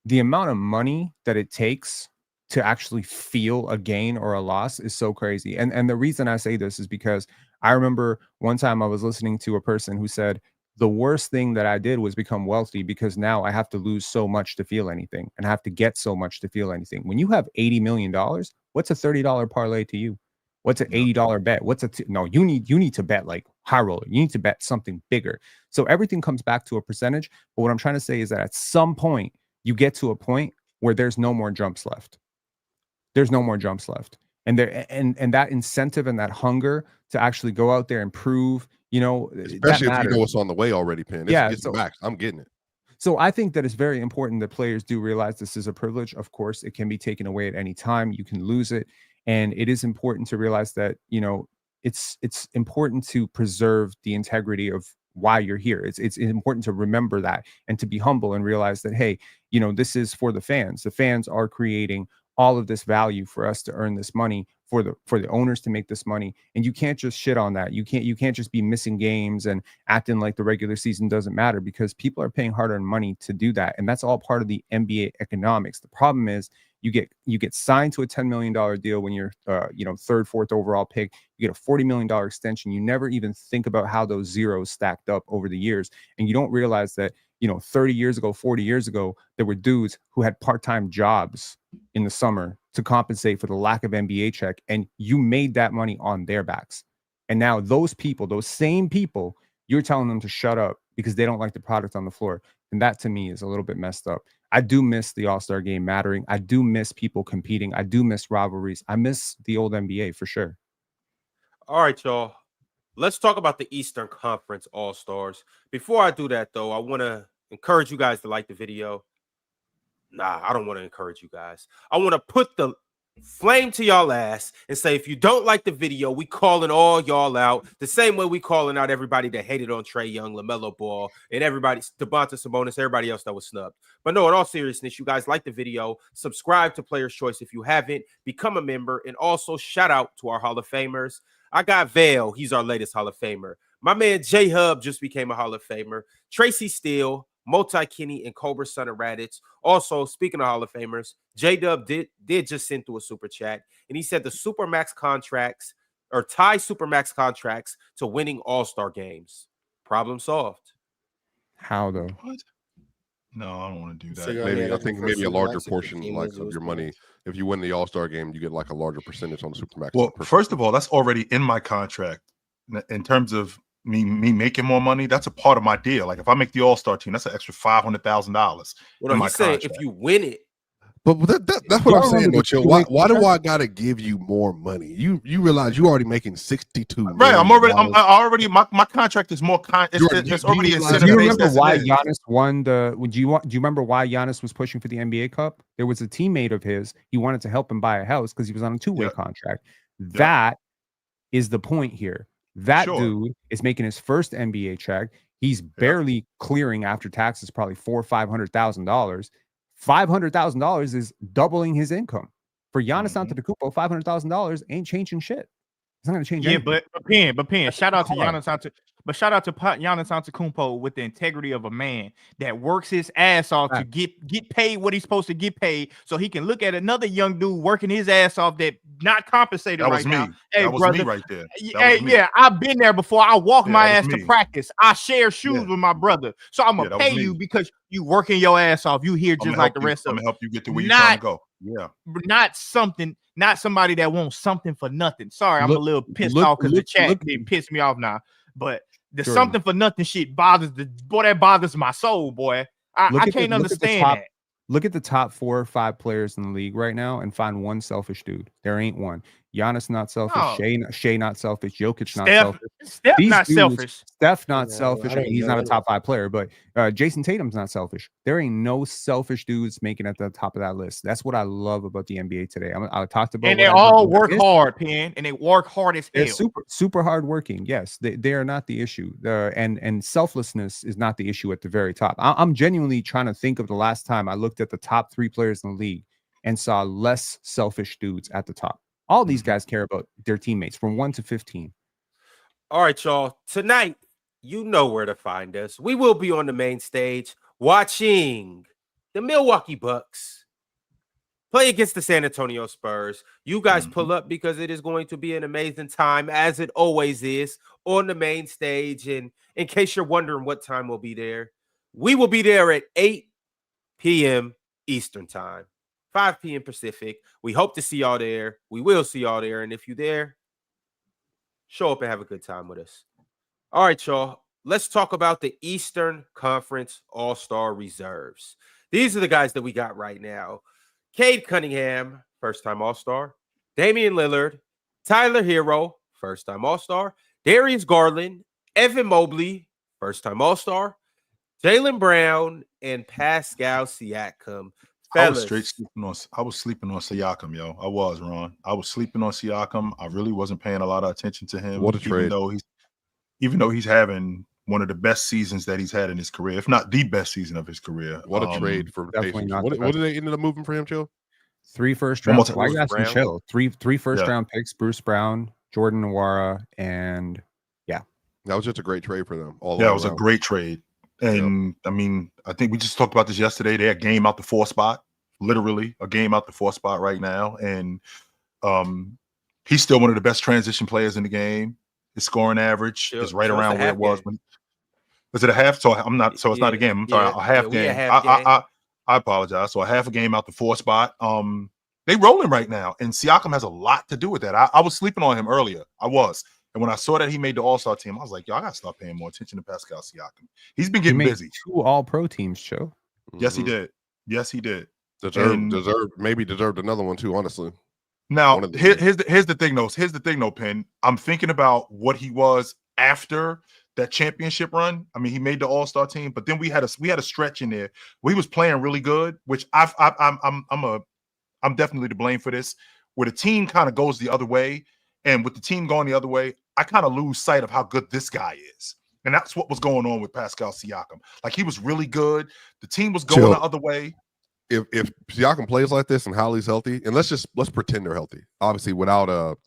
the amount of money that it takes to actually feel a gain or a loss is so crazy. And the reason I say this is because I remember one time I was listening to a person who said, the worst thing that I did was become wealthy because now I have to lose so much to feel anything and I have to get so much to feel anything. When you have $80 million, what's a $30 parlay to you? What's an $80 bet? You need to bet like high roller. You need to bet something bigger. So everything comes back to a percentage. But what I'm trying to say is that at some point you get to a point where there's no more jumps left. There's no more jumps left. And that incentive and that hunger to actually go out there and prove, especially if you know what's on the way already, Pen. It's the max. I'm getting it. So I think that it's very important that players do realize this is a privilege. Of course, it can be taken away at any time. You can lose it. And it is important to realize that, it's important to preserve the integrity of why you're here. It's important to remember that and to be humble and realize that, hey, this is for the fans. The fans are creating all of this value for us to earn this money, for the owners to make this money. And you can't just shit on that. You can't just be missing games and acting like the regular season doesn't matter, because people are paying hard-earned money to do that. And that's all part of the NBA economics. The problem is you get signed to a $10 million deal when you're third, fourth overall pick. You get a $40 million extension. You never even think about how those zeros stacked up over the years. And you don't realize that 30 years ago, 40 years ago, there were dudes who had part-time jobs in the summer to compensate for the lack of NBA check, and you made that money on their backs. And now those same people, you're telling them to shut up because they don't like the product on the floor. And that to me is a little bit messed up. I do miss the All-Star game mattering. I do miss people competing. I do miss rivalries. I miss the old NBA for sure. All right, y'all. Let's talk about the Eastern Conference All-Stars. Before I do that, though, I want to encourage you guys to like the video. Nah, I don't want to encourage you guys. I want to put the flame to y'all ass and say, if you don't like the video, we calling all y'all out the same way we calling out everybody that hated on Trae Young, LaMelo Ball, and everybody, Domantas Sabonis, everybody else that was snubbed. But no, in all seriousness, you guys like the video, subscribe to Player's Choice if you haven't, become a member, and also shout out to our Hall of Famers. I got Vale. He's our latest Hall of Famer. My man J-Hub just became a Hall of Famer. Tracy Steele, Multi-Kenny, and Cobra Son of Raditz. Also, speaking of Hall of Famers, J-Dub did just send through a super chat, and he said the Supermax contracts or tie Supermax contracts to winning All-Star games. Problem solved. How though? What? No, I don't want to do that. So I think maybe a larger portion of your money. If you win the All-Star game, you get like a larger percentage on the Supermax. Well, first of all, that's already in my contract. In terms of me making more money, that's a part of my deal. Like if I make the All-Star team, that's an extra $500,000. Well, no, he's saying if you win it. But that's what I'm saying, though, Chill. Why do I gotta give you more money? You realize you're already making $62 million. Right, my contract is more it's already incentive. Do you remember why Giannis won the? Do you remember why Giannis was pushing for the NBA Cup? There was a teammate of his. He wanted to help him buy a house because he was on a two-way contract. That is the point here. That dude is making his first NBA check. He's barely clearing after taxes, probably $400,000 or $500,000. $500,000 is doubling his income. For Giannis Antetokounmpo, $500,000 ain't changing shit. It's not going to change anything. But Pen, shout out to Giannis Antetokounmpo with the integrity of a man that works his ass off to get paid what he's supposed to get paid, so he can look at another young dude working his ass off that not compensated that was right me. now. Hey, that was brother, me right there. I've been there before. I walk my ass to practice. I share shoes with my brother, so I'm gonna pay you because you working your ass off. You here just like the rest of them. I'm gonna help you get to where you're trying to go. Yeah, not somebody that wants something for nothing. Sorry, I'm a little pissed off because the chat didn't piss me off now. But the something for nothing shit that bothers my soul, boy. I can't understand that. Look at the top 4 or 5 players in the league right now and find one selfish dude. There ain't one. Giannis not selfish. Shea not selfish. Jokic not selfish. Steph not selfish. Steph not selfish. He's not a top 5 player, but Jason Tatum's not selfish. There ain't no selfish dudes making it at the top of that list. That's what I love about the NBA today. I talked about, and they all work hard, Pen, and they work hard as hell. They're super hard working. Yes, they are not the issue. And selflessness is not the issue at the very top. I'm genuinely trying to think of the last time I looked at the top 3 players in the league and saw less selfish dudes at the top. All these guys care about their teammates from 1 to 15. All right, y'all. Tonight, you know where to find us. We will be on the main stage watching the Milwaukee Bucks play against the San Antonio Spurs. You guys pull up because it is going to be an amazing time, as it always is, on the main stage. And in case you're wondering what time we'll be there, we will be there at 8 p.m. Eastern time. 5 p.m. Pacific. We hope to see y'all there. We will see y'all there. And if you're there, show up and have a good time with us. All right, y'all. Let's talk about the Eastern Conference All-Star Reserves. These are the guys that we got right now. Cade Cunningham, first-time All-Star. Damian Lillard. Tyler Herro, first-time All-Star. Darius Garland. Evan Mobley, first-time All-Star. Jaylen Brown and Pascal Siakam. I was sleeping on Siakam, yo. I was, Ron. I was sleeping on Siakam. I really wasn't paying a lot of attention to him. What a trade. Even though he's having one of the best seasons that he's had in his career, if not the best season of his career. What a trade for patience. What did they end up moving for him, Chill? 3 first round. Why you asking Chill? Three first round picks: Bruce Brown, Jordan Nwora, and that was just a great trade for them. It was a great trade. And I mean, I think we just talked about this yesterday. They're a game out the 4 spot, literally a game out the 4 spot right now. And he's still one of the best transition players in the game. His scoring average is right around where it was. Was it a half? So I'm not. So it's not a game. I'm sorry, a half game. I apologize. So a half a game out the 4 spot. They rolling right now, and Siakam has a lot to do with that. I was sleeping on him earlier. I was. And when I saw that he made the All-Star team, I was like, yo, I got to start paying more attention to Pascal Siakam. He's been getting busy. 2 All-Pro teams, Joe. Yes, he did. Yes, he did. Deserved another one too, honestly. Now, here's the thing, though. Here's the thing, though, Penn. I'm thinking about what he was after that championship run. I mean, he made the All-Star team, but then we had a stretch in there where he was playing really good, which I'm definitely to blame for this, where the team kind of goes the other way. And with the team going the other way, I kind of lose sight of how good this guy is. And that's what was going on with Pascal Siakam. Like, he was really good. The team was going the other way. If Siakam plays like this and Howley's healthy, and let's pretend they're healthy, obviously without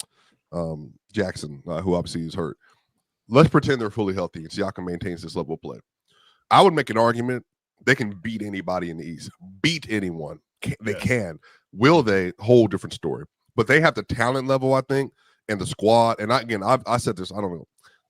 Jackson, who obviously is hurt. Let's pretend they're fully healthy and Siakam maintains this level of play. I would make an argument they can beat anybody in the East. Beat anyone. They can. Will they? Whole different story. But they have the talent level, I think, and the squad. And I said this, I don't know.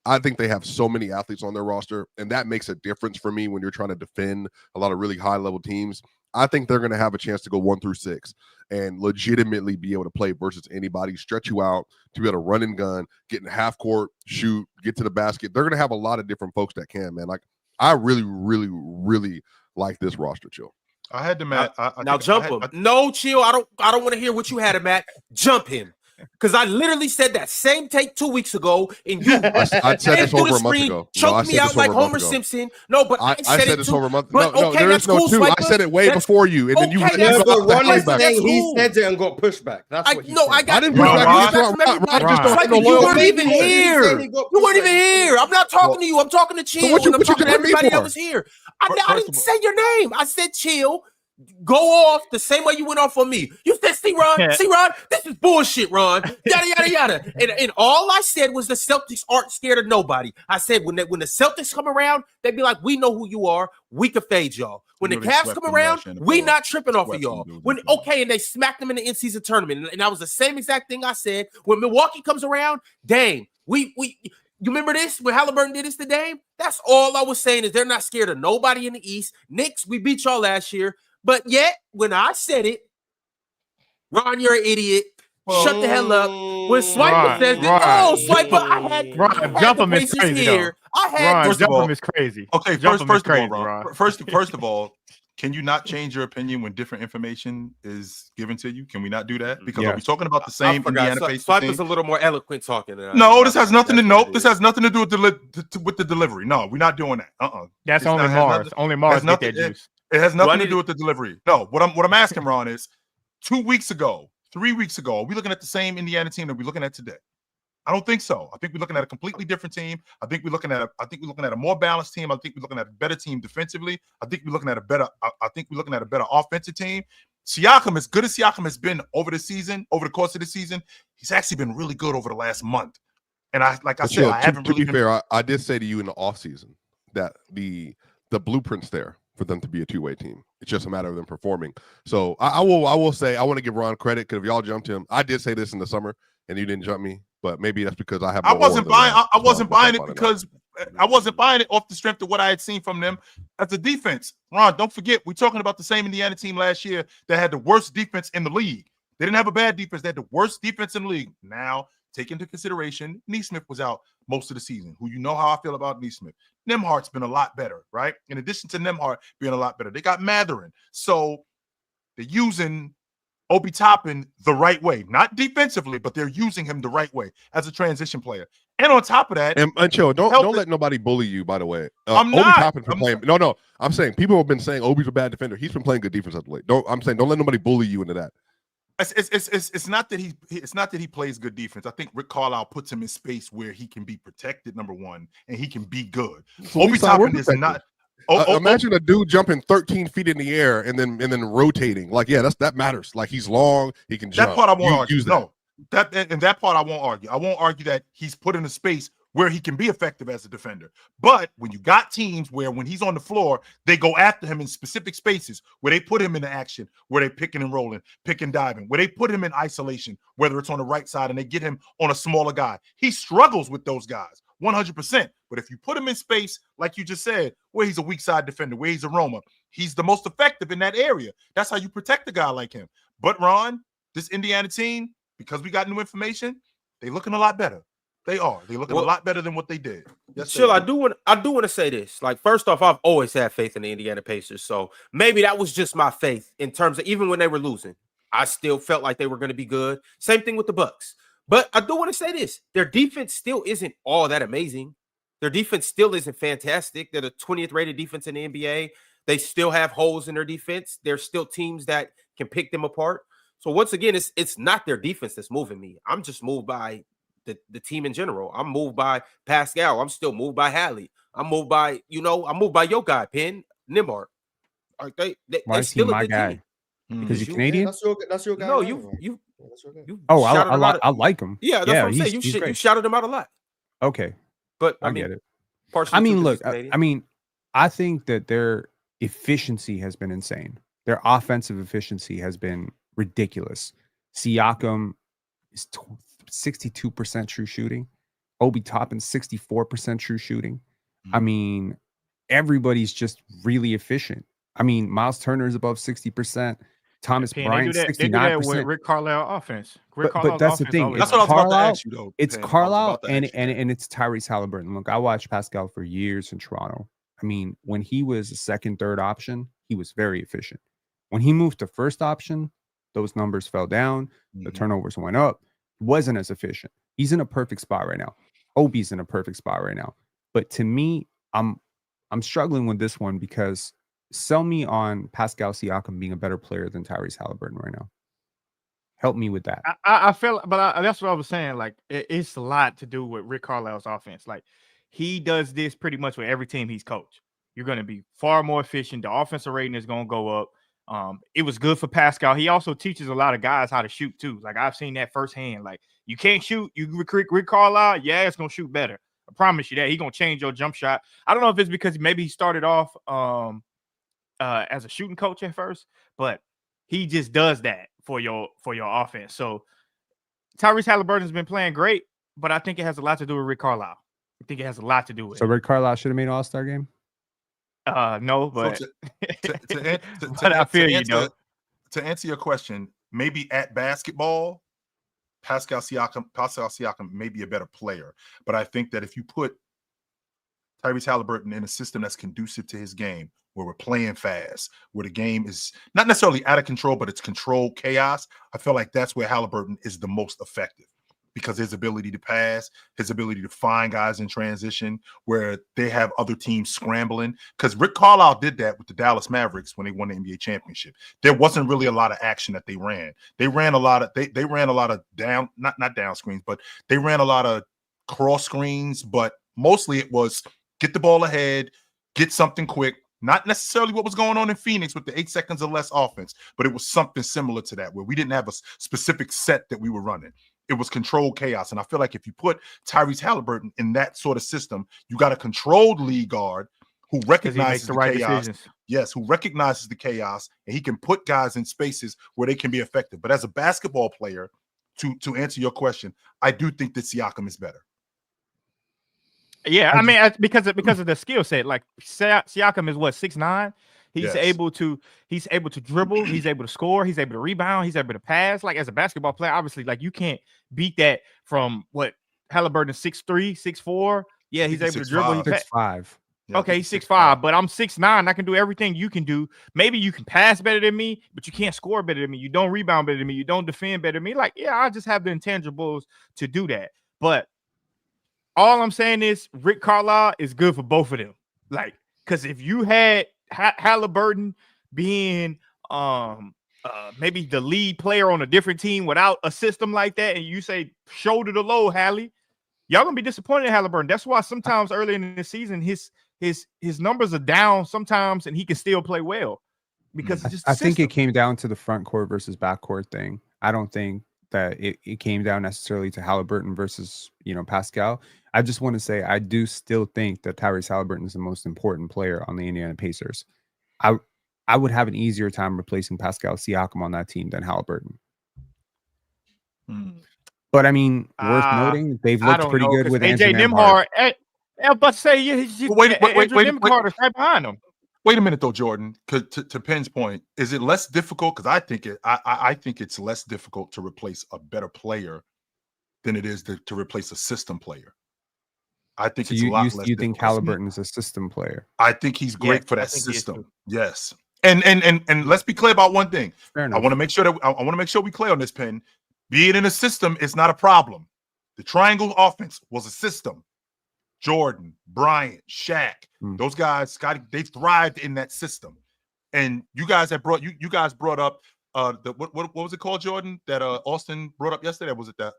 I think they have so many athletes on their roster, and that makes a difference for me when you're trying to defend a lot of really high-level teams. I think they're going to have a chance to go 1 through 6 and legitimately be able to play versus anybody, stretch you out, to be able to run and gun, get in half court, shoot, get to the basket. They're going to have a lot of different folks that can, man. Like, I really, really, really like this roster, Chill. I had the Matt. Now jump him. No, chill. I don't want to hear what you had him at. Jump him. Because I literally said that same take 2 weeks ago, and you I said this over a month ago. Choked me out like Homer Simpson. No, but I said this too. over a month. But no, okay, there is no two. I said it way before you, and then you. Yeah, but Ron is saying he said it and got pushback. That's what he said. I didn't push back. You weren't even here. You weren't even here. I'm not talking to you. I'm talking to Chill. And I'm talking to everybody that was here. I didn't say your name. I said Chill. Go off the same way you went off on me. You said, see, Ron, this is bullshit, Ron. Yada, yada, yada. And all I said was the Celtics aren't scared of nobody. I said when the Celtics come around, they'd be like, we know who you are. We can fade y'all. When the Cavs come around, we not tripping off of y'all. And they smacked them in the in-season tournament. And that was the same exact thing I said. When Milwaukee comes around, dang, you remember this? When Halliburton did this to Dame? That's all I was saying is they're not scared of nobody in the East. Knicks, we beat y'all last year. But yet, when I said it, Ron, you're an idiot. Shut the hell up. When Swiper says it, Swiper, I had jump him is crazy. Here. I had jump him is crazy. Okay, first of all, Ron. First of all, can you not change your opinion when different information is given to you? Can we not do that? Because are we talking about the same Indiana Pacers team? Swiper's a little more eloquent talking. No, this has nothing to This has nothing to do with the delivery. No, we're not doing that. That's only Mars. Only Mars get that juice. It has nothing to do with the delivery. No, what I'm asking, Ron, is 2 weeks ago, 3 weeks ago, are we looking at the same Indiana team that we're looking at today? I don't think so. I think we're looking at a completely different team. I think we're looking at a more balanced team. I think we're looking at a better team defensively. I think we're looking at a better offensive team. Siakam, as good as Siakam has been over the course of the season, he's actually been really good over the last month. And I haven't really been fair. I did say to you in the offseason that the blueprint's there for them to be a two-way team. It's just a matter of them performing. So I will say I want to give Ron credit because if y'all jumped him, I did say this in the summer and you didn't jump me, but maybe that's because I have. I wasn't buying it because I wasn't buying it off the strength of what I had seen from them as a defense. Ron, don't forget we're talking about the same Indiana team last year that had the worst defense in the league. They didn't have a bad defense; they had the worst defense in the league. Now, take into consideration, Nesmith was out most of the season. Who you know how I feel about Nesmith. Nembhard's been a lot better, right? In addition to Nembhard being a lot better, they got Mathurin. So they're using Obi Toppin the right way, not defensively, but they're using him the right way as a transition player. And on top of that, and chill, don't let nobody bully you. By the way, I'm not. Obi Toppin's been playing. No, I'm saying people have been saying Obi's a bad defender. He's been playing good defense at the late. Don't let nobody bully you into that. It's not that he plays good defense. I think Rick Carlisle puts him in space where he can be protected, number one, and he can be good. So Obi Toppin is not. Imagine a dude jumping 13 feet in the air and then rotating. Like, yeah, that matters. Like he's long, he can jump. That part I won't argue. No, that part I won't argue. I won't argue that he's put in a space where he can be effective as a defender. But when you got teams where when he's on the floor, they go after him in specific spaces where they put him into action, where they picking and rolling, pick and diving, where they put him in isolation, whether it's on the right side and they get him on a smaller guy. He struggles with those guys 100%. But if you put him in space, like you just said, where he's a weak side defender, where he's a roamer, he's the most effective in that area. That's how you protect a guy like him. But Ron, this Indiana team, because we got new information, they looking a lot better. They are. They looking a lot better than what they did. Yes, Chill. I do want to say this. Like, first off, I've always had faith in the Indiana Pacers. So maybe that was just my faith in terms of even when they were losing, I still felt like they were going to be good. Same thing with the Bucks. But I do want to say this. Their defense still isn't all that amazing. Their defense still isn't fantastic. They're the 20th rated defense in the NBA. They still have holes in their defense. There's still teams that can pick them apart. So once again, it's not their defense that's moving me. I'm just moved by the team in general. I'm moved by Pascal. I'm still moved by Hallie. I'm moved by, I'm moved by your guy, Penn, Nembhard. They still a good team. Because you're Canadian? That's your guy. No, you I like him. Yeah, that's what I'm saying. You shouted him out a lot. Okay. But I get it. Look, I think that their efficiency has been insane. Their offensive efficiency has been ridiculous. Siakam is 62% true shooting. Obi Toppin 64% true shooting. I mean, everybody's just really efficient. I mean, Miles Turner is above 60%. Thomas Bryant 69%. They do that with Rick Carlisle offense. But that's the thing. That's what I was about to ask you, though. It's Carlisle and it's Tyrese Halliburton. Look, I watched Pascal for years in Toronto. I mean, when he was a second, third option, he was very efficient. When he moved to first option, those numbers fell down. The turnovers went up. Wasn't as efficient. He's in a perfect spot right now. Obi's in a perfect spot right now. But to me, I'm struggling with this one because sell me on Pascal Siakam being a better player than Tyrese Halliburton right now. Help me with that. I feel, but that's what I was saying. Like, it's a lot to do with Rick Carlisle's offense. Like, he does this pretty much with every team he's coached. You're going to be far more efficient. The offensive rating is going to go up. It was good for Pascal. He also teaches a lot of guys how to shoot too. Like, I've seen that firsthand. Like, you can't shoot. You recruit Rick Carlisle, yeah, it's going to shoot better. I promise you that. He's going to change your jump shot. I don't know if it's because maybe he started off as a shooting coach at first, but he just does that for your offense. So Tyrese Halliburton's been playing great, but I think it has a lot to do with Rick Carlisle. I think it has a lot to do with So Rick Carlisle should have made an All-Star game? No, but so but I feel you know. To answer your question, maybe at basketball, Pascal Siakam may be a better player, but I think that if you put Tyrese Halliburton in a system that's conducive to his game, where we're playing fast, where the game is not necessarily out of control, but it's controlled chaos, I feel like that's where Halliburton is the most effective, because his ability to pass, his ability to find guys in transition where they have other teams scrambling. Because Rick Carlisle did that with the Dallas Mavericks when they won the NBA championship. There wasn't really a lot of action that they ran. They ran a lot of they ran a lot of not down screens, but they ran a lot of cross screens. But mostly it was get the ball ahead, get something quick. Not necessarily what was going on in Phoenix with the 8 seconds or less offense, but it was something similar to that, where we didn't have a specific set that we were running. It was controlled chaos. And I feel like if you put Tyrese Halliburton in that sort of system, you got a controlled lead guard who recognizes the right chaos. Decisions. Yes, who recognizes the chaos, and he can put guys in spaces where they can be effective. But as a basketball player, to answer your question, I do think that Siakam is better. Yeah, I mean, because of the skill set. Like, Siakam is what, 6'9"? He's able to dribble, he's able to score, he's able to rebound, he's able to pass. Like, as a basketball player, obviously, like, you can't beat that from what Halliburton 6'3", 6'4". Yeah, he's able to dribble. 6'5". Okay, he's 6'5", but I'm 6'9". I can do everything you can do. Maybe you can pass better than me, but you can't score better than me. You don't rebound better than me. You don't defend better than me. Like, yeah, I just have the intangibles to do that. But all I'm saying is Rick Carlisle is good for both of them. Like, because if you had Halliburton being maybe the lead player on a different team without a system like that, and you say shoulder to low, Hallie, y'all gonna be disappointed in Halliburton. That's why sometimes early in the season his numbers are down sometimes, and he can still play well because it's just I think it came down to the front court versus back court thing. I don't think that it came down necessarily to Halliburton versus Pascal. I just want to say I do still think that Tyrese Halliburton is the most important player on the Indiana Pacers. I would have an easier time replacing Pascal Siakam on that team than Halliburton. But I mean, worth noting, they've looked pretty good with AJ Nembhard. I was about to say, wait, Nembhard is right behind him. Wait a minute though, Jordan. To Penn's point, is it less difficult? Because I think it's less difficult to replace a better player than it is to replace a system player. I think it's a lot less. You think Halliburton is a system player? I think he's great for that system. Yes, and let's be clear about one thing. I want to make sure we clear on this, Penn. Being in a system is not a problem. The triangle offense was a system. Jordan, Bryant, Shaq, those guys, Scotty, they thrived in that system. And you guys have brought you guys brought up what was it called, Jordan? That Austin brought up yesterday. Was it the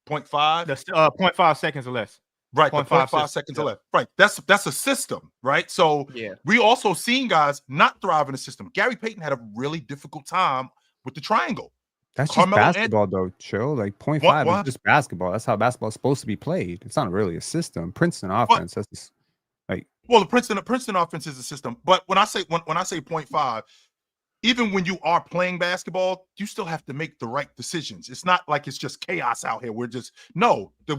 0.5? The 0.5 seconds or less. Right, 0.5 seconds or less. Right, that's a system, right? So we also seen guys not thrive in the system. Gary Payton had a really difficult time with the triangle. That's just basketball, though, Chill. Like 0.5 is just basketball. That's how basketball is supposed to be played. It's not really a system. Princeton offense. That's just like the Princeton offense is a system. But when I say 0.5, even when you are playing basketball, you still have to make the right decisions. It's not like it's just chaos out here. The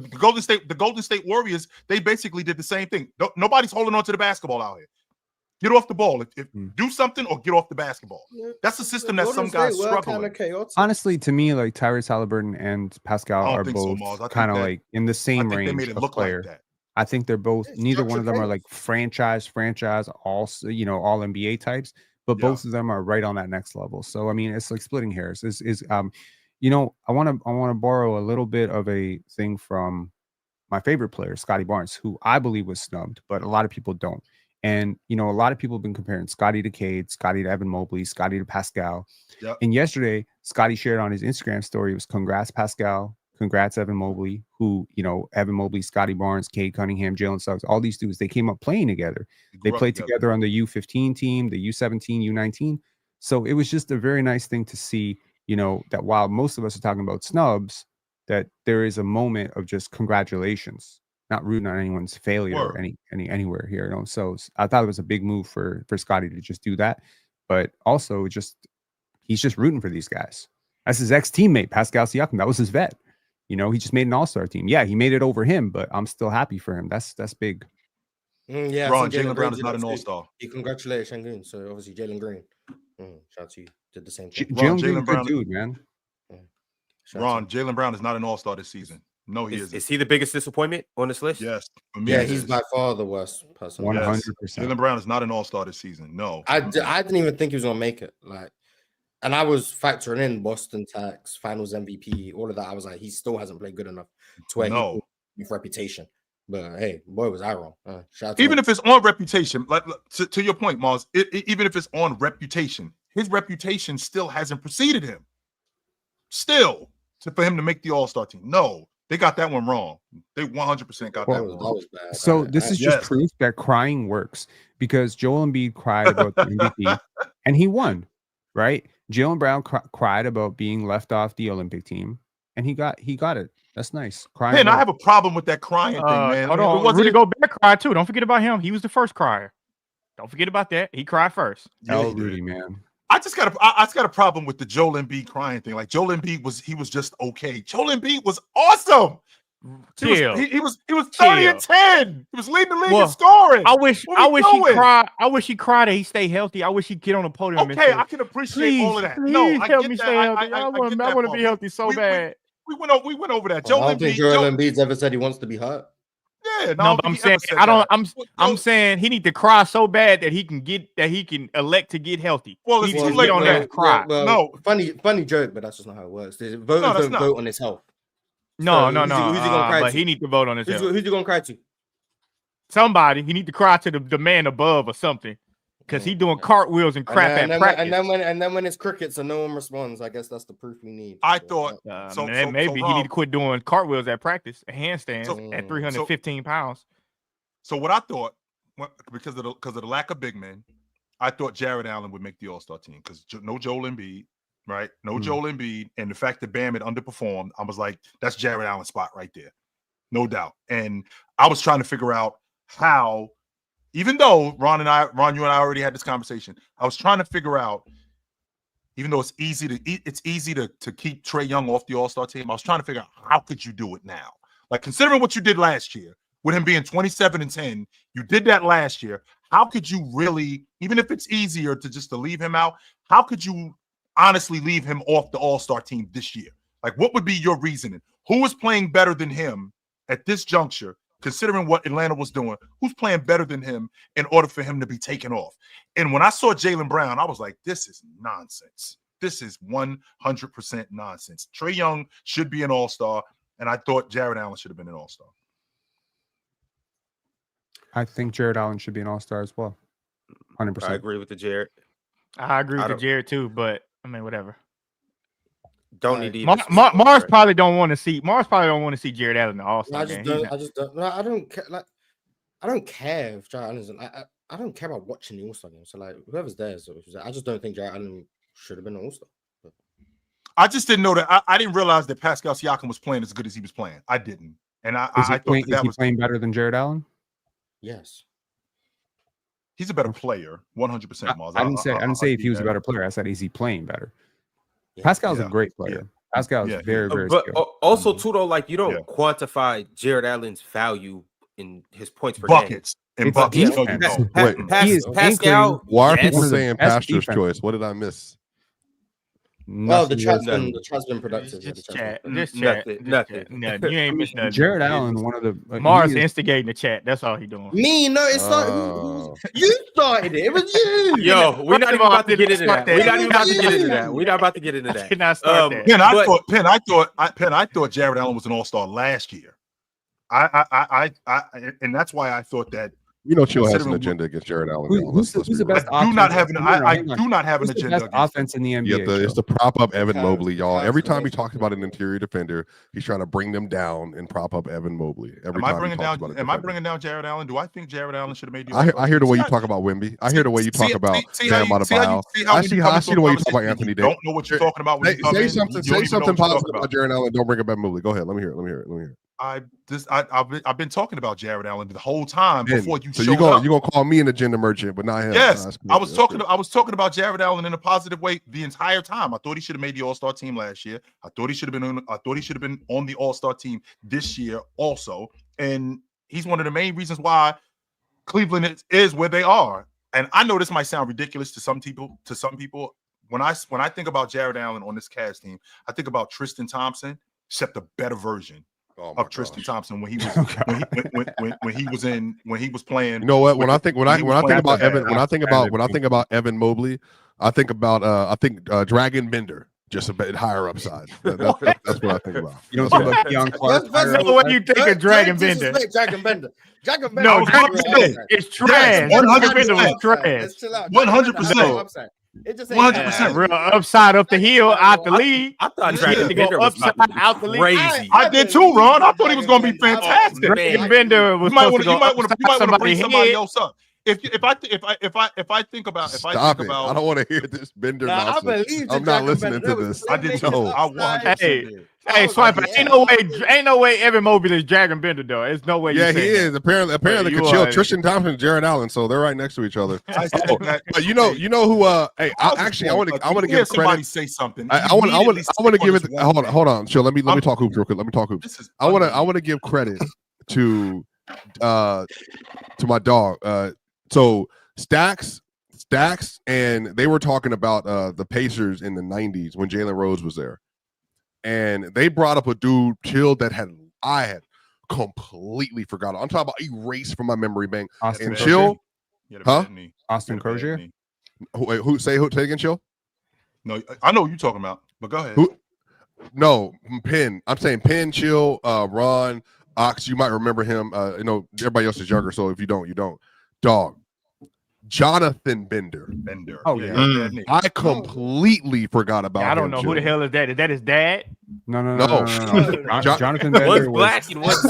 Golden State Warriors, they basically did the same thing. Nobody's holding on to the basketball out here. Get off the ball. If do something or get off the basketball. That's a system that some guys struggle with. Honestly, to me, like Tyrese Halliburton and Pascal are both kind of like in the same range of player. Like I think they're both. Neither one of them are like franchise all all NBA types. but both of them are right on that next level. So I mean, it's like splitting hairs. You know, I want to borrow a little bit of a thing from my favorite player, Scotty Barnes, who I believe was snubbed, but a lot of people don't. And, you know, a lot of people have been comparing Scotty to Cade, Scotty to Evan Mobley, Scotty to Pascal. Yep. And yesterday, Scotty shared on his Instagram story, it was congrats, Pascal, congrats, Evan Mobley, who, you know, Evan Mobley, Scotty Barnes, Cade Cunningham, Jalen Suggs, all these dudes, they came up playing together. They played together on the U15 team, the U17, U19. So it was just a very nice thing to see, you know, that while most of us are talking about snubs, that there is a moment of just congratulations, not rooting on anyone's failure anywhere here. You know? So I thought it was a big move for Scotty to just do that, but also he's just rooting for these guys. That's his ex-teammate, Pascal Siakam. That was his vet. You know, he just made an all-star team. Yeah, he made it over him, but I'm still happy for him. That's big. Yeah, Ron, Jalen Brown is not an all-star. He congratulated Şengün. So obviously Jalen Green. Shout out to you. Did the same thing. Jalen Brown, good dude, man. Ron, Jalen Brown is not an all-star this season. No, he isn't. Is he the biggest disappointment on this list? Yes. For me, yeah, he's by far the worst person. 100%. Jalen Brown is not an all-star this season. No. I didn't even think he was going to make it. Like, and I was factoring in Boston tax, finals MVP, all of that. I was like, he still hasn't played good enough to where he with reputation. But hey, boy, was I wrong. Even if it's on reputation, like to your point, Mars, even if it's on reputation, his reputation still hasn't preceded him. Still, for him to make the all-star team. No, they got that one wrong. They 100% got that one wrong. Was bad. So this is just proof that crying works, because Joel Embiid cried about the MVP and he won, right? Jaylen Brown cried about being left off the Olympic team, and he got it. That's nice. Crying. Man, I have a problem with that crying thing, man. Hold on. Rudy Gobert cried too. Don't forget about him. He was the first crier. Don't forget about that. He cried first. Rudy, man. I just got a problem with the Joel Embiid crying thing. Like Joel Embiid was just okay. Joel Embiid was awesome. He was 30 and 10. He was leading the league in scoring. I wish he cried that he stay healthy. I wish he'd get on the podium. Okay, I can appreciate all of that. No, I help me stay healthy. I want to be healthy so bad. We went over that. I don't think Joel Embiid's ever said he wants to be hurt. Yeah, no, but I'm saying he need to cry so bad that he can elect to get healthy. Well, it's too late on that cry. No, funny joke, but that's just not how it works. Voters don't vote on his health. No. Who's he gonna cry but to? He need to vote on his health. Who's he gonna cry to? Somebody. He need to cry to the man above or something, because he doing cartwheels and crap at practice. And then when it's crickets and no one responds, I guess that's the proof we need. I thought maybe he need to quit doing cartwheels at practice, handstands at 315 pounds. So what I thought, because of the lack of big men, I thought Jared Allen would make the All-Star team, because no Joel Embiid. Right? No Joel Embiid, and the fact that Bam had underperformed, I was like, that's Jared Allen's spot right there. No doubt. And I was trying to figure out how, even though Ron, you and I already had this conversation, I was trying to figure out, even though it's easy to keep Trae Young off the All-Star team, I was trying to figure out, how could you do it now? Like, considering what you did last year, with him being 27 and 10, you did that last year. How could you really, even if it's easier to leave him out, how could you honestly leave him off the All-Star team this year? Like, what would be your reasoning? Who is playing better than him at this juncture, considering what Atlanta was doing? Who's playing better than him in order for him to be taken off? And when I saw Jaylen Brown, I was like, this is nonsense. This is 100% nonsense. Trae Young should be an All-Star, and I thought Jared Allen should have been an All-Star. I think Jared Allen should be an All-Star as well. 100%. I agree with the Jared. I agree with Jared too, but I mean, whatever. Don't need Mars probably don't want to see Jared Allen in the All-Star game. I don't care. Like, I don't care if Jared Allen's. I don't care about watching the All-Star game. So like, whoever's there, I just don't think Jared Allen should have been an All-Star. I just didn't know that. I didn't realize that Pascal Siakam was playing as good as he was playing. I didn't, and I thought that was playing better than Jared Allen. Yes. He's a better player, 100%. I didn't say if he was a better player. I said, is he playing better? Yeah. Pascal's a great player. Yeah. Pascal is very, very but skilled. Also, too, though, like, you don't quantify Jared Allen's value in his points per buckets. game. In buckets. Pascal. Why are people saying Pastor's choice? What did I miss? The chat's been productive. Just chat. Nothing. No, you ain't missed nothing. Jared Allen, one of the Mars instigating the chat. That's all he doing. Me, no, it's not. You started it. It was you. Yo, we're not even about to get into that. We're not about to get into that. Did not start that. I thought Jared Allen was an all-star last year. I and that's why I thought that. Chill has an agenda against Jared Allen. Who's the best? I do not have an agenda. Best offense in the NBA. It's to prop up Evan Mobley, y'all. Every time he talks about an interior defender, he's trying to bring them down and prop up Evan Mobley. Am I bringing down Jared Allen? Do I think Jared Allen should have made you? I hear the way you talk about Wemby. I hear the way you talk about Bam Adebayo. I see the way you talk about Anthony Davis. Don't know what you're talking about. Say something positive about Jared Allen. Don't bring up Evan Mobley. Go ahead. Let me hear it. I've been talking about Jared Allen the whole time before you. So you're gonna call me an agenda merchant, but not him. Yes, I was talking about Jared Allen in a positive way the entire time. I thought he should have made the All-Star team last year. I thought he should have been on the All-Star team this year also. And he's one of the main reasons why Cleveland is where they are. And I know this might sound ridiculous to some people. When I think about Jared Allen on this Cavs team, I think about Tristan Thompson, except a better version of Tristan Thompson when he was when he was playing. You know what? When I think about Evan Mobley, I think about Dragon Bender, just a bit higher upside. That's what I think about. You know, Young Clark. That's the way you think of Dragon Bender. Dragon Bender. No, Dragon Bender is trash. 100% Bender was trash. 100%. It just 100%. Real upside up the hill out the league. I thought Dragon Bender was upside out the league. Crazy. I did too, Ron. I thought he was going to be fantastic. Dragon Bender was. You might want to bring somebody else up. If I think about I don't want to hear this Bender nonsense. I'm not listening to this. I did too. Hey, Swiper, ain't no way Evan Mobley is Dragon Bender though. There's no way. Yeah, he is. Apparently could chill. Tristan Thompson and Jared Allen, so they're right next to each other. But you know who? Hey, I want to give credit. Say something. I want to give it. Hold on, chill. Let me talk hoops real quick. Let me talk hoops. I want to give credit to my dog. So Stacks, and they were talking about the Pacers in the 90s when Jalen Rose was there. And they brought up a dude, Chill, that I had completely forgotten. I'm talking about erased from my memory bank. Austin and Chill, Austin Crozier. Who say again, Chill? No, I know who you're talking about, but go ahead. No, Penn. I'm saying Penn, Chill, Ron, Ox. You might remember him. Everybody else is younger, so if you don't, you don't. Dog. Jonathan Bender. Oh yeah. I completely forgot about him. I don't know who the hell is that. Is that his dad? No. Jonathan Bender was black and was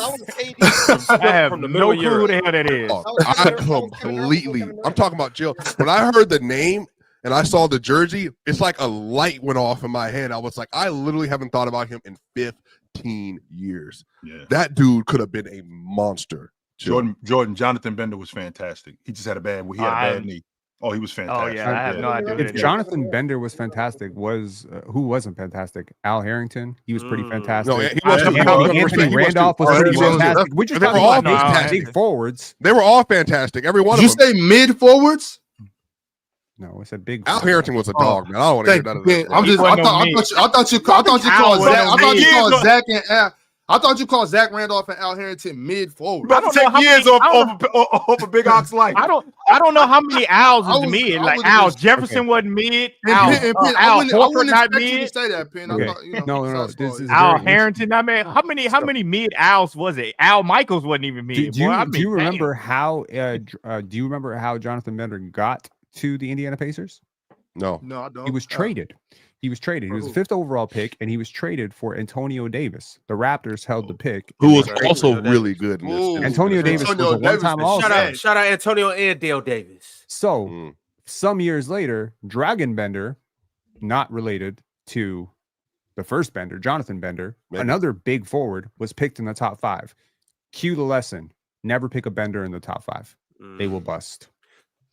I have from the middle of Europe. Who the hell that is? I'm talking about Jill. When I heard the name and I saw the jersey, it's like a light went off in my head. I was like, I literally haven't thought about him in 15 years. Yeah. That dude could have been a monster. Jonathan Bender was fantastic. He just had a bad knee. Oh, he was fantastic. Oh yeah, I have no idea. If Jonathan Bender was fantastic, who wasn't fantastic? Al Harrington, he was pretty fantastic. No, he was. Anthony Randolph was pretty fantastic. We're just talking about big forwards. They were all fantastic. Every one of them. Did you say mid forwards? No, it's a big. Al Harrington was a dog, man. I don't want to hear none of that. I thought you called Zach and Al. I thought you called Zach Randolph and Al Harrington mid forward. About to take years off a Big Ox life. I don't know how many Al's was mid. Like Al Jefferson wasn't mid. Al Horford not mid. Say that, Penn. Okay. No. This is Al Harrington. I mean, how many mid Al's was it? Al Michaels wasn't even mid. Do you remember how? Do you remember how Jonathan Bender got to the Indiana Pacers? No, I don't. He was traded. He was traded. He was a 5th overall pick, and he was traded for Antonio Davis. The Raptors held the pick. Who was also really good in this. Antonio Davis was a one-time All-Star. Shout out Antonio and Dale Davis. So, some years later, Dragon Bender, not related to the first Bender, Jonathan Bender, another big forward, was picked in the top 5. Cue the lesson. Never pick a Bender in the top 5. They will bust.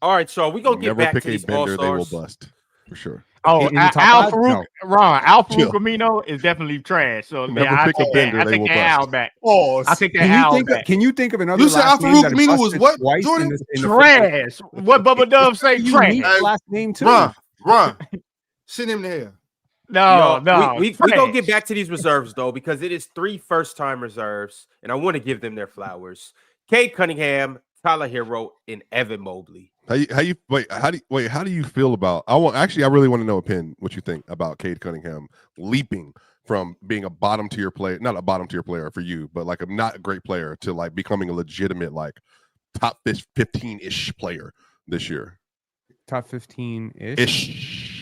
All right, so we're going to get back to these All-Stars. They will bust, for sure. Oh, Al Farouk, Ron. Al Farouk Amino is definitely trash. So I take the Al back. I take that Al back. Can you think of another? You said Al Farouk Amino was what? Jordan? Trash. What Bubba Dove say? Trash. Last name too. Ron. Send him to hell. No, we gonna get back to these reserves though, because it is 3 first-time reserves, and I want to give them their flowers. Cade Cunningham, Tyler Herro, and Evan Mobley. How do you feel about? I really want to know, Penn, what you think about Cade Cunningham leaping from being a bottom tier player, not a bottom tier player for you, but like a not great player, to like becoming a legitimate like top 15-ish player this year. Top 15-ish.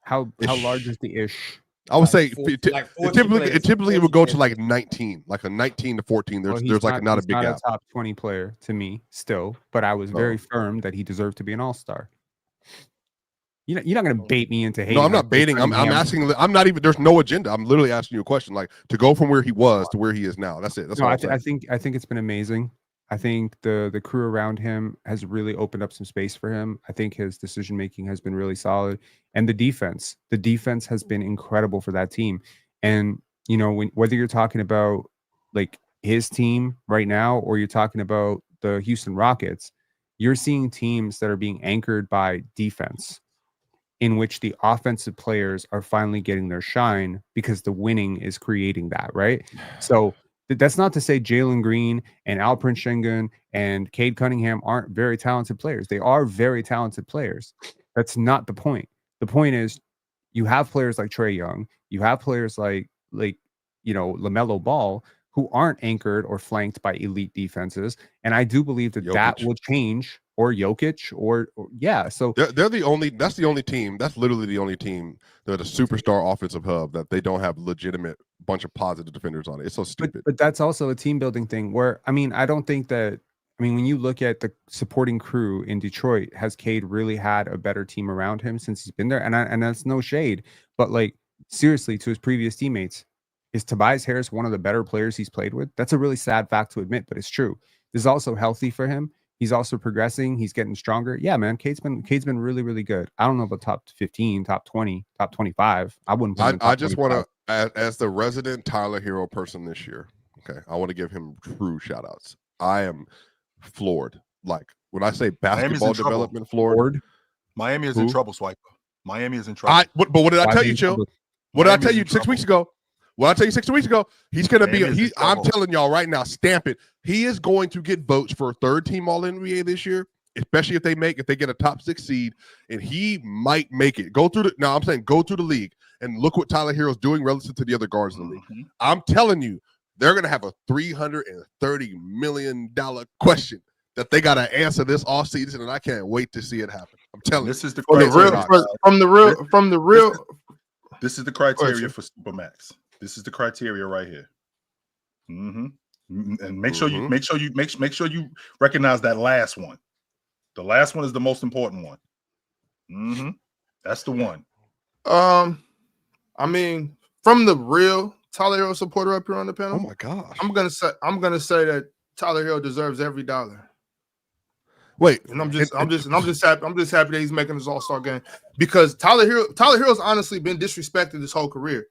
How large is the ish? I would say typically it would go to like 19, like a 19 to 14. There's like not a big gap. A top 20 player to me still, but I was very firm that he deserved to be an all-star. You're not going to bait me into hating. No, I'm not baiting. I'm asking. I'm not even. There's no agenda. I'm literally asking you a question, like to go from where he was to where he is now. That's it. That's all. I think it's been amazing. I think the crew around him has really opened up some space for him. I think his decision making has been really solid, and the defense has been incredible for that team. And you know, whether you're talking about like his team right now or you're talking about the Houston Rockets, you're seeing teams that are being anchored by defense, in which the offensive players are finally getting their shine because the winning is creating that, right? So that's not to say Jalen Green and Alperen Sengun and Cade Cunningham aren't very talented players. They are very talented players. That's not the point. The point is you have players like Trae Young, you have players like LaMelo Ball, who aren't anchored or flanked by elite defenses. And I do believe that that will change, or Jokic, or yeah. So they're the only. That's the only team. That's literally the only team that a superstar offensive hub that they don't have legitimate bunch of positive defenders on it. It's so stupid. But that's also a team building thing. Where I don't think that. When you look at the supporting crew in Detroit, has Cade really had a better team around him since he's been there? And that's no shade, but like seriously, to his previous teammates, is Tobias Harris one of the better players he's played with? That's a really sad fact to admit, but it's true. This is also healthy for him. He's also progressing. He's getting stronger. Yeah, man. Cade's been really, really good. I don't know about top 15, top 20, top 25. I wouldn't. I just want to, as the resident Tyler Herro person this year, okay, I want to give him true shout outs. I am floored. Like when I say basketball development, floored. Miami is in trouble, Swiper. Miami is in trouble. But what did I tell you, Chill? What did I tell you 6 weeks ago? Well, I tell you 6 weeks ago, he's going to be. I'm telling y'all right now, stamp it. He is going to get votes for third team All NBA this year, especially if they get a top 6 seed, and he might make it. Go through the league and look what Tyler Herro is doing relative to the other guards in the league. I'm telling you, they're going to have a $330 million question that they got to answer this offseason, and I can't wait to see it happen. I'm telling you, this is the real. This is the criteria for Supermax. This is the criteria right here. And make sure you recognize that last one. The last one is the most important one. That's the one. From the real Tyler Herro supporter up here on the panel. Oh my gosh. I'm gonna say that Tyler Herro deserves every dollar. Wait, and I'm just happy that he's making his All-Star game, because Tyler Herro's honestly been disrespected his whole career.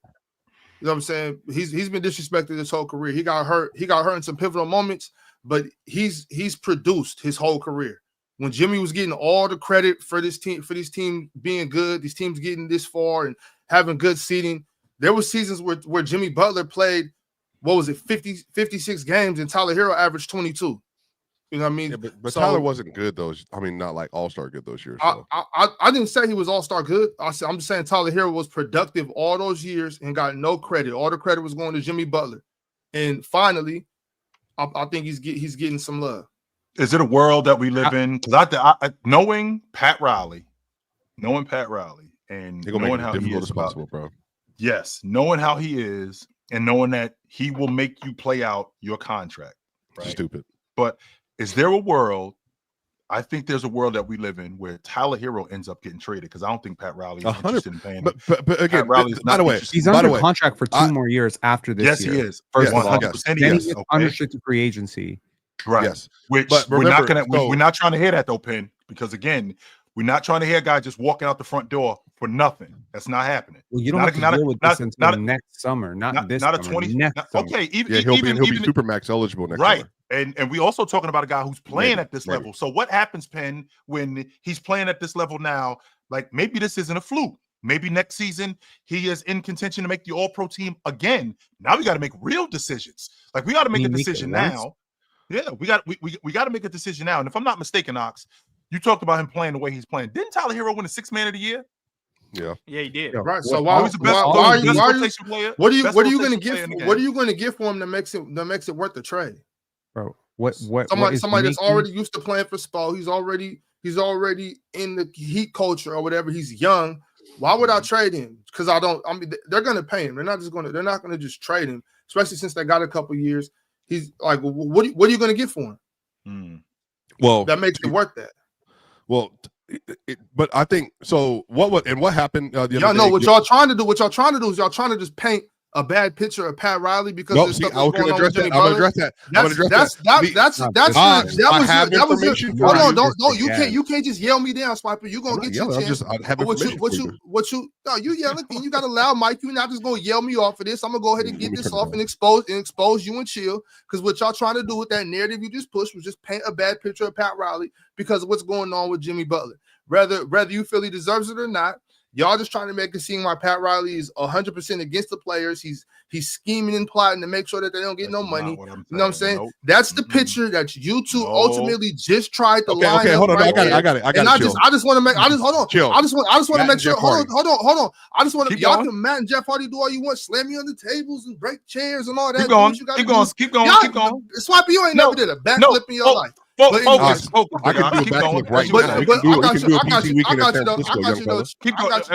You know what I'm saying? He's been disrespected his whole career. He got hurt in some pivotal moments, but he's produced his whole career. When Jimmy was getting all the credit for this team being good, these teams getting this far and having good seeding, there were seasons where Jimmy Butler played, 56 games, and Tyler Herro averaged 22. You know what I mean? Yeah, but Tyler wasn't good those. Not like all-star good those years. So. I didn't say he was all-star good. I'm just saying Tyler Herro was productive all those years and got no credit. All the credit was going to Jimmy Butler, and finally, I think he's getting some love. Is it a world that we live in? Because knowing Pat Riley, and knowing how he is bro. Yes, knowing how he is, and knowing that he will make you play out your contract. Right? Stupid, but. Is there a world? I think there's a world that we live in where Tyler Herro ends up getting traded, because I don't think Pat Riley is interested in paying. But again, by the way, he's under contract for 2 more years after this. Yes, year. he is. First of all, then he gets unrestricted free agency. Right. Yes. Which we're not trying to hear that though, Penn, because again, we're not trying to hear a guy just walking out the front door for nothing. That's not happening. Well, you don't have to deal with this until next summer, not this summer. Okay, he'll be Supermax eligible next summer. And we also talking about a guy who's playing at this level. So what happens, Penn, when he's playing at this level now? Like maybe this isn't a fluke. Maybe next season he is in contention to make the All-Pro team again. Now we got to make real decisions. Like we got to make a decision now. Yeah, we got to make a decision now. And if I'm not mistaken, Ox, you talked about him playing the way he's playing. Didn't Tyler Herro win the 6th Man of the Year? Yeah, he did. Yeah, right. So what are you going to get? What are you going to get for him that makes it worth the trade, bro? Somebody that's already used to playing for Spo. He's already in the Heat culture or whatever. He's young. Why would I trade him? Because they're going to pay him. They're not going to just trade him, especially since they got a couple years. He's like, what are you going to get for him? Well, that makes it worth that. Well, but I think so. What happened? Y'all know what y'all trying to do. What y'all trying to do is y'all trying to just paint a bad picture of Pat Riley because I was going to address that. I'm going to address that. Hold on, don't you can't just yell me down, Swiper. You gonna get your chance. You yelling and you got a loud mic. You're not just gonna yell me off of this. I'm gonna go ahead and get this off and expose you and chill. Because what y'all trying to do with that narrative you just pushed was just paint a bad picture of Pat Riley because of what's going on with Jimmy Butler. Whether you feel he deserves it or not. Y'all just trying to make it seem like Pat Riley is 100% against the players. He's scheming and plotting to make sure that they don't get no money. You know what I'm saying? Nope. That's the picture that you two ultimately just tried to line up. Okay, hold on. I got it. And I just want to make. I just want to make sure. Hold on. I just want to. Y'all can Matt and Jeff Hardy do all you want. Slam me on the tables and break chairs and all that. Keep going. Swiper, you ain't never did a backflip in your life. I can do a backflip right now. We can do a PC weekend in San Francisco,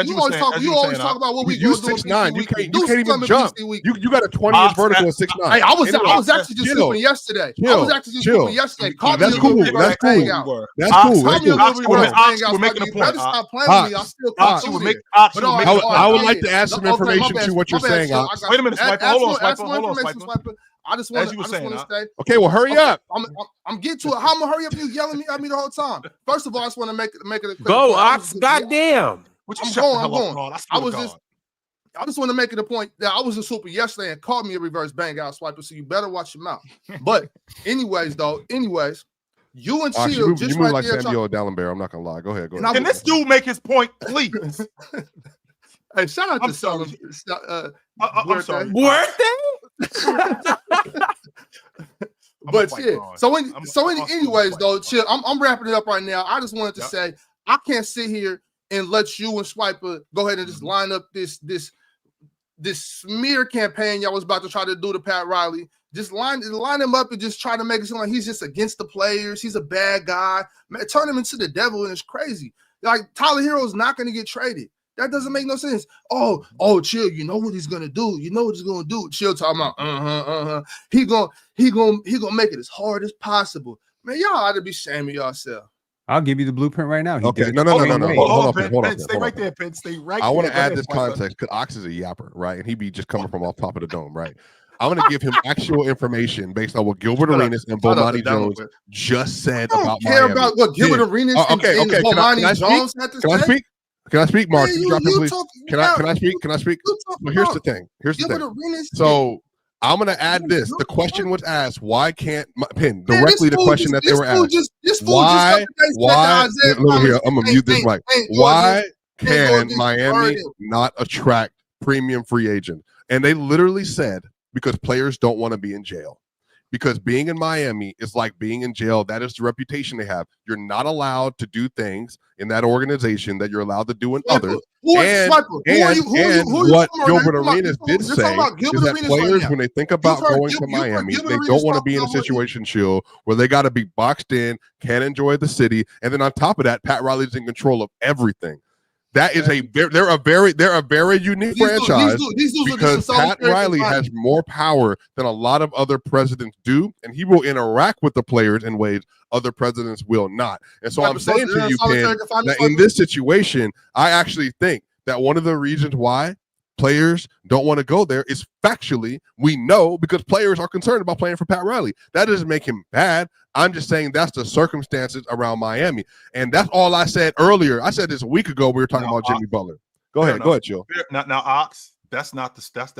young fella. You always talk about what we do. 6'9". You can't even jump. You got a 20-inch vertical at 6'9". I was actually just hooping yesterday. That's cool. That's cool. We're making a point. Stop playing with me. I still caught you. I would like to add some information to what you're saying. Wait a minute, Swiper. Hold on, Swiper. I just want to stay. Okay, well, hurry up. I'm getting to it. How I'm gonna hurry up? You yelling at me the whole time. First of all, I just want to make it. Go, Ox. Goddamn. I'm going. I just want to make it a point that I was in Super yesterday and called me a reverse bang out Swiper. So you better watch your mouth. But anyways, you and Chill just you move right like there. Samuel Dallenberg. I'm not gonna lie. Go ahead. Can this dude make his point, please? Hey, shout out to Sully. I'm sorry. But yeah, anyways, though, Chill. I'm wrapping it up right now. I just wanted to say I can't sit here and let you and Swiper go ahead and just line up this smear campaign y'all was about to try to do to Pat Riley. Just line him up and just try to make it seem like he's just against the players. He's a bad guy. Man, turn him into the devil, and it's crazy. Like Tyler Herro is not going to get traded. That doesn't make no sense. Oh, Chill. You know what he's gonna do. Chill talking about He gonna make it as hard as possible. Man, y'all ought to be shaming yourself. I'll give you the blueprint right now. Okay, no. Hold on. Stay right there, Penn. Stay right there. I want to add this context because Ox is a yapper, right? And he be just coming from off top of the dome, right? I'm going to give him actual information based on what Gilbert Arenas and Bomani Jones just said about Miami. I don't care about what Gilbert Arenas and Bomani Jones had to say. Can I speak, Mark? Please. Can I speak? Well, here's the thing. So I'm going to add this. The question was asked, why can't Penn directly the question that they were asked? Why? Look here, I'm going to mute this mic. Why can Miami not attract premium free agent? And they literally said, because players don't want to be in jail. Because being in Miami is like being in jail. That is the reputation they have. You're not allowed to do things in that organization that you're allowed to do in others. And what Gilbert Arenas did say is that players, when they think about going to Miami, they don't want to be in a situation, Chill, where they got to be boxed in, can't enjoy the city. And then on top of that, Pat Riley's in control of everything. That is they're a very unique franchise because Pat Riley has more power than a lot of other presidents do, and he will interact with the players in ways other presidents will not. And so I'm saying to you, Ken, that in this situation, I actually think that one of the reasons why players don't want to go there is factually, we know, because players are concerned about playing for Pat Riley. That doesn't make him bad. I'm just saying that's the circumstances around Miami. And that's all I said earlier. I said this a week ago. We were talking about Jimmy Butler. Go ahead, Joe. Now, Ox, that's not the space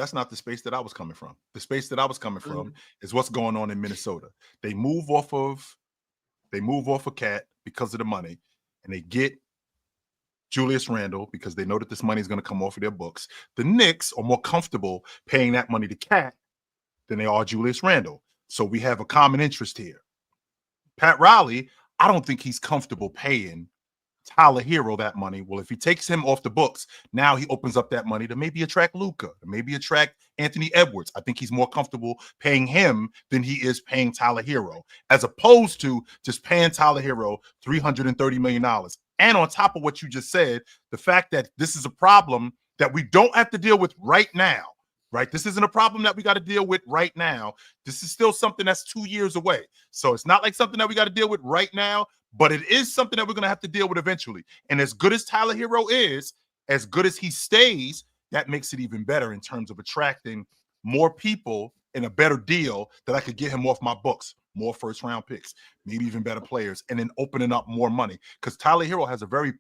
that I was coming from. The space that I was coming from is what's going on in Minnesota. They move off of Cat because of the money, and they get Julius Randle because they know that this money is going to come off of their books. The Knicks are more comfortable paying that money to Cat than they are Julius Randle. So we have a common interest here. Pat Riley, I don't think he's comfortable paying Tyler Herro that money. Well, if he takes him off the books, now he opens up that money to maybe attract Luka, to maybe attract Anthony Edwards. I think he's more comfortable paying him than he is paying Tyler Herro, as opposed to just paying Tyler Herro $330 million. And on top of what you just said, the fact that this is a problem that we don't have to deal with right now, right? This isn't a problem that we got to deal with right now. This is still something that's 2 years away. So it's not like something that we got to deal with right now, but it is something that we're going to have to deal with eventually. And as good as Tyler Herro is, as good as he stays, that makes it even better in terms of attracting more people and a better deal that I could get him off my books. More first-round picks, maybe even better players, and then opening up more money. Because Tyler Herro has a very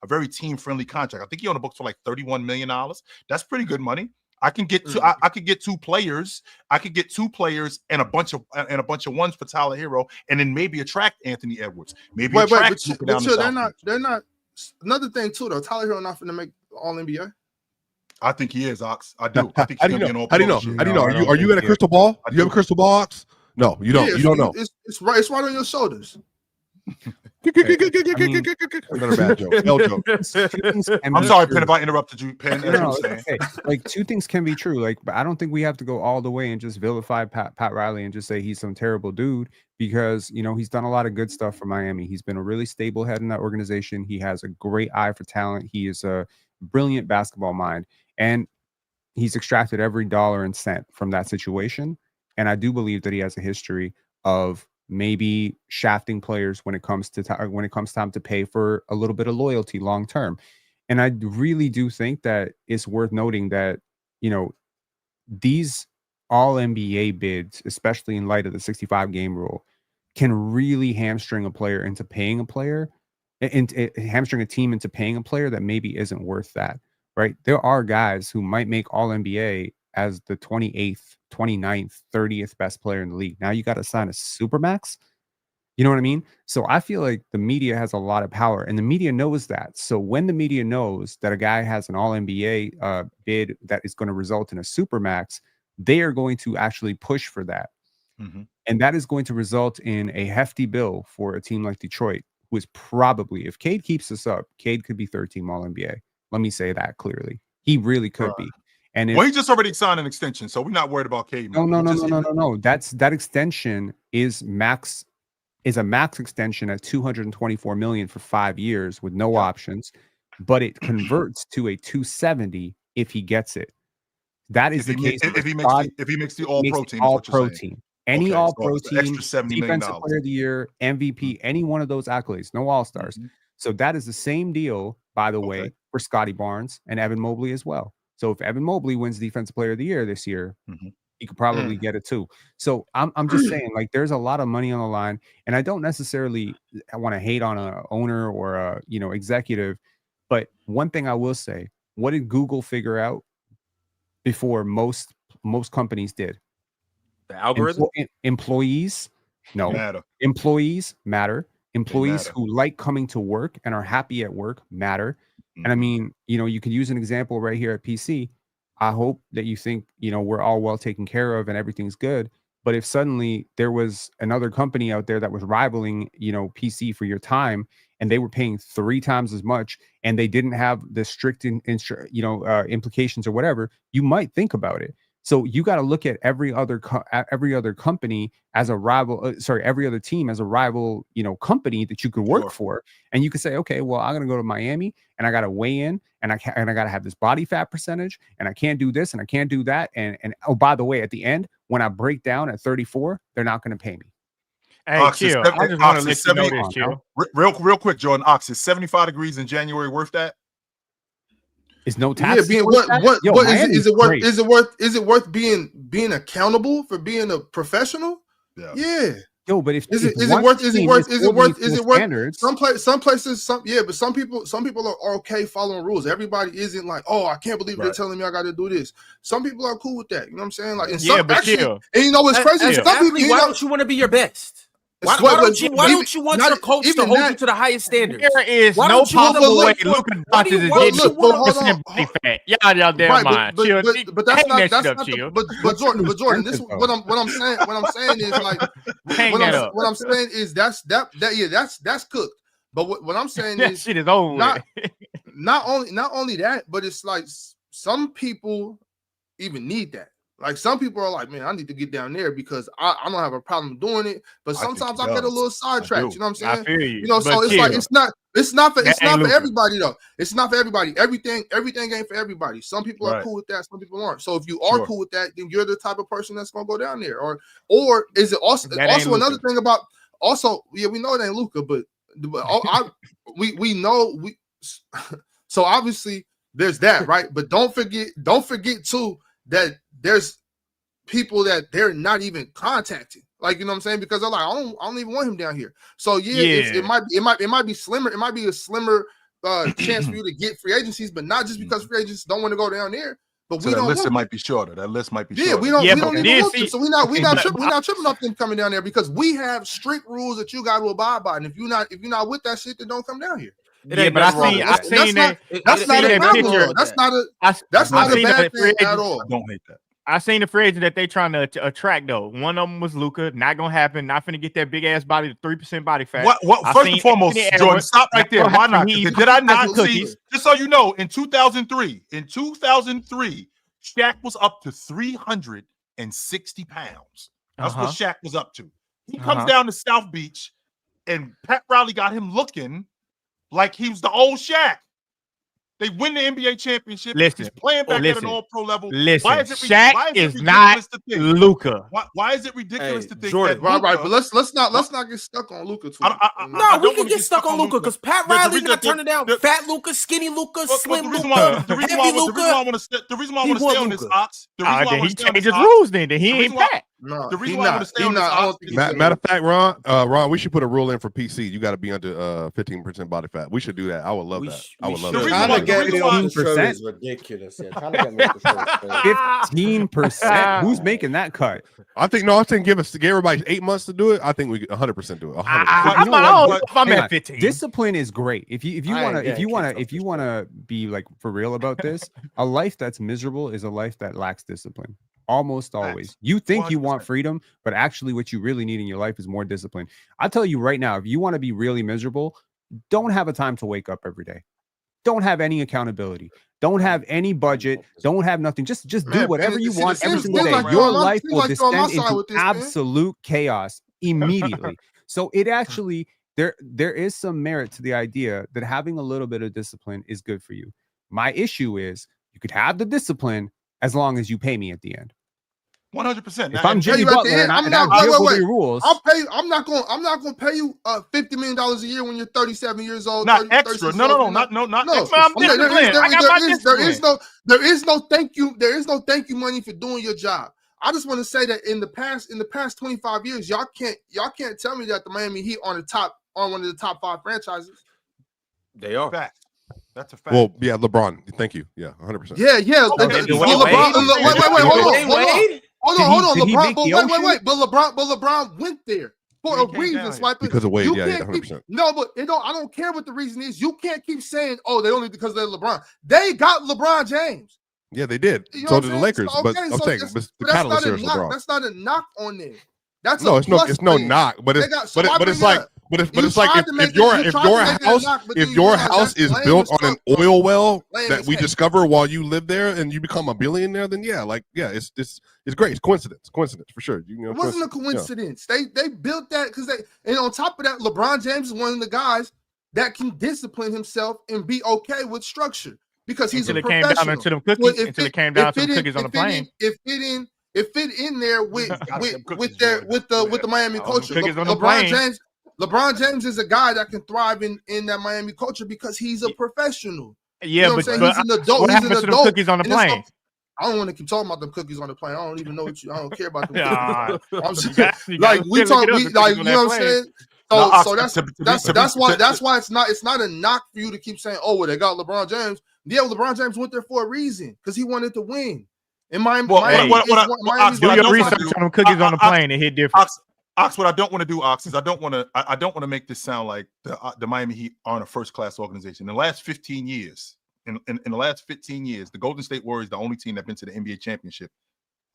very team-friendly contract. I think he on the books for like $31 million. That's pretty good money. I can get two. I could get 2 players. I could get 2 players and a bunch of ones for Tyler Herro, and then maybe attract Anthony Edwards. Maybe attract Luka down the South. They're not. Another thing too, though. Tyler Herro not going to make All NBA. I think he is, Ox. I do. I think he's going to be an All How do you know? How do you know? Are you in a crystal ball? Do you have a crystal ball, Ox? No, you don't. You don't know. It's right on your shoulders. Another bad joke. No joke. I'm sorry, Penn, if I interrupted you, Penn. No, okay. Like 2 things can be true. Like, but I don't think we have to go all the way and just vilify Pat Riley and just say he's some terrible dude, because he's done a lot of good stuff for Miami. He's been a really stable head in that organization. He has a great eye for talent. He is a brilliant basketball mind, and he's extracted every dollar and cent from that situation. And I do believe that he has a history of maybe shafting players when it comes time to pay for a little bit of loyalty long term. And I really do think that it's worth noting that, these all NBA bids, especially in light of the 65 game rule, can really hamstring a player into paying a player, and hamstring a team into paying a player that maybe isn't worth that, right? There are guys who might make all NBA as the 28th, 29th, 30th best player in the league. Now you got to sign a Supermax. You know what I mean? So I feel like the media has a lot of power, and the media knows that. So when the media knows that a guy has an all NBA bid that is going to result in a Supermax, they are going to actually push for that. Mm-hmm. And that is going to result in a hefty bill for a team like Detroit, who is probably, if Cade keeps this up, Cade could be 3rd-team all NBA. Let me say that clearly. He really could be. And he just already signed an extension, so we're not worried about Cade. No. That extension is a max extension at $224 million for 5 years with no options, but it converts to a $270 if he gets it. That is the case if he makes the all-pro team. All-pro team. Any all-pro team, extra $70 million. Defensive Player of the Year, MVP, any one of those accolades, no all-stars. Mm-hmm. So that is the same deal, by the way, for Scotty Barnes and Evan Mobley as well. So if Evan Mobley wins Defensive Player of the Year this year, he could probably get it too. So I'm just saying, like, there's a lot of money on the line, and I don't necessarily want to hate on a owner or a executive, but one thing I will say: what did Google figure out before most companies did? The algorithm. Employees matter. Employees matter. Employees who like coming to work and are happy at work matter. And I mean, you could use an example right here at PC. I hope that you think, we're all well taken care of and everything's good. But if suddenly there was another company out there that was rivaling, PC for your time, and they were paying 3 times as much, and they didn't have the strict, implications or whatever, you might think about it. So you got to look at every other company as a rival. Every other team as a rival, company that you could work for, and you could say, okay, well, I'm gonna go to Miami, and I got to weigh in, and I got to have this body fat percentage, and I can't do this, and I can't do that, and oh, by the way, at the end, when I break down at 34, they're not gonna pay me. Hey, chill. I just want to let you know this, chill. Real quick, Jordan. Ox, is 75 degrees in January worth that? Is no tax? Yeah, is it worth being accountable for being a professional? Yeah. Yo, but is it worth standards? Some places, but some people are okay following rules. Everybody isn't like, oh, I can't believe they're telling me I got to do this. Some people are cool with that. You know what I'm saying? Like, and but chill. And what's crazy? Why don't you want to be your best? Why don't you want your coach to hold you to the highest standards? There is no possible way Luka Doncic is getting 4% body fat. Y'all damn mind. But that's not but Jordan, this is what I'm saying is like what I'm saying is that's cooked. But what I'm saying that is shit is over. Not only that, but it's like some people even need that. Like some people are like, man, I need to get down there because I don't have a problem doing it. But sometimes I get a little sidetracked. You know what I'm saying? I feel you. You know, so it's like it's not for everybody though. It's not for everybody. Everything ain't for everybody. Some people are cool with that. Some people aren't. So if you are cool with that, then you're the type of person that's gonna go down there. Or is it also another thing about we know it ain't Luka, but we know so obviously there's that, right? But don't forget too that there's people that they're not even contacting, like, you know what I'm saying, because they're like, I don't even want him down here. So it might be slimmer. It might be a slimmer chance for you to get free agencies, but not just because free agents don't want to go down there. But that list might be shorter. That list might be shorter. Yeah, we don't even look. So we're not tripping off them coming down there because we have strict rules that you got to abide by. And if you're not with that shit, then don't come down here. Yeah, but I seen that picture. That's not a bad thing at all. I don't hate that. I seen the free agent that they trying to attract though. One of them was Luka. Not gonna happen. Not finna get that big ass body to 3% body fat. First and foremost, Jordan, stop right there. Why not? Did I not see? Just so you know, in 2003, Shaq was up to 360 pounds. That's what Shaq was up to. He comes down to South Beach, and Pat Riley got him looking like he was the old Shaq. They win the NBA championship. He's playing back at an all-pro level. Why is it Shaq is not Luka. Why is it ridiculous to think Jordan, that right? But let's not get stuck on Luka too. No, we can get stuck on Luka because Pat Riley not turning down fat Luka, skinny Luka, slim Luka, heavy Luka. The reason why I want to stay on this, Ox. Then he changed his rules. Then he ain't fat. No, the reason why I want to stay on this. Matter of fact, Ron, we should put a rule in for PC. You got to be under 15% body fat. We should do that. I would love that. I would love that. 15% is ridiculous. Yeah, trying to get me 15%. Who's making that cut? I think give everybody 8 months to do it. I think we 100% do it. 100%. I'm at 15. Discipline is great. If you want to be like for real about this, a life that's miserable is a life that lacks discipline. Almost always. You think 100%. You want freedom, but actually what you really need in your life is more discipline. I'll tell you right now, if you want to be really miserable, don't have a time to wake up every day. Don't have any accountability. Don't have any budget. Don't have nothing. Just do whatever you want every single day. Your life will descend into absolute chaos immediately. So it actually, there is some merit to the idea that having a little bit of discipline is good for you. My issue is you could have the discipline as long as you pay me at the end. 100%. If I'm Jimmy Butler and I have rules, I'll pay. I'm not going to pay you $50 million a year when you're 37 years old. Not extra. No, not extra. There is no thank you. There is no thank you money for doing your job. I just want to say that in the past 25 years, y'all can't tell me that the Miami Heat on one of the top 5 franchises. They are. Fact. That's a fact. Well, yeah, LeBron. Thank you. Yeah, 100%. Yeah. LeBron. Wait, hold on. LeBron, but LeBron went there for a reason, Swiper. Because of Wade, 100%. No, but I don't care what the reason is. You can't keep saying, "Oh, they only because they're LeBron." They got LeBron James. Yeah, they did. So did the Lakers. But I'm saying the catalyst here is LeBron. That's not a knock on them. That's it's no knock, but it's like if your house is built on an oil well that we discover while you live there and you become a billionaire, then it's great. It's coincidence for sure. It wasn't a coincidence. Yeah. They built that and on top of that, LeBron James is one of the guys that can discipline himself and be okay with structure because he's a professional. Until it came down to the cookies on the plane. It fit in there with the Miami culture. LeBron James is a guy that can thrive in that Miami culture because he's a professional. Yeah, you know but he's an adult. What happened to the cookies on the plane? I don't want to keep talking about them cookies on the plane. I don't even know I don't care about them. I'm just, like we talk, you know what I'm saying. So that's why it's not a knock for you to keep saying, oh, well, they got LeBron James. Yeah, LeBron James went there for a reason because he wanted to win. In Miami, do your research on them cookies on the plane and hit different. Ox, what I don't want to do, Ox, is I don't want to make this sound like the Miami Heat aren't a first-class organization. In the last 15 years, in the last 15 years, the Golden State Warriors the only team that's been to the NBA championship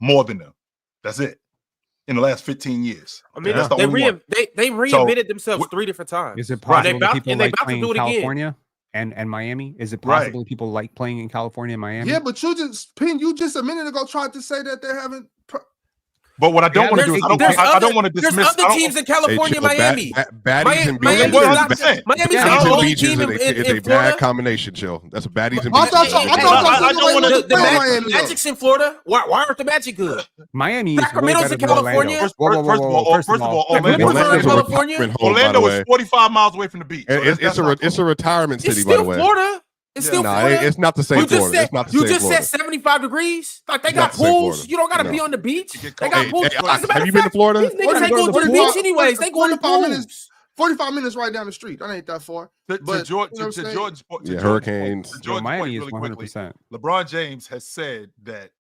more than them. That's it. In the last 15 years. I mean, they reinvented themselves 3 different times. Is it possible that people like playing in California and Miami? Is it possible people like playing in California and Miami? Yeah, but you just a minute ago tried to say that they haven't. But what I don't want to do is I don't want to dismiss. There's other teams in California, Miami. Baddies and beaches. Miami's the only team it's a bad combination, chill. That's a baddies and beaches. I don't want to Miami. Magic's in Florida. Why aren't the Magic good? Miami is Sacramento's in California. First of all, Orlando is 45 miles away from the beach. It's a retirement city, by the way. Florida. It's still Florida. It's not the same Florida. It's not the same You just Florida. said 75 degrees. Like they got pools. You don't got to be on the beach. They got pools. Have you been to Florida? These niggas ain't going to the beach anyways. They going to pools. 45 minutes right down the street. That ain't that far. Hurricanes. Miami is 100%. LeBron James has said that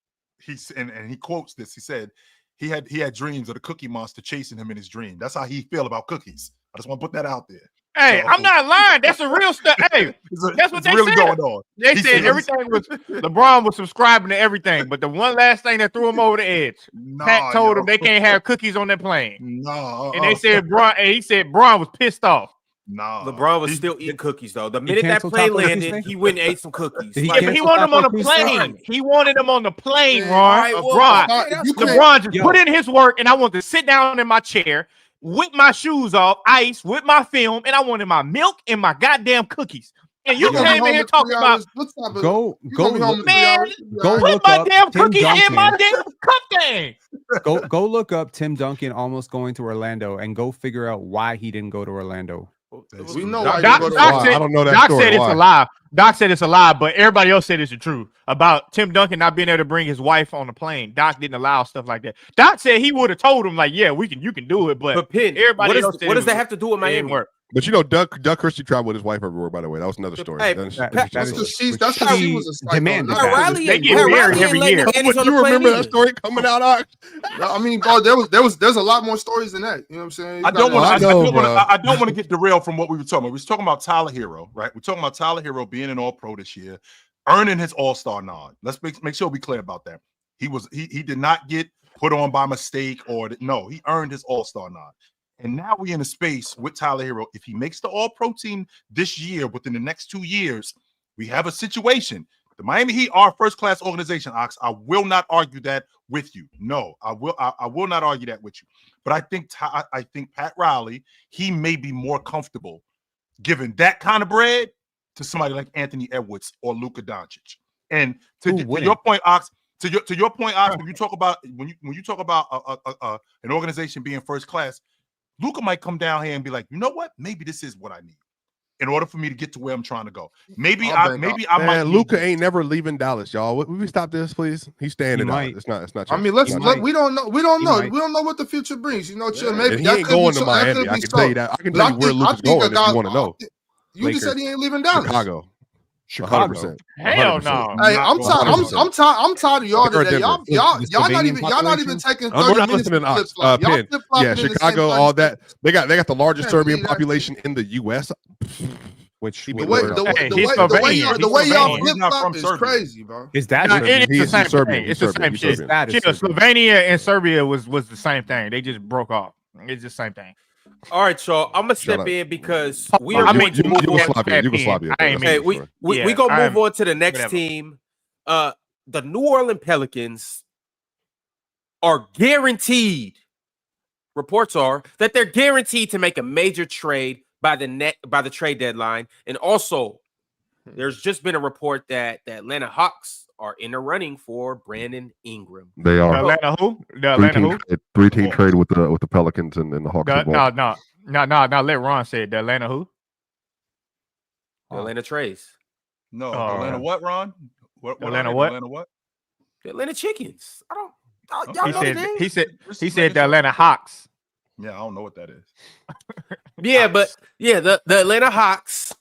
and he quotes this. He said he had dreams of the Cookie Monster chasing him in his dream. That's how he feel about cookies. I just want to put that out there. Hey, I'm not lying. That's a real stuff. Hey, that's what they really said. Going on. They said everything was LeBron was subscribing to everything, but the one last thing that threw him over the edge, Pat told him they can't have cookies on their plane. And they said he said Bron was pissed off. LeBron was still eating cookies though. The minute that plane landed, he went and ate some cookies. But he wanted them on the plane. He wanted them on the plane, Ron. LeBron just put in his work, and I want to sit down in my chair, whip my shoes off, ice, whip my film, and I wanted my milk and my goddamn cookies. And you came in here talking about go put my damn cookies in my damn cup thing. Go look up Tim Duncan almost going to Orlando and go figure out why he didn't go to Orlando. We know I don't know that Doc story. said it's a lie. Doc said it's a lie, but everybody else said it's the truth about Tim Duncan not being able to bring his wife on the plane. Doc didn't allow stuff like that. Doc said he would have told him like, "Yeah, you can do it," but everybody else said what does that have to do with Miami? But you know, Doug Christie traveled with his wife everywhere. By the way, that was another story. Hey, that's because she was a demanded. They get married every year. You remember that story coming out? I mean, bro, there's a lot more stories than that. You know what I'm saying? I don't want to get derailed from what we were talking about. We was talking about Tyler Herro, right? We're talking about Tyler Herro being an All-Pro this year, earning his All-Star nod. Let's make sure we clear about that. He did not get put on by mistake no, he earned his All-Star nod. And now we're in a space with Tyler Herro. If he makes the All-Pro team this year, within the next 2 years, we have a situation. The Miami Heat are a first-class organization, Ox. I will not argue that with you. No, I will not argue that with you. But I think Pat Riley, he may be more comfortable giving that kind of bread to somebody like Anthony Edwards or Luka Doncic. And to your point, Ox, when you talk about an organization being first class, Luka might come down here and be like, you know what? Maybe this is what I need in order for me to get to where I'm trying to go. Maybe I might. Luka ain't never leaving Dallas, y'all. Will we stop this, please? He's staying in Dallas. It's not. I mean, we don't know. We don't know what the future brings. You know, maybe he ain't going to Miami. I can tell you that. I can tell you where Luka's going if you want to know. You just said he ain't leaving Dallas. Chicago. 100%. Hell no. Hey, I'm tired of y'all today. Y'all not even taking 30 minutes to flip-flop. Yeah, Chicago, all that. They got the largest Serbian population in the U.S. Which the way y'all flip-flop is crazy, bro. Is that it's the same thing? It's the same shit. Slovenia and Serbia was the same thing. They just broke off. It's the same thing. All right, y'all. I'm gonna step in because we are. Yugoslavia. Okay, we gonna move on to the next team. The New Orleans Pelicans are guaranteed. Reports are that they're guaranteed to make a major trade by the trade deadline, and also there's just been a report that the Atlanta Hawks are in the running for Brandon Ingram. They are. Atlanta who? The Atlanta who? Three-team trade with the Pelicans and the Hawks. No. Let Ron say it. The Atlanta who? The Atlanta Trays. No, Atlanta what, Ron? Atlanta what? Atlanta what? The Atlanta Chickens. I don't. He said the Atlanta Hawks. Yeah, I don't know what that is. The Atlanta Hawks.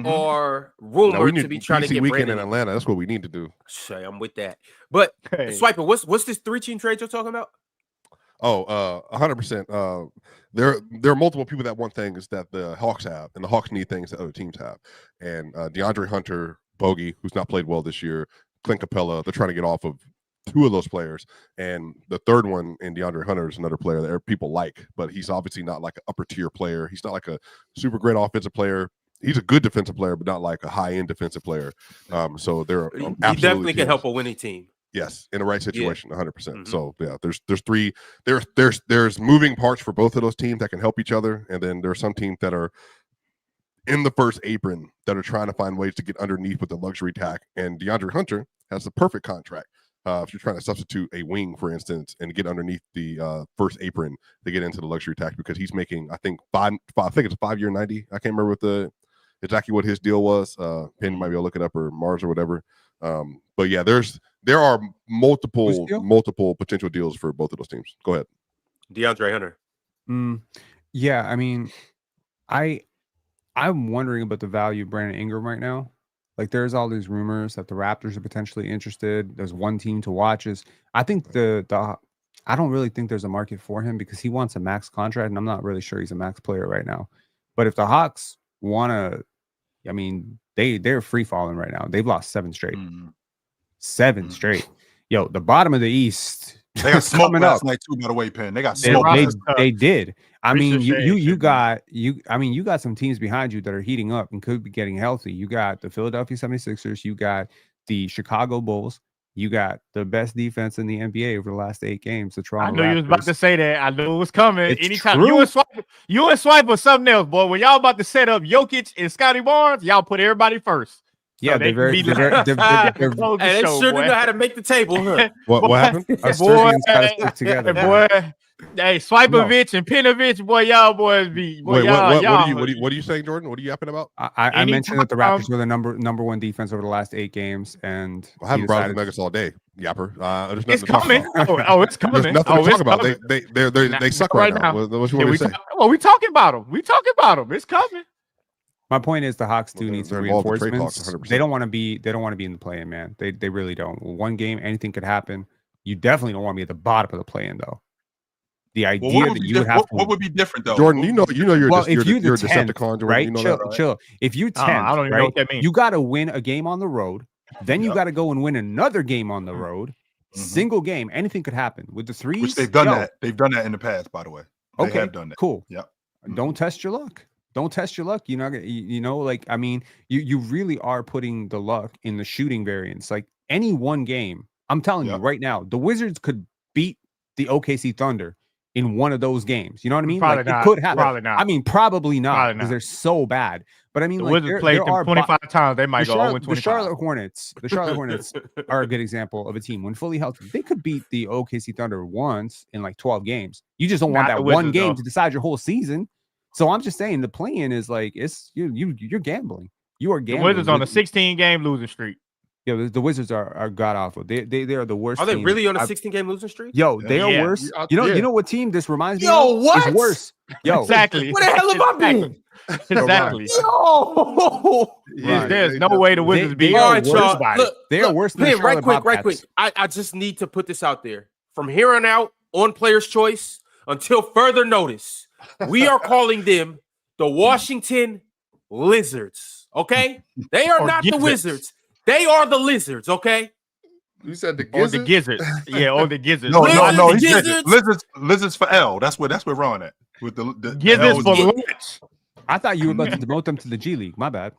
Are rumored to be trying to get weekend in Atlanta. That's what we need to do. I'm with that. But Swiper, what's this 3-team trade you're talking about? Oh, 100%. There are multiple people that want things that the Hawks have, and the Hawks need things that other teams have. And DeAndre Hunter, Bogey, who's not played well this year, Clint Capella, they're trying to get off of 2 of those players. And the third one in DeAndre Hunter is another player that people like, but he's obviously not like an upper tier player. He's not like a super great offensive player. He's a good defensive player, but not like a high-end defensive player. So they're he definitely can help a winning team. Yes, in the right situation, 100%. Mm-hmm. So yeah, there's moving parts for both of those teams that can help each other, and then there are some teams that are in the first apron that are trying to find ways to get underneath with the luxury tax. And DeAndre Hunter has the perfect contract. If you're trying to substitute a wing, for instance, and get underneath the first apron to get into the luxury tax, because he's making, I think it's a 5-year 90. I can't remember exactly what his deal was. Penn might be able to look it up, or Mars or whatever. But yeah, there are multiple potential deals for both of those teams. Go ahead. DeAndre Hunter. Yeah, I mean, I'm wondering about the value of Brandon Ingram right now. Like, there's all these rumors that the Raptors are potentially interested. There's one team to watch. I think I don't really think there's a market for him because he wants a max contract, and I'm not really sure he's a max player right now. But if the Hawks want to, I mean, they're free falling right now. They've lost 7 straight. 7 straight. Yo, the bottom of the East. They got smoked last night too, by the way, Penn. They got smoked. They did. I mean, you got some teams behind you that are heating up and could be getting healthy. You got the Philadelphia 76ers, you got the Chicago Bulls, you got the best defense in the NBA over the last 8 games. The Toronto I knew Raptors. you was about to say that. I knew it was coming. It's Anytime true. you and Swipe or something else, boy. When y'all about to set up Jokic and Scotty Barnes, y'all put everybody first. Yeah, so they're very they sure know how to make the table, huh? What happened? Us Serbians gotta stick together, boy. Hey, Swipovich and Pinovich, boy, y'all boys be. Boy, Wait, what are you saying, Jordan? What are you yapping about? I mentioned that the Raptors were the number 1 defense over the last 8 games, and I haven't brought the Nuggets all day, Yapper. It's coming. It's coming. There's nothing to talk about. They suck right now. What you want me to say? Well, we talking about them. It's coming. My point is the Hawks do need some reinforcements. They don't want to be in the play-in, man. They really don't. One game, anything could happen. You definitely don't want to be at the bottom of the play-in, though. The idea that you would have what would be different, though? Jordan, you're a Decepticon, Jordan. Right? You know Chill. If you 10th, I don't even know what that means. You got to win a game on the road. Then you got to go and win another game on the road. Single game, anything could happen with the 3s. Which they've done that. They've done that in the past, by the way. They have done that. Cool. Yep. Don't test your luck. Don't test your luck. Like, I mean, you really are putting the luck in the shooting variance. Like, any one game, I'm telling you right now, the Wizards could beat the OKC Thunder in one of those games. You know what I mean? Probably like, not. It could happen. Probably not. I mean, probably not, because not. they're so bad. But I mean, the like, Wizards played them 25 times. They might go 0-25. The Charlotte Hornets are a good example of a team when fully healthy. They could beat the OKC Thunder once in like 12 games. You just don't want that one game to decide your whole season. So I'm just saying the play-in is like you're gambling. You are gambling. The Wizards on a 16-game losing streak. Yeah, the Wizards are god awful. They are the worst. Are they really on a 16-game losing streak? Yo, they are worse. You know what team this reminds me of? Yo, what? It's worse. Yo, exactly. What the hell have I been? Exactly. Yo, there's no way the Wizards be worse. Look, they are worse than the right quick. I just need to put this out there. From here on out, on Player's Choice, until further notice, we are calling them the Washington Lizards. Okay, they are not the Wizards. They are the Lizards. Okay. You said the Gizzards? Or the Gizzards. Yeah, or the Gizzards. No, he said Lizards for L. That's where Ron at. With the Gizzards for Lynch. I thought you were about to demote them to the G League. My bad.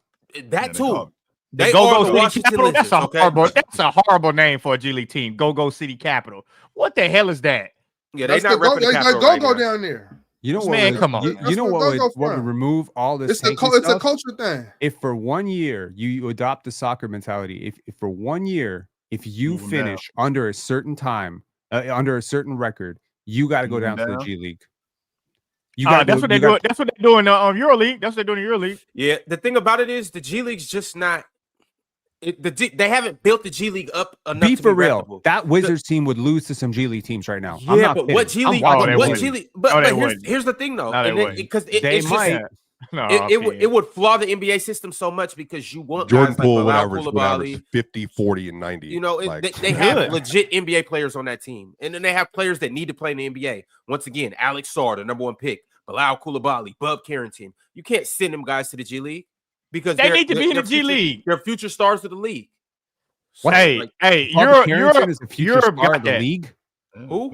That too. The Go-Go City Capital. That's a horrible name for a G League team. Go-Go City Capital. What the hell is that? Yeah, they're not repping the Capital right Go-Go down there. You know what? Man, come on. You know what would remove all this? It's a culture thing. If for 1 year you adopt the soccer mentality, if for 1 year, if you finish under a certain time, under a certain record, you got to go down to the G League. That's what they're doing. That's what they're doing in EuroLeague. That's what they're doing in EuroLeague. Yeah, the thing about it is the G League's just not. They haven't built the G League up enough. Be to for be real. reputable. That Wizards team would lose to some G League teams right now. Yeah, but what G League? What G League? But here's the thing though, because it would flaw the NBA system so much because you want Jordan guys Poole like would average 50, 40, and 90. You know, they have legit NBA players on that team, and then they have players that need to play in the NBA. Once again, Alex Sarr, the #1 pick, Bilal Coulibaly, Bub Carrington. You can't send them guys to the G League because they need to be in the G League. They're future stars of the league. So, hey, Carrington is a future star of the league. Who?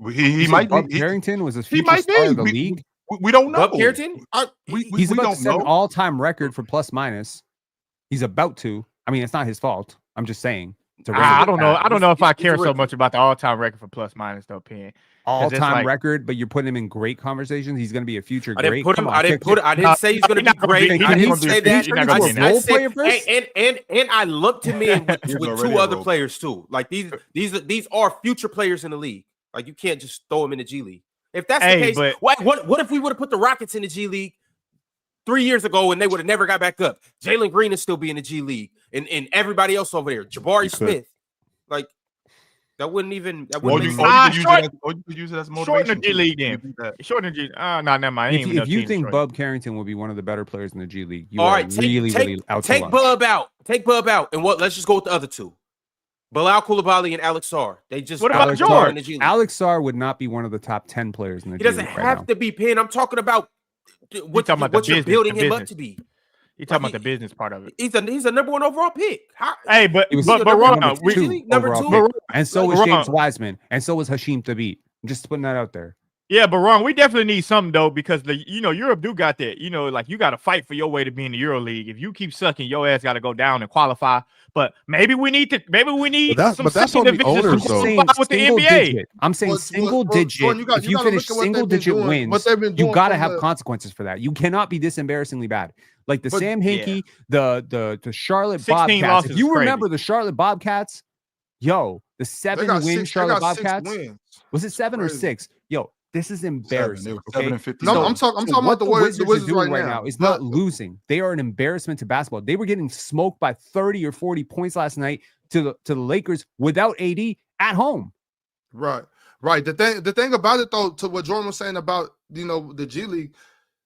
He might be. Bob Carrington was a future star of the league. We don't know. Bob Carrington? He's about to set an all-time record for plus minus. He's about to. I mean, it's not his fault. I'm just saying. I don't know. I don't know if I care so much about the all-time record for plus minus though, Penn. All-time record, but you're putting him in great conversations. He's going to be a future great. I didn't say he's going to be great. I didn't say that. And I lumped him in with two other players too. Like these are future players in the league. Like you can't just throw them in the G League. If that's the case, what if we would have put the Rockets in the G League 3 years ago and they would have never got back up? Jalen Green is still be in the G League, and everybody else over there, Jabari Smith, like that wouldn't even. You could use it as motivation. Shorten the G League then. Shorten the G. Never mind. If you think Bub Carrington will be one of the better players in the G League, you all are right, really out. Take Bub out. Take Bub out, and let's just go with the other two. Bilal Coulibaly and Alex Sarr. They just what about George? Alex Sarr would not be one of the top 10 players in the G League. He doesn't have to be Penn. I'm talking about what you're building him up to be. You're talking about the business part of it. He's a #1 overall pick. But number two, and so was James Wiseman, and so was Hasheem Thabeet. I'm just putting that out there. Yeah, but Ron, we definitely need something though, because Europe do got that. Like you got to fight for your way to be in the Euro League. If you keep sucking, your ass got to go down and qualify. But maybe we need some that's on the owners though. With the NBA. I'm saying single digit. If you finish single digit wins, you got to have consequences for that. You cannot be this embarrassingly bad. Like the Sam Hinkie, the Charlotte Bobcats. If you remember the Charlotte Bobcats, the 7-win Charlotte Bobcats. Was it 7 or 6? This is embarrassing. Okay? No, I'm talking about the Wizards right now. It's not losing. They are an embarrassment to basketball. They were getting smoked by 30 or 40 points last night to the Lakers without AD at home. Right. The thing about it though, to what Jordan was saying about the G League,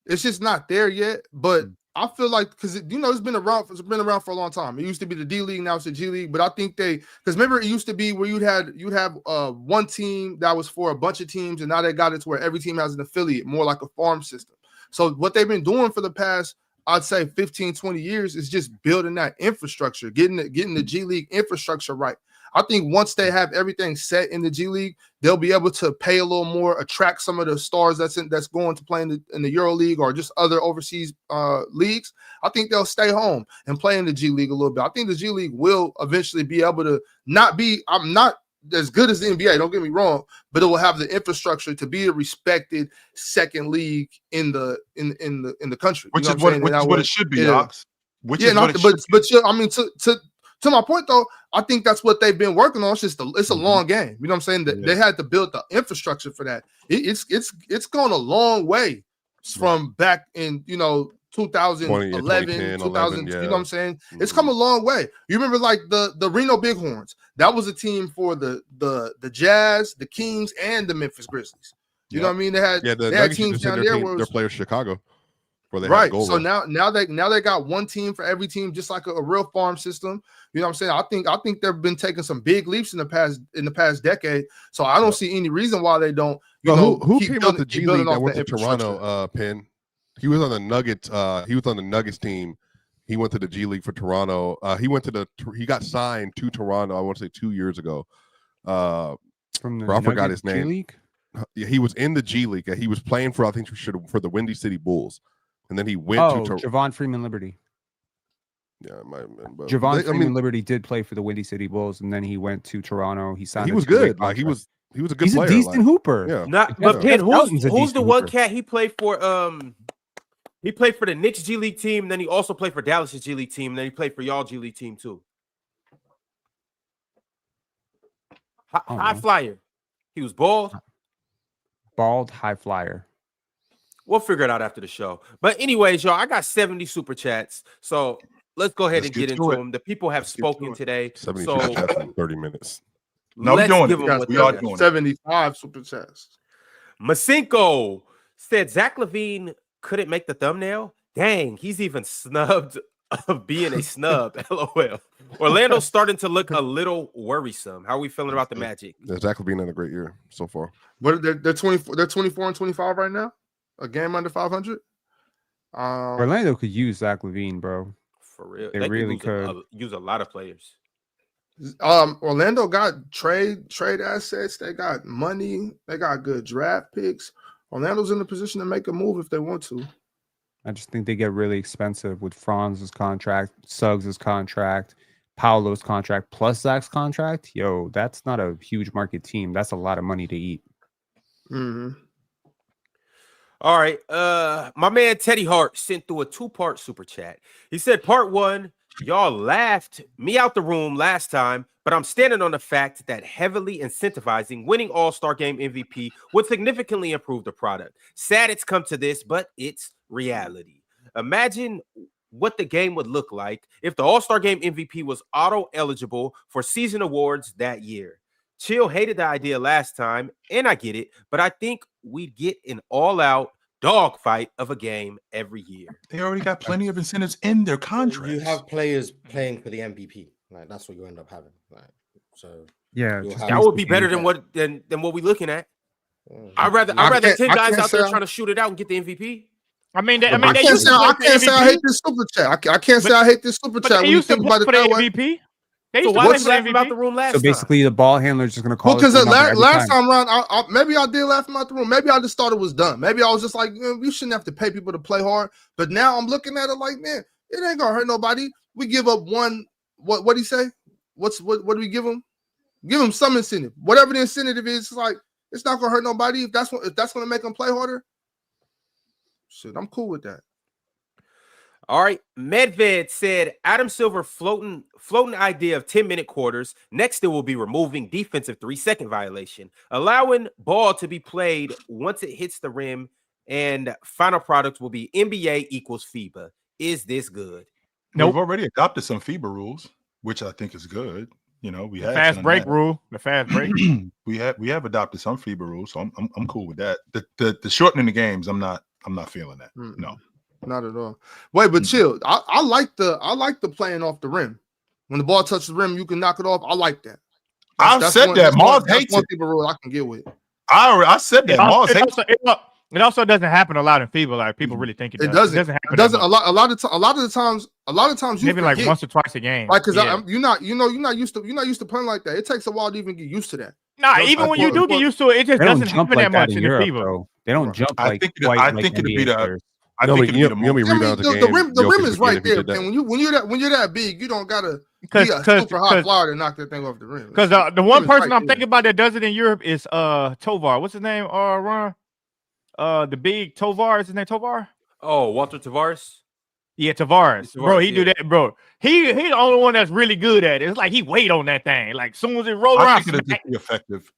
it's just not there yet. But I feel like because it's been around for a long time. It used to be the D League, now it's the G League. But I think because remember it used to be where you'd have one team that was for a bunch of teams, and now they got it to where every team has an affiliate, more like a farm system. So what they've been doing for the past, I'd say 15, 20 years is just building that infrastructure, getting the G League infrastructure right. I think once they have everything set in the G League, they'll be able to pay a little more, attract some of the stars that's going to play in the Euro League or just other overseas leagues. I think they'll stay home and play in the G League a little bit. I think the G League will eventually be able to I'm not as good as the NBA, don't get me wrong, but it will have the infrastructure to be a respected second league in the country. Which is what it should be, Ox. To my point, though, I think that's what they've been working on. It's a long game. You know what I'm saying? They had to build the infrastructure for that. It's gone a long way from back in 2011, 2000. You know what I'm saying? It's come a long way. You remember like the Reno Bighorns? That was a team for the Jazz, the Kings, and the Memphis Grizzlies. You know what I mean? They had teams down there where their players Chicago. Right. So now they got one team for every team, just like a real farm system. You know what I'm saying? I think they've been taking some big leaps in the past decade. So I don't see any reason why they don't. Who came out the G League that went to Toronto? Penn. He was on the Nuggets. He was on the Nuggets team. He went to the G League for Toronto. He got signed to Toronto. I want to say 2 years ago. I forgot his name. G-League? Yeah, he was in the G League. He was playing for for the Windy City Bulls. And then he went to Javon Freeman Liberty. Yeah, it might have been. But Javon Freeman Liberty did play for the Windy City Bulls, and then he went to Toronto. He signed. He was good. Like he was a good player. He's a decent hooper. Yeah. But Penn, who's the one cat he played for? He played for the Knicks G League team. And then he also played for Dallas' G League team. And then he played for y'all G League team too. High flyer. He was bald. Bald high flyer. We'll figure it out after the show. But anyways, y'all, I got 70 super chats. So let's go ahead and get into them. The people have spoken today. 70 super chats in 30 minutes. No, we're doing it. We are doing 75 super chats. Masinko said Zach LaVine couldn't make the thumbnail. Dang, he's even snubbed of being a snub. LOL. Orlando's starting to look a little worrisome. How are we feeling about the Magic? Zach LaVine had a great year so far. What they're 24. They're 24 and 25 right now. A game under 500. Orlando could use Zach LaVine, bro. For real, they really could use a lot of players. Orlando got trade assets. They got money. They got good draft picks. Orlando's in the position to make a move if they want to. I just think they get really expensive with Franz's contract, Suggs' contract, Paolo's contract, plus Zach's contract. Yo, that's not a huge market team. That's a lot of money to eat. Mm-hmm. All right. My man Teddy Hart sent through a 2-part super chat. He said, part 1, y'all laughed me out the room last time, but I'm standing on the fact that heavily incentivizing winning All-Star Game MVP would significantly improve the product. Sad it's come to this, but it's reality. Imagine what the game would look like if the All-Star Game MVP was auto-eligible for season awards that year. Chill hated the idea last time, and I get it, but I think we'd get an all-out dogfight of a game every year. They already got plenty of incentives in their contracts. You have players playing for the MVP. Like that's what you end up having. Like so, yeah, that would be better than what we're looking at. I'd rather 10 guys out there trying to shoot it out and get the MVP. I can't say I hate this super chat. I can't say I hate this super chat when you think about it that way. MVP. So why did you laugh about the room last time? So basically, the ball handler is just going to call. Well, because last time around, maybe I did laugh about the room. Maybe I just thought it was dumb. Maybe I was just like, you shouldn't have to pay people to play hard. But now I'm looking at it like, man, it ain't gonna hurt nobody. We give up one. What do you say? What do we give them? Give them some incentive. Whatever the incentive is, it's like it's not gonna hurt nobody. If that's gonna make them play harder, shit, I'm cool with that. All right. Medved said Adam Silver floating idea of 10-minute quarters. Next, it will be removing defensive 3-second violation, allowing ball to be played once it hits the rim, and final product will be NBA equals FIBA. Is this good? No, we've already adopted some FIBA rules, which I think is good. You know, we have fast break rule. The fast break. we have adopted some FIBA rules, so I'm cool with that. The shortening the games, I'm not feeling that. No. Not at all. Wait, but chill. I like the playing off the rim. When the ball touches the rim, you can knock it off. I like that. I've said that. Mars hates it. People rule I can get with. I said that. Mars hates it. It also doesn't happen a lot in FIBA. Like people really think it does. It doesn't. A lot of the times. You maybe like once or twice a game. Like because you're not used to playing like that. It takes a while to even get used to that. Nah, even when you do get used to it, it just doesn't happen that much in the FIBA. They don't jump like I think it'd be the. I think the rim is right there. And when you're that big, you don't gotta be a super high flyer to knock that thing off the rim. Because the one person I'm thinking about that does it in Europe is Tovar. What's his name? Ron? The big Tovar. Is his name Tovar? Oh, Walter Tavares. Yeah, Tavares. Bro, he do that, bro. He the only one that's really good at it. It's like he wait on that thing. Like soon as it rolls around, I think it'd be effective.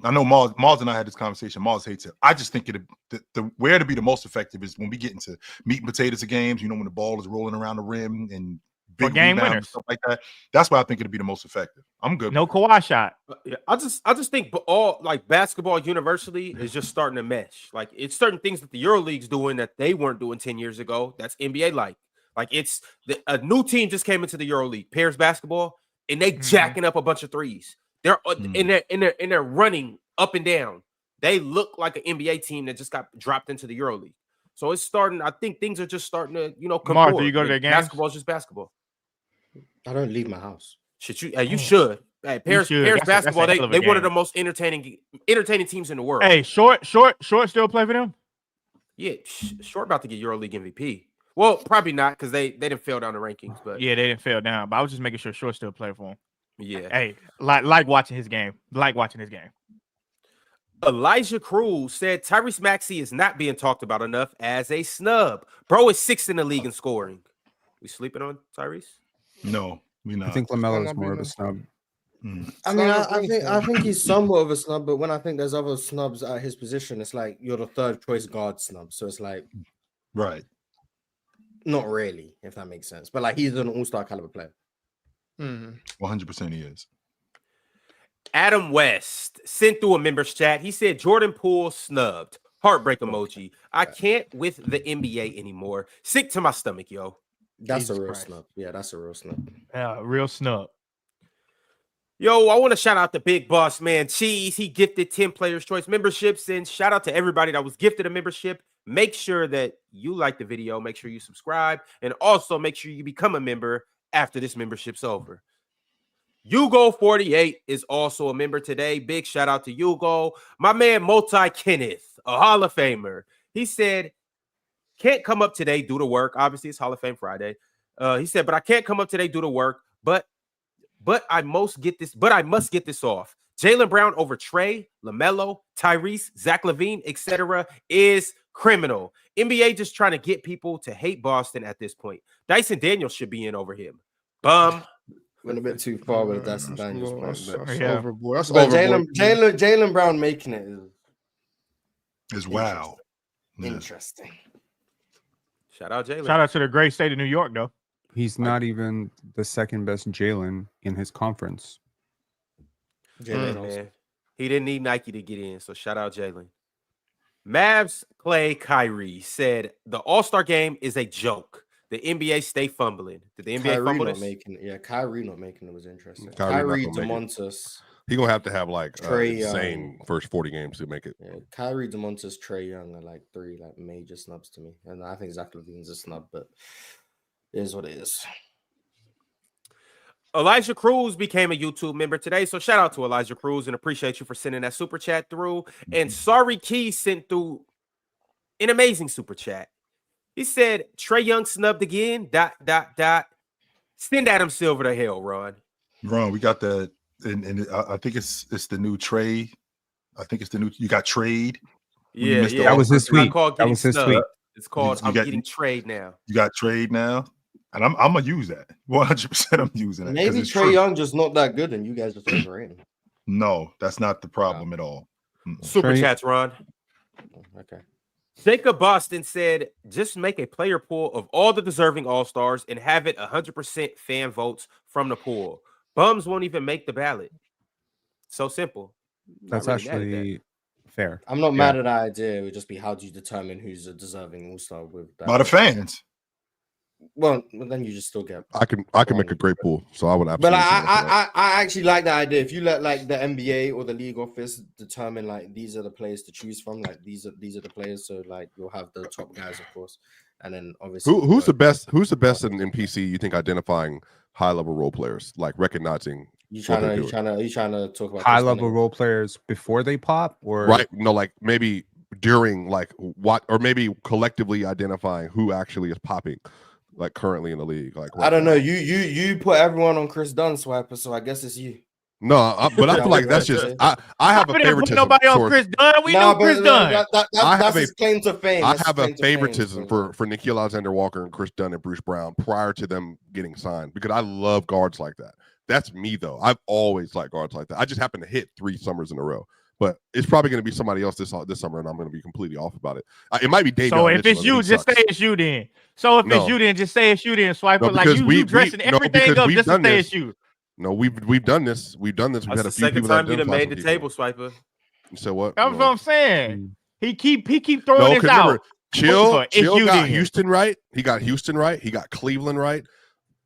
I know Mars and I had this conversation. Mars hates it. I just think the where to be the most effective is when we get into meat and potatoes of games. You know, when the ball is rolling around the rim and big game winners and stuff like that. That's why I think it'd be the most effective. I'm good. No Kawhi shot. Yeah, I just think all like basketball universally is just starting to mesh. Like it's certain things that the EuroLeague's doing that they weren't doing 10 years ago. That's NBA like. Like it's a new team just came into the EuroLeague, pairs basketball, and they jacking up a bunch of threes. They're in their running up and down. They look like an NBA team that just got dropped into the EuroLeague. So it's starting. I think things are just starting to come. Mark, do you go to their games? Basketball is just basketball. I don't leave my house. Should you? You should. Hey, Paris basketball. They one of the most entertaining teams in the world. Hey, short still play for them. Yeah, Short about to get EuroLeague MVP. Well, probably not because they didn't fail down the rankings, but yeah, they didn't fail down. But I was just making sure Short still play for him. Yeah. Hey, like watching his game. Like watching his game. Elijah Cruz said Tyrese Maxey is not being talked about enough as a snub. Bro is 6th in the league in scoring. We sleeping on Tyrese? No, we not. I think LaMelo is more of a snub. I mean, I think he's somewhat of a snub, but when I think there's other snubs at his position, it's like you're the third choice guard snub. So it's like, right. Not really, if that makes sense. But like he's an all-star caliber player. 100% he is. Adam West sent through a members chat. He said Jordan Poole snubbed. Heartbreak emoji. I can't with the NBA anymore. Sick to my stomach, yo. That's Jesus a real Christ. snub. Yeah, that's a real snub. Real snub. Yo, I want to shout out the big boss man, Cheese. He gifted 10 Players Choice memberships, and shout out to everybody that was gifted a membership. Make sure that you like the video. Make sure you subscribe, and also make sure you become a member after this membership's over. Hugo48 is also a member today. Big shout out to Hugo. My man Multi-Kenneth, a Hall of Famer. He said, can't come up today due to work. Obviously, it's Hall of Fame Friday. He said, but I can't come up today due to work, but I must get this off. Jaylen Brown over Trey, LaMelo, Tyrese, Zach LaVine, etc. is criminal. NBA just trying to get people to hate Boston at this point. Dyson Daniels should be in over him. Bum. Went a bit too far with Dyson Daniels. That's overboard. That's but overboard. Jaylen Brown making it is wow. Interesting. Shout out Jaylen. Shout out to the great state of New York, though. He's not even the second best Jaylen in his conference. Man. He didn't need Nike to get in, so shout out Jaylen. Mavs Clay Kyrie said the All-Star game is a joke. The NBA stay fumbling. Did the NBA fumble this? Kyrie not making it was interesting. Kyrie DeMontis. He's gonna have to have like insane first 40 games to make it. Yeah, Kyrie, DeMontis, Trae Young are like three like major snubs to me, and I think Zach LaVine's a snub, but it is what it is. Elijah Cruz became a YouTube member today, so shout out to Elijah Cruz and appreciate you for sending that super chat through. And Sorry Key sent through an amazing super chat. He said Trae Young snubbed again. ... Send Adam Silver to hell, Ron. Ron, we got the and I think it's the new trade. I think it's the new. You got trade. Yeah. That was his tweet. That was his tweet. It's called I'm getting trade now. You got trade now. And I'm gonna use that 100%. I'm using it. Maybe Trae Young just not that good, and you guys just overrate him. No, that's not the problem at all. Super chats, Ron. Okay. Jacob Boston said, "Just make a player pool of all the deserving All-Stars and have it 100% fan votes from the pool. Bums won't even make the ballot. So simple." That's actually fair. I'm not mad at that idea. It would just be how do you determine who's a deserving All-Star with that? By the fans. Well, then you just still get. I can make a great pool, so I would absolutely. But I actually like that idea. If you let like the NBA or the league office determine like these are the players to choose from, like these are the players. So like you'll have the top guys, of course, and then obviously who's the best? Who's the best in PC? You think identifying high level role players, like recognizing. You trying to talk about high level role players before they pop, or right? No, like maybe during like what, or maybe collectively identifying who actually is popping. Like currently in the league, like I don't know. You put everyone on Chris Dunn, Swiper, so I guess it's you. No, but I feel like that's just I have a favoritism. Nobody on Chris Dunn. We know Chris Dunn. That's his claim to fame. I have a favoritism for Nickeil Alexander-Walker and Chris Dunn and Bruce Brown prior to them getting signed because I love guards like that. That's me though. I've always liked guards like that. I just happen to hit 3 summers in a row. But it's probably going to be somebody else this summer, and I'm going to be completely off about it. It might be Dave. So if it's you, just say it's you then. So if it's you, then just say it's you then. Swipe it like you dressing everything up just to say it's you. No, we've done this. We've done this. We've had a few people that have made the table, Swiper. So what? That's what I'm saying. He keep throwing this out. Chill got Houston right. He got Houston right. He got Cleveland right.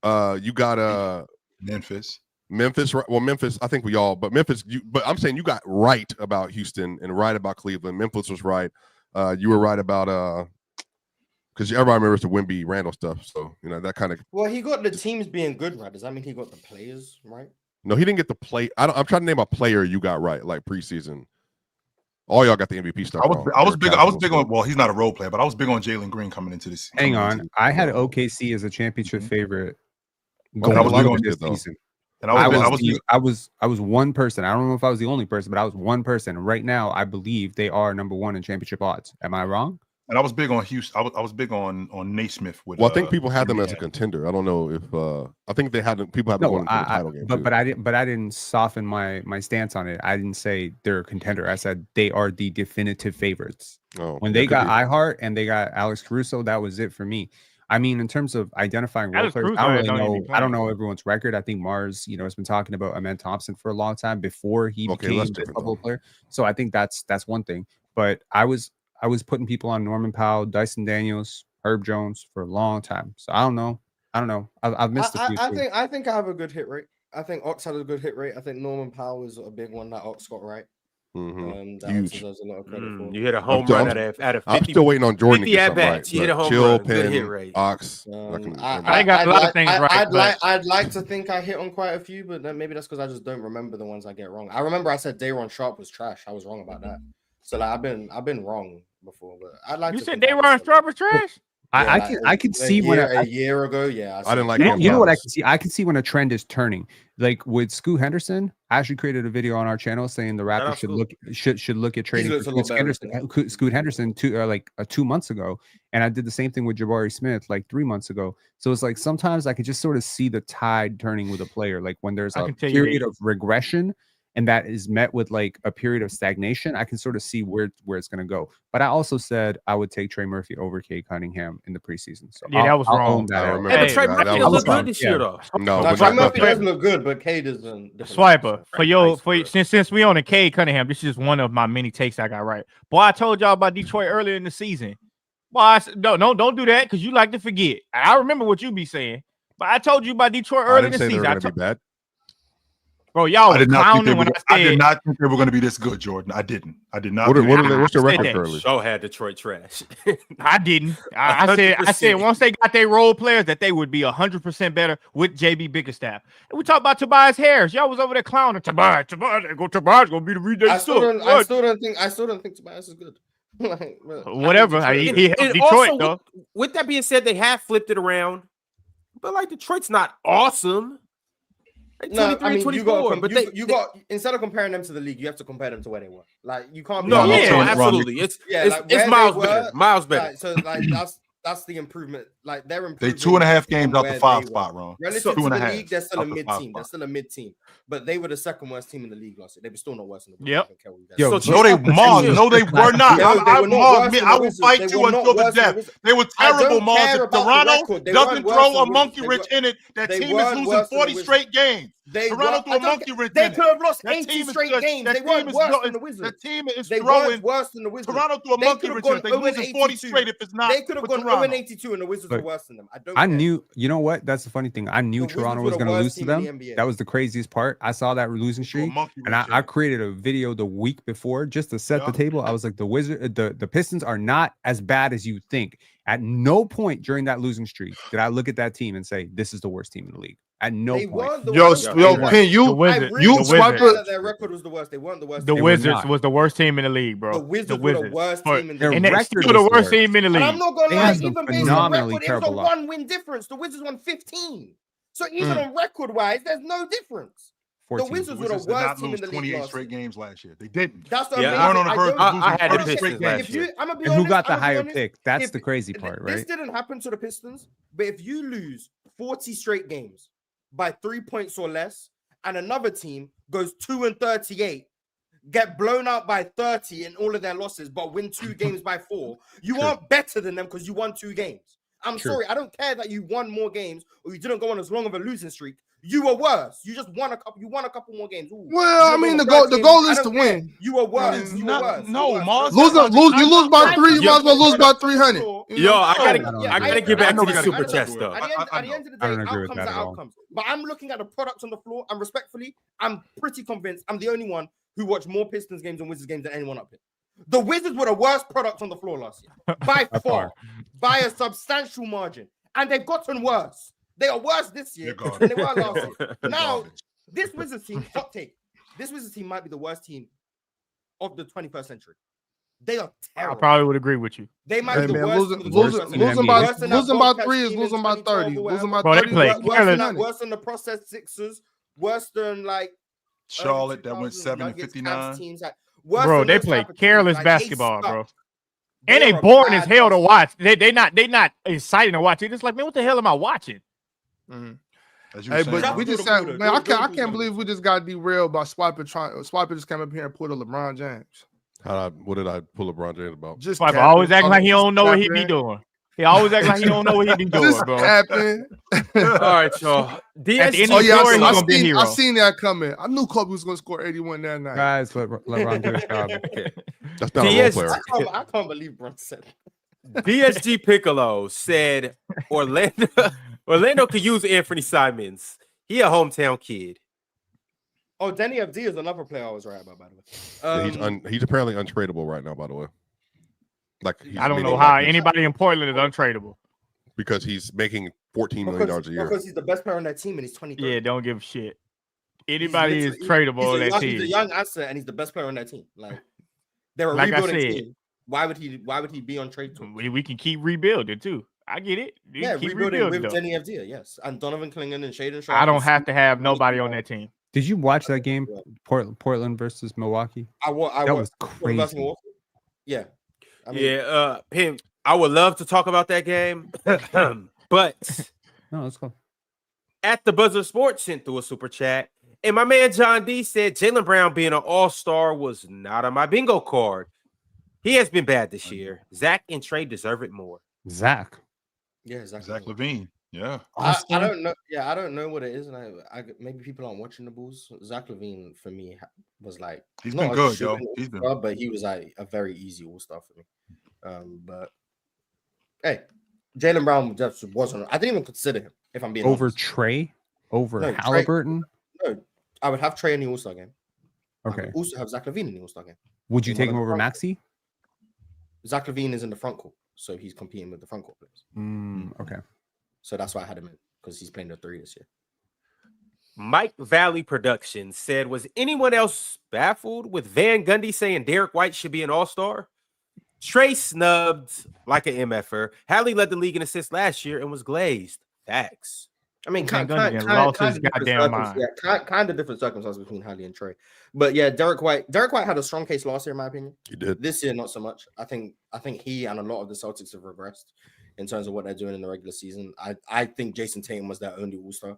You got Memphis. Right? Well, Memphis, I think we all, but Memphis, but I'm saying you got right about Houston and right about Cleveland. Memphis was right. You were right about because everybody remembers the Wemby Randall stuff. So that kind of. Well, he got the teams being good, right? Does that mean he got the players right? No, he didn't get the play. I'm trying to name a player you got right, like preseason. All y'all got the MVP stuff. I was big on. Well, he's not a role player, but I was big on Jalen Green coming into this. Hang on, I had OKC as a championship favorite. Going on this season. And I was one person. I don't know if I was the only person, but I was one person. Right now, I believe they are number 1 in championship odds. Am I wrong? And I was big on Houston. I was big on Naismith. With, I think people had them as a contender. I don't know if I think they had people had them going into the title game. But I didn't soften my stance on it. I didn't say they're a contender. I said they are the definitive favorites. When they got iHeart and they got Alex Caruso, that was it for me. I mean, in terms of identifying role players, I don't know everyone's record. I think Mars, has been talking about Amen Thompson for a long time before he became the bubble player. So I think that's one thing. But I was I was putting people on Norman Powell, Dyson Daniels, Herb Jones for a long time. So I don't know. I've missed a few. I think I have a good hit rate. I think Ox had a good hit rate. I think Norman Powell is a big one that Ox got right. Mm-hmm. That Ox deserves a lot of credit for. You hit a home run out of 50. I'm still waiting on Jordan to get something right. You hit a home Chill, run. Pen, Good hit rate. Ox. I got a lot of things right. I'd like to think I hit on quite a few, but then maybe that's because I just don't remember the ones I get wrong. I remember I said Dayron Sharp was trash. I was wrong about that. So like I've been wrong before, but I'd like. You said Dayron Sharp was trash. I can see when a year ago, I didn't like. You know what I can see? I can see when a trend is turning. Like with Scoot Henderson, I actually created a video on our channel saying the Raptors should look at trading for Scoot Henderson 2 months ago, and I did the same thing with Jabari Smith like 3 months ago. So it's like sometimes I could just sort of see the tide turning with a player, like when there's a period of regression. And that is met with like a period of stagnation, I can sort of see where it's going to go. But I also said I would take Trey Murphy over Cade Cunningham in the preseason. So that was wrong. But Trey Murphy doesn't look good this year, though. No, Trey Murphy does look good, but Cade is Swiper since we on the Cade Cunningham. This is just one of my many takes I got right. Boy, I told y'all about Detroit earlier in the season. Boy, don't do that because you like to forget. I remember what you be saying, but I told you about Detroit earlier in the season. I didn't be bad. Bro, y'all I did not think they were going to be this good, Jordan. I did not. What's your record currently? Show had Detroit trash. I didn't. I said once they got their role players that they would be 100% better with JB Bickerstaff. And we talked about Tobias Harris. Y'all was over there clowning Tobias gonna be the read. I still don't think Tobias is good. Whatever. He helped Detroit also, though. With that being said, they have flipped it around, but like Detroit's not awesome. No, I mean, you got instead of comparing them to the league, you have to compare them to where they were. Like you can't. Absolutely. It's miles better. Miles better. Like, so like that's the improvement. Like they're improving. They 2.5 games out the 5 spot, wrong. Relative to the league, they're still a mid team. They're still a mid team. But they were the second worst team in the league last year. They were still not worse than the Yep. No, they were not. I will fight you until the death. They were terrible, Mars. If Toronto doesn't throw a monkey wrench in it, that team is losing 40 straight games. Toronto threw a monkey wrench in it. They could have lost 80 straight games. They weren't worse than the Wizards. The team is they throwing. weren't worse than the Wizards. Toronto threw a monkey wrench in it. They're losing 40 straight if it's not. They could have gone 0-82 and the Wizards were worse than them. I knew, you know what? That's the funny thing. I knew Toronto was going to lose to them. That was the craziest part. I saw that losing streak, and I created a video the week before just to set the table. I was like, the Pistons are not as bad as you think. At no point during that losing streak did I look at that team and say, this is the worst team in the league. At no point. Pen, you swiped it. Their record was the worst. They weren't the worst. The Wizards was the worst team in the league, bro. The Wizards were the worst team in the league. And they're still the worst team in the league. I'm not gonna lie, even based on record, it was a 1-win difference. The Wizards won 15. So even on record-wise, there's no difference. 14. The Wizards were the worst team in the league. 28 straight games last year. They didn't. That's the I had the Pistons last year. And who got the higher pick? That's the crazy part, right? This didn't happen to the Pistons, but if you lose 40 straight games by 3 points or less, and another team goes 2-38, get blown out by 30 in all of their losses, but win 2 games by 4, you aren't better than them because you won 2 games. I'm sorry, I don't care that you won more games or you didn't go on as long of a losing streak. You were worse. You just won a couple. You won a couple more games. Ooh. Well, I mean, the goal is to win. You were worse. You were worse. No, Mars. You lose by 3. You might as well lose by 300. I gotta get back to the Superchats stuff. At the end of the day, outcomes are outcomes. But I'm looking at the product on the floor, and respectfully, I'm pretty convinced I'm the only one who watched more Pistons games and Wizards games than anyone up here. The Wizards were the worst product on the floor last year, by far, by a substantial margin, and they've gotten worse. They are worse this year than they were last year. Now, this Wizards team, hot take, this Wizards team might be the worst team of the 21st century. They are terrible. I probably would agree with you. They might be the worst. Losing by 3 is losing by 30. Losing by 30 worse than the processed Sixers. Worse than like Charlotte that went 7-59. Bro, they play careless basketball, bro. And they boring as hell to watch. They not exciting to watch. They're just like, man, what the hell am I watching? Hey, but we just had, man, I can't believe we just got derailed by Swiper just came up here and put a LeBron James. What did I pull LeBron James about? Just Swiper always acting like he don't know what he be doing. He always act like he don't know what he be doing, This bro. happened. All right, y'all. At the end DSG. of the story, he's gonna be a hero. I seen that coming. I knew Kobe was gonna score 81 that night. Guys, let Ron do his job. That's not a role player. I can't believe Bron said DSG Piccolo said Orlando could use Anthony Simons. He a hometown kid. Oh, Denny FD is another player I was right about, by the way. He's apparently untradeable right now, by the way. Like I don't know how anybody in Portland is untradeable. Because he's making $14 million a year. Because he's the best player on that team and he's 23. Yeah, don't give a shit. Anybody is tradable on that team. He's a young asset and he's the best player on that team. Like they're a like rebuilding I said, team. Why would he be on trade talk? We can keep rebuilding too. I get it. Keep rebuilding with Jenny Avdia, yes. And Donovan Clingan and Shaden Sharp. I don't have to have nobody on that team. Did you watch that game, Portland versus Milwaukee? That was crazy. Yeah. Pim, I would love to talk about that game, but no, let's go. At the Buzzer Sports sent through a super chat, and my man John D said Jaylen Brown being an all-star was not on my bingo card. He has been bad this year. Zach and Trey deserve it more. Zach. Yeah, Zach LaVine. Yeah. I don't know. Yeah, I don't know what it is, and I maybe people aren't watching the Bulls. Zach LaVine for me was like he's been good, yo. He's been, but he was like a very easy all-star for me. But hey, Jaylen Brown just wasn't. I didn't even consider him if I'm being over honest. Trey, over Halliburton. No, I would have Trey in the All-Star game. Okay. I would also have Zach LaVine in the All-Star game. Would you take him over Maxey? Zach LaVine is in the front court, so he's competing with the front court players. Okay. So that's why I had him in because he's playing the 3 this year. Mike Valley Productions said, was anyone else baffled with Van Gundy saying Derek White should be an all-star? Trey snubbed like an MFer. Hallie led the league in assists last year and was glazed. Facts. I mean, kind of different circumstances between Hallie and Trey. But yeah, Derek White had a strong case last year, in my opinion. He did. This year, not so much. I think he and a lot of the Celtics have regressed in terms of what they're doing in the regular season. I think Jason Tatum was their only all-star.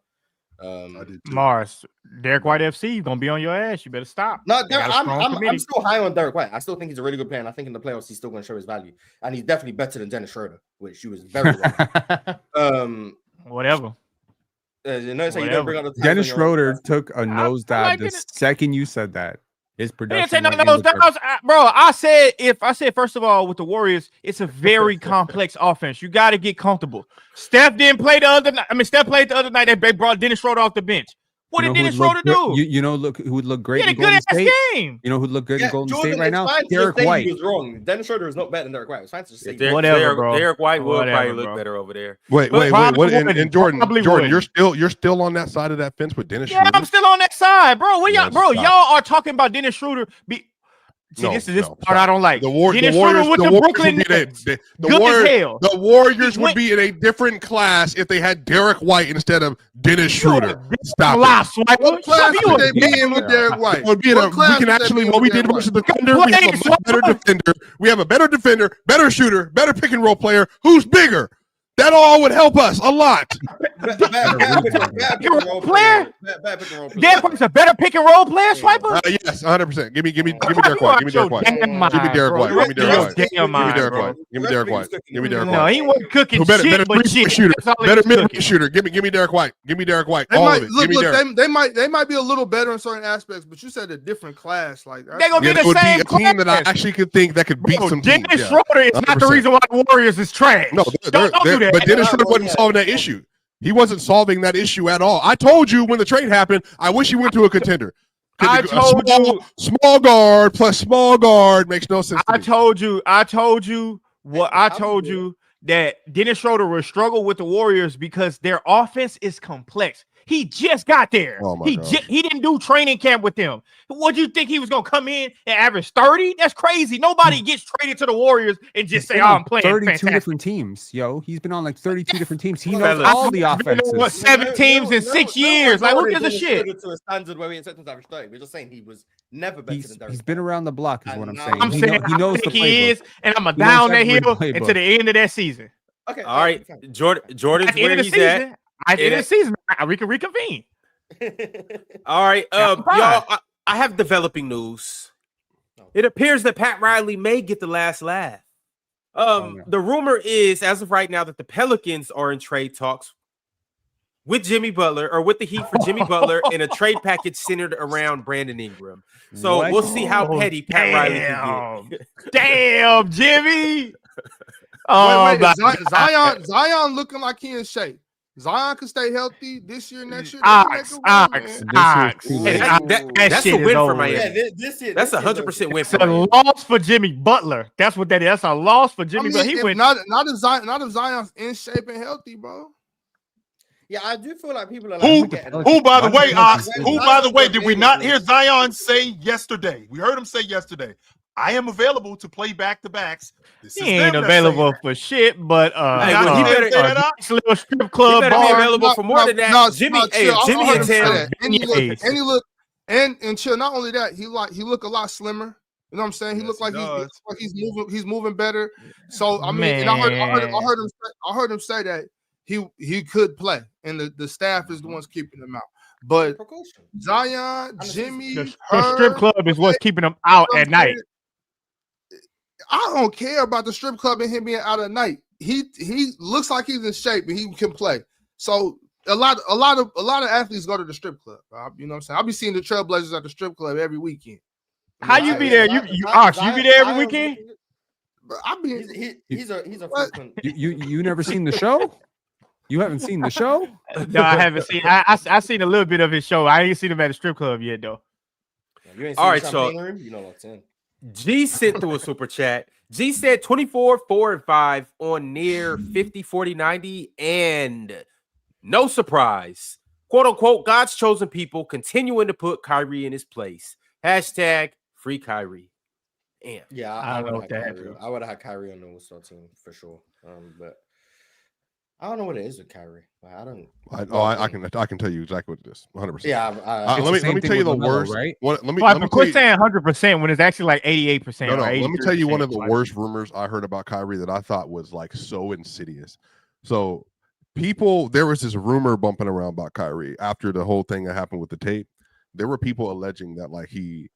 Mars, Derek White FC gonna be on your ass. You better stop. No, I'm still high on Derek White. I still think he's a really good player, and I think in the playoffs he's still going to show his value. And he's definitely better than Dennis Schroeder, which he was very well. Whatever. You know, so you don't bring up the Dennis Schroeder took a nosedive the second you said that. His production. Bro, I said first of all with the Warriors, it's a very complex offense. You got to get comfortable. Steph didn't play the other night. Steph played the other night. They brought Dennis Schroeder off the bench. What did Dennis Schroeder do? Who would look great in Golden State? Game. You know who'd look good in Golden State right now? Derek White. He was wrong. Dennis Schroeder is not better than Derek White. It's fine to just say whatever, bro. Derek White will probably look better over there. Wait. What? And Jordan, you're still on that side of that fence with Dennis Schroeder? Yeah, I'm still on that side, bro. Y'all are talking about Dennis Schroeder. This part I don't like. The Warriors would be in a different class if they had Derek White instead of Dennis Schroeder. Stop it. What class would they be in with Derek White? What we did versus the Thunder, we have a better defender. We have a better defender, better shooter, better pick and roll player. Who's bigger? That all would help us a lot. Player? Derek White's a better pick and roll player, Swiper? Yes, 100%. Give me Derek White. Give me Derek White. Give me Derek White. Give me Derek White. Give me Derek White. No, he wasn't cooking shit, but shit. Better mid-range shooter. Give me Derek White. Give me Derek White. All of it. Give me Derek. They might be a little better in certain aspects, but you said a different class. Like they're gonna be the same class. Team that I actually could think that could beat some teams. Dennis Schroeder is not the reason why the Warriors is trash. No, don't do that. But Dennis Schroeder wasn't solving that issue. He wasn't solving that issue at all. I told you when the trade happened, I wish he went to a contender. I told you small guard plus small guard makes no sense. I told you that Dennis Schroeder will struggle with the Warriors because their offense is complex. He just got there. Oh he didn't do training camp with them. What do you think he was gonna come in and average 30? That's crazy. Nobody gets traded to the Warriors and just say, "I'm playing 32 different teams." Yo, he's been on like 32 different teams. He knows all the offenses. 7 teams in 6 years. Like, who gives a shit? To a standard where we expect him to average 30. We're just saying he was never better than Derek. He's been around the block, is what I'm saying. I'm saying he knows the he is, and I'm down that hill until the end of that season. Okay. All right, Jordan's where he's at. At the end of the season, we can reconvene. All right, y'all. I have developing news. It appears that Pat Riley may get the last laugh. The rumor is, as of right now, that the Pelicans are in trade talks with Jimmy Butler, or with the Heat for Jimmy Butler, in a trade package centered around Brandon Ingram. So we'll see how petty Pat Riley can get. Damn, Jimmy. Zion looking like he in shape. Zion could stay healthy this year, next year. That's a win for Miami. That's 100% win for Miami. It's a loss for Jimmy Butler. That's what that is. That's a loss for Jimmy Butler. He went not if Zion's in shape and healthy, bro. Yeah, I do feel like people are like, who by the way, Ox, who by the way, did we not hear Zion say yesterday? We heard him say yesterday, I am available to play back-to-backs. He ain't available for shit, but he better little strip club be available for more than that. Jimmy and chill. Not only that, he look a lot slimmer. You know what I'm saying? He looks like he's moving better. So I mean, and I heard him say that he could play, and the staff is the ones keeping him out. But Zion, Jimmy, the strip club is what's keeping him out at night. I don't care about the strip club and him being out at night. He looks like he's in shape and he can play. So a lot of athletes go to the strip club. You know what I'm saying? I'll be seeing the Trailblazers at the strip club every weekend. How you be there? You be there every weekend? He's a frequent. You never seen the show? You haven't seen the show? No, I haven't seen. I seen a little bit of his show. I ain't seen him at a strip club yet, though. You ain't seen the champagne room? You know what's in. G sent through a super chat. G said 24, 4, and 5 on near 50, 40, 90, and no surprise, quote unquote, God's chosen people continuing to put Kyrie in his place. Hashtag free Kyrie. Damn. Yeah, I don't know what that is. I would have had Kyrie on the All-Star team for sure. But I don't know what it is with Kyrie. I can tell you exactly what it is. 100%. Yeah. Let me tell you the worst. Right? Let me quit saying 100% when it's actually like 88%. No, let me tell you one of the worst rumors I heard about Kyrie that I thought was like so insidious. So there was this rumor bumping around about Kyrie after the whole thing that happened with the tape. There were people alleging that like he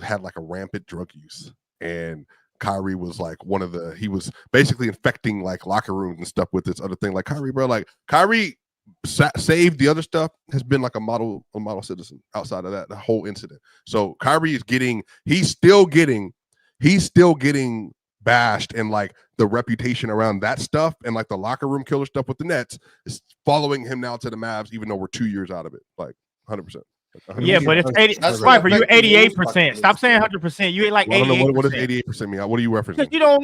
had like a rampant drug use, and Kyrie was like he was basically infecting like locker rooms and stuff with this other thing. Like Kyrie, bro, like Kyrie saved the other stuff, has been like a model citizen outside of that, the whole incident. So Kyrie is he's still getting bashed, and like the reputation around that stuff and like the locker room killer stuff with the Nets is following him now to the Mavs, even though we're 2 years out of it, like 100%. Yeah, but it's 80. Swiper, you 88%. Stop saying 100%. You ain't like 88%. What does 88% mean? What are you referencing? You don't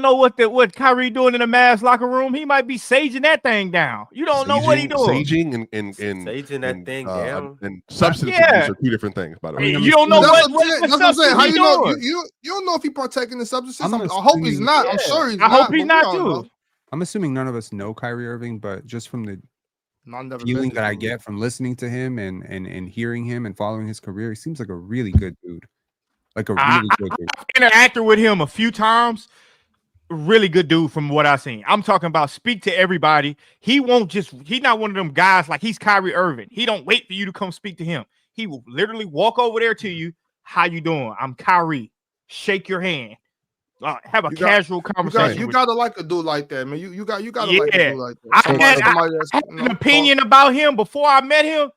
know what Kyrie doing in the Mavs locker room. He might be saging that thing down. You don't know what he doing. Saging and saging that thing down. And substance abuse are two different things, by the way. You don't know what I'm saying. How you know? You don't know if he partaking in substances. I hope he's not. I'm sure he's not. I hope he's not too. I'm assuming none of us know Kyrie Irving, but just from the feeling that I get from listening to him and hearing him and following his career, he seems like a really good dude. Like a really good dude. I've interacted with him a few times. Really good dude from what I've seen. I'm talking about speak to everybody. He's not one of them guys like he's Kyrie Irving. He don't wait for you to come speak to him. He will literally walk over there to you. How you doing? I'm Kyrie. Shake your hand. Have a casual conversation. You gotta like a dude like that, man. You gotta like a dude like that. I had an opinion about him before I met him,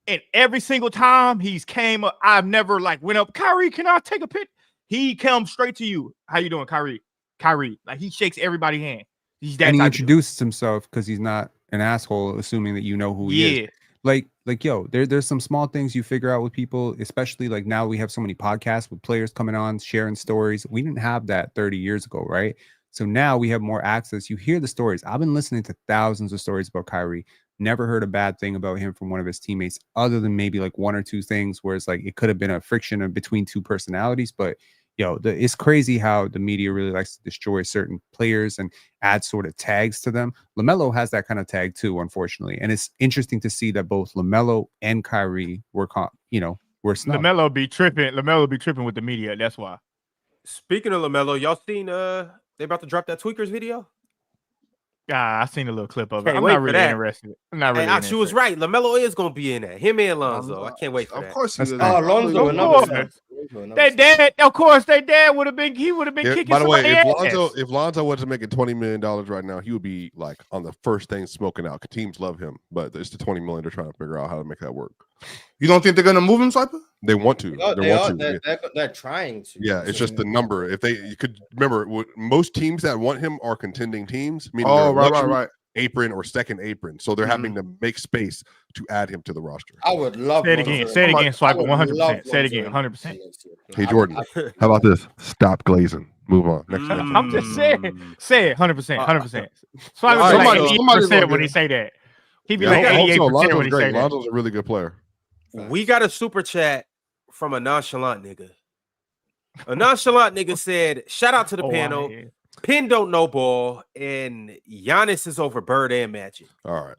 and every single time he's came up, I've never like went up. Kyrie, can I take a pic? He comes straight to you. How you doing, Kyrie? Kyrie, like he shakes everybody's hand. And he introduces himself because he's not an asshole, assuming that you know who he is. Like yo, there's some small things you figure out with people, especially like now we have so many podcasts with players coming on, sharing stories. We didn't have that 30 years ago, right? So now we have more access. You hear the stories. I've been listening to thousands of stories about Kyrie. Never heard a bad thing about him from one of his teammates, other than maybe like one or two things where it's like it could have been a friction between two personalities. But it's crazy how the media really likes to destroy certain players and add sort of tags to them. LaMelo has that kind of tag too, unfortunately. And it's interesting to see that both LaMelo and Kyrie were snubbed. LaMelo be tripping with the media. That's why. Speaking of LaMelo, y'all seen they about to drop that Tweakers video? I seen a little clip of it. I'm not really interested. She was right. LaMelo is going to be in that. Him and Lonzo. I can't wait for that. Of course he is. Lonzo. Their dad, of course, their dad would have been. He would have been kicking. By the way, ass. if Lonzo wasn't making $20 million right now, he would be like on the first thing smoking out. Teams love him, but it's the $20 million they're trying to figure out how to make that work. You don't think they're gonna move him, Swiper? They want to. They're trying to. Yeah, it's just the number. If you could remember, most teams that want him are contending teams. Meaning right. Apron or second apron, so they're having to make space to add him to the roster. I would love. Say it again. Say it again. Swipe 100%. Say it again. 100%. Hey Jordan, how about this? Stop glazing. Move on. Next I'm just saying. Say it 100%. 100%. Swipe like 80% when he say that. He be like 88% when he say that. Lonzo's a really good player. We got a super chat from a nonchalant nigga. A nonchalant nigga said, "Shout out to the panel. Penn don't know ball, and Giannis is over Bird and Magic." All right.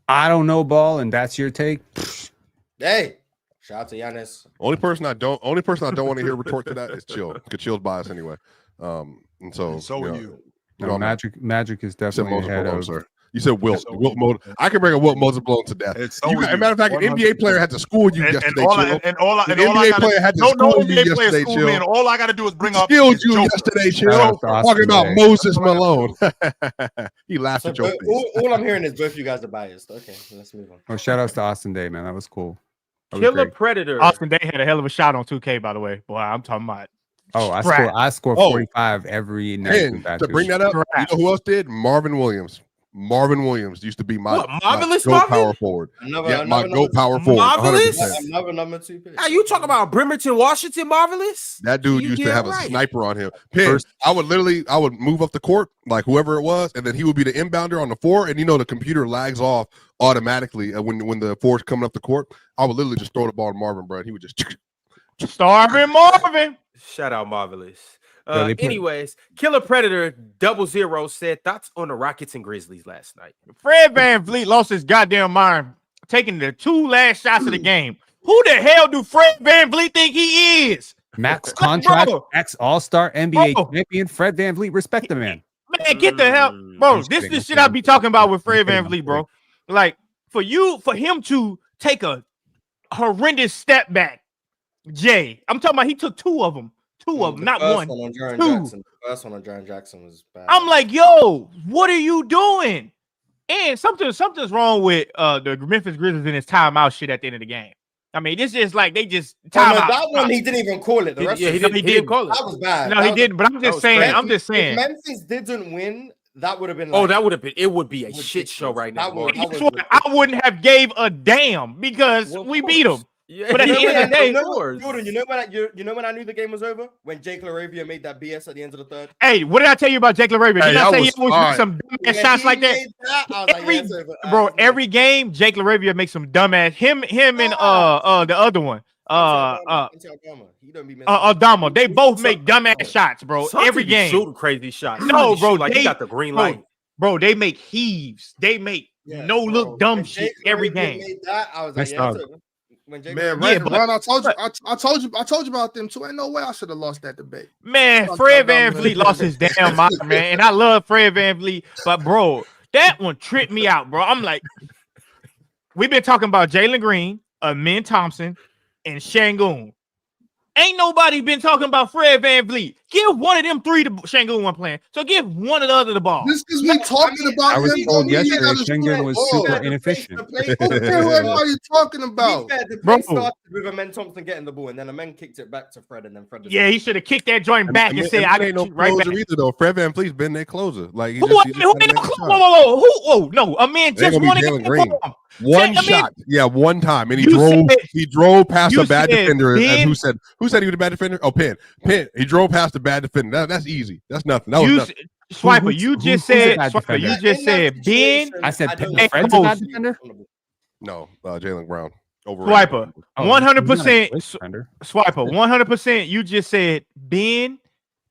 I don't know ball, and that's your take. Hey, shout out to Giannis. Only person I don't want to hear retort to that is Chill. Because Chill's biased anyway. And so are you. No, Magic is definitely ahead of. Sir. You said Wilt. Wilt Moses. I can bring a Wilt Moses blown to death. As a matter of fact, an NBA player had to school you yesterday. And all I got to do is bring up. Skilled you yesterday, Chill. Talking about Moses Malone. He laughed at your face. All I'm hearing is both you guys are biased. Okay, let's move on. Oh, shout outs to Austin Day, man. That was cool. Killer Predator. Austin Day had a hell of a shot on 2K, by the way. Boy, I'm talking about. Oh, I score 45 every night. To bring that up, you know who else did? Marvin Williams. Marvin Williams used to be my Marvelous GOAT power forward. My GOAT power forward. Marvelous? Another number 2 pick. Are you talking about Bremerton, Washington? Marvelous? That dude used to have a sniper on him. I would move up the court, like whoever it was, and then he would be the inbounder on the 4, and the computer lags off automatically when the 4's coming up the court. I would literally just throw the ball to Marvin, bro, and he would just starving Marvin. Shout out Marvelous. Anyways, Killer Predator 00 said thoughts on the Rockets and Grizzlies last night. Fred VanVleet lost his goddamn mind taking the 2 last shots of the game. Who the hell do Fred VanVleet think he is? Max contract, ex All-Star NBA champion Fred VanVleet. Respect the man. Man, get the hell, bro. This is shit I be talking about with Fred VanVleet, bro. Like for him to take a horrendous step back, Jay. I'm talking about he took 2 of them. 2 of them, not one. The first one on Jaren Jackson was bad. I'm like, yo, what are you doing? And something's wrong with the Memphis Grizzlies in his timeout shit at the end of the game. I mean, this is like they just time out. That one he didn't even call it. The rest he didn't call it. That was bad. No, he didn't. But I'm just saying. If Memphis didn't win, that would have been. That would have been. It would be a shit show right now. I wouldn't have gave a damn because we beat them. Yeah, but at the end of the day, Jordan, you know when I knew the game was over? When Jake LaRavia made that BS at the end of the 3rd. Hey, what did I tell you about Jake LaRavia? Did I say he always makes some dumbass shots like that? Every game, Jake LaRavia makes some dumbass. Him and the other one. Adama. They both make dumbass shots, bro. Every game. Shooting crazy shots. No, bro. He got the green light. Bro, they make heaves. They make no-look dumb shit every game. I was like, Ron, I told you about them too. Ain't no way I should have lost that debate. Man, Fred VanVleet lost his damn mind, man. And I love Fred VanVleet, but bro, that one tripped me out, bro. I'm like, we've been talking about Jalen Green, Amin Thompson, and Şengün. Ain't nobody been talking about Fred VanVleet. Give one of them 3 to Şengün one playing. So give one of the other the ball. This is we talking about. I was told yesterday Şengün was super inefficient. Who are you talking about? The play started with Amin Thompson getting the ball, and then Amin kicked it back to Fred, and then Fred. Yeah, he should have kicked that joint back and said, "I ain't no right back." Either though, Fred VanVleet's been their closer. Like who? No, Amin just won it. One shot, one time, and he drove past a bad defender. And who said he was a bad defender? Oh, Penn. He drove past a bad defender. That's easy. That's nothing. That was nothing. Swiper, you just said Ben. I said Fred's a bad defender. No, Jaylen Brown. Swiper, 100%. Swiper, 100%. You just said Ben,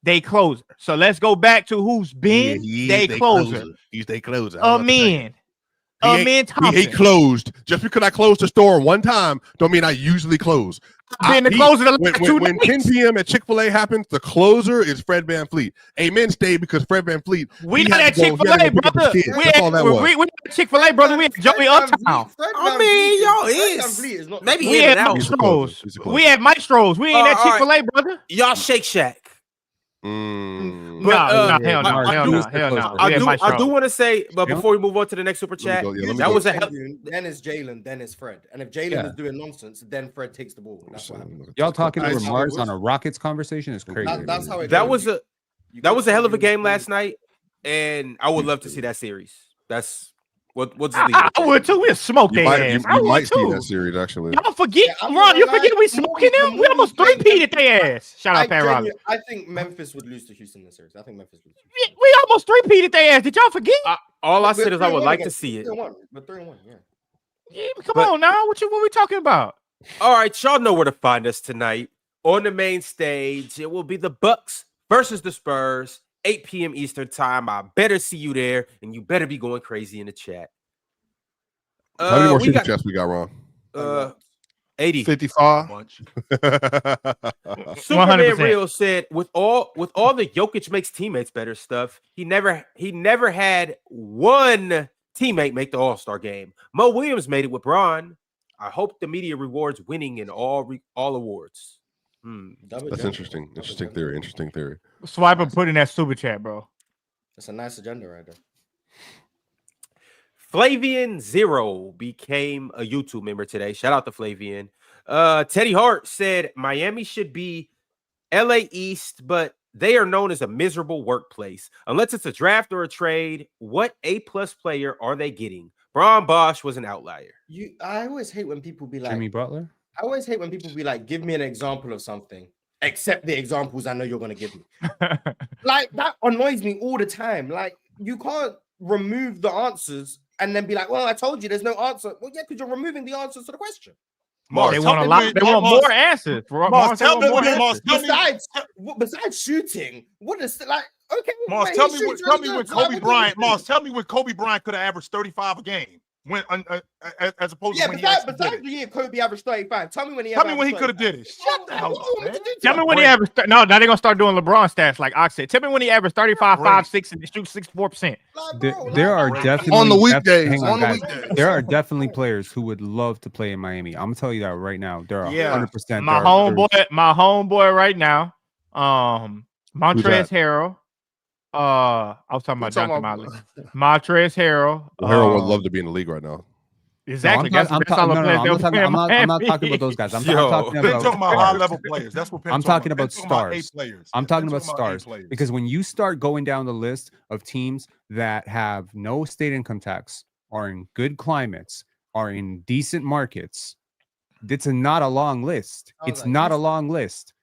they closer. So let's go back to who's Ben, they closer. He's they closer. Amin. He closed. Just because I closed the store one time, don't mean I usually close. When 10 p.m. at Chick-fil-A happens, the closer is Fred VanVleet. Amen stayed because Fred VanVleet. We not at Chick-fil-A, brother. We not at Chick-fil-A, brother. We at Joey Uptown. I mean, y'all is maybe we at Maestro's. We at Maestro's. We ain't at Chick-fil-A, brother. Y'all Shake Shack. Hell no. I do want to say, but before we move on to the next super chat, that was then it's Jalen, then it's Fred, and if Jalen is doing nonsense, then Fred takes the ball. That's what happens. Y'all talking over Mars on a Rockets conversation is crazy. That's how it that was a hell of a game last night, and I would love to see that series. That's what's the deal? I would too. We'll smoke their ass. You might see that series actually. Y'all forget, Ron. You forget we smoking them. We almost 3-peated their ass. Shout out Pat Riley. I think Memphis would lose to Houston in this series. I think Memphis would lose. We almost 3-peated their ass. Did y'all forget? All I said is I would like to see it. But 3-1, yeah. Come on now. What we talking about? All right, y'all know where to find us tonight on the main stage. It will be the Bucks versus the Spurs. 8 p.m. Eastern time. I better see you there, and you better be going crazy in the chat. How many more super chats we got wrong? 80. 55. Superman 100%. Real said, with all the Jokic makes teammates better stuff, he never had one teammate make the All-Star game. Mo Williams made it with Bron. I hope the media rewards winning in all awards. That's interesting. Interesting theory. Swipe and put in that super chat, bro. That's a nice agenda right there. Flavian Zero became a YouTube member today. Shout out to Flavian. Teddy Hart said Miami should be LA East, but they are known as a miserable workplace. Unless it's a draft or a trade, what A-plus player are they getting? Bron Bosch was an outlier. I always hate when people be like Jimmy Butler. I always hate when people be like, give me an example of something, except the examples I know you're going to give me. Like, that annoys me all the time. Like, you can't remove the answers and then be like, well, I told you there's no answer. Well, yeah, because you're removing the answers to the question. They want a lot. They want more answers. Besides shooting, what is like? Okay, Mars, tell me when Kobe Bryant. Mars, tell me when Kobe Bryant could have averaged 35 a game. When as opposed to when besides the year Kobe averaged 35. Tell me when he could have did it. Shut the hell up, man. Tell me when he averaged. No, now they're gonna start doing LeBron stats like Ox said. Tell me when he averaged 35, 5, 6, and shoots 64%. There are definitely on the weekdays. On the weekdays, there are definitely players who would love to play in Miami. I'm gonna tell you that right now. There are 100%. My homeboy right now, Montrezl Harrell. I was talking about Jonathan Motley. Montrezl Harrell. Harrell would love to be in the league right now. Exactly. I'm not talking about those guys. I'm talking about high-level players. That's what I'm talking about stars. I'm talking about stars because when you start going down the list of teams that have no state income tax, are in good climates, are in decent markets, it's not a long list. It's not a long list.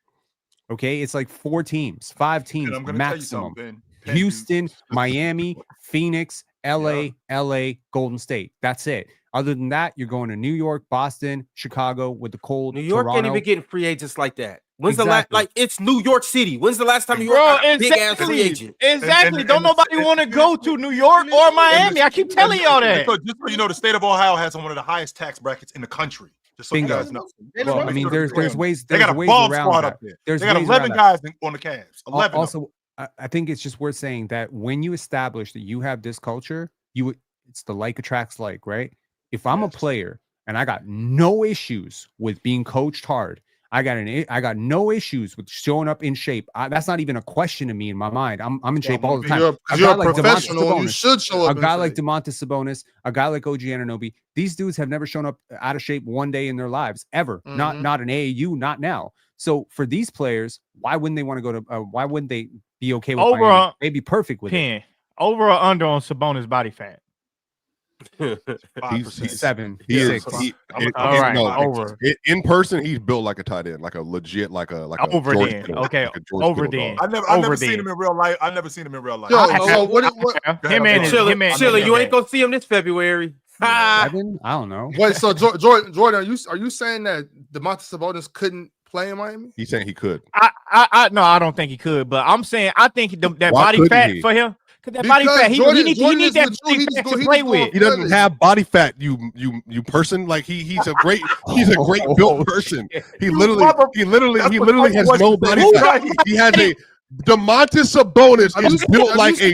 Okay, it's like 4 teams, 5 teams maximum. Houston, Miami, Phoenix, LA, Golden State. That's it. Other than that, you're going to New York, Boston, Chicago with the cold. New York Toronto. can't even get free agents like that. When's the last? Like, it's New York City. When's the last time New York got a big ass free agent? Exactly. Don't nobody want to go to New York or Miami. I keep telling y'all that. Just so you know, the state of Ohio has one of the highest tax brackets in the country. Just so you guys know. Well, I mean, there's ways. They got a bomb squad up there. They got 11 guys on the Cavs. 11. Also, I think it's just worth saying that when you establish that you have this culture, it's the like attracts like, right? If I'm a player and I got no issues with being coached hard, I got no issues with showing up in shape. That's not even a question to me in my mind. I'm in shape all the time. You're a professional. You should show up. A guy like Domantas Sabonis, a guy like OG Anunoby. These dudes have never shown up out of shape one day in their lives ever. Not an AAU, not now. So for these players, why wouldn't they want to go to? Why wouldn't they be okay with Miami? They'd be perfect with it. Over or under on Sabonis body fat? He's 7. All right, over. In person, he's built like a tight end, like a legit, like a over George then. Kittle, Okay, over then. I've never seen him in real life. Chilla, you ain't gonna see him this February. 7? I don't know. Wait, so Jordan, are you saying that Domantas Sabonis couldn't play in Miami? He's saying he could. No, I don't think he could, but I'm saying I think that body fat for him. That body fat. He need that body fat to play with. He doesn't have body fat. You person. Like he's a great built person. He literally has no body fat. He has a DeMontis Sabonis is built like a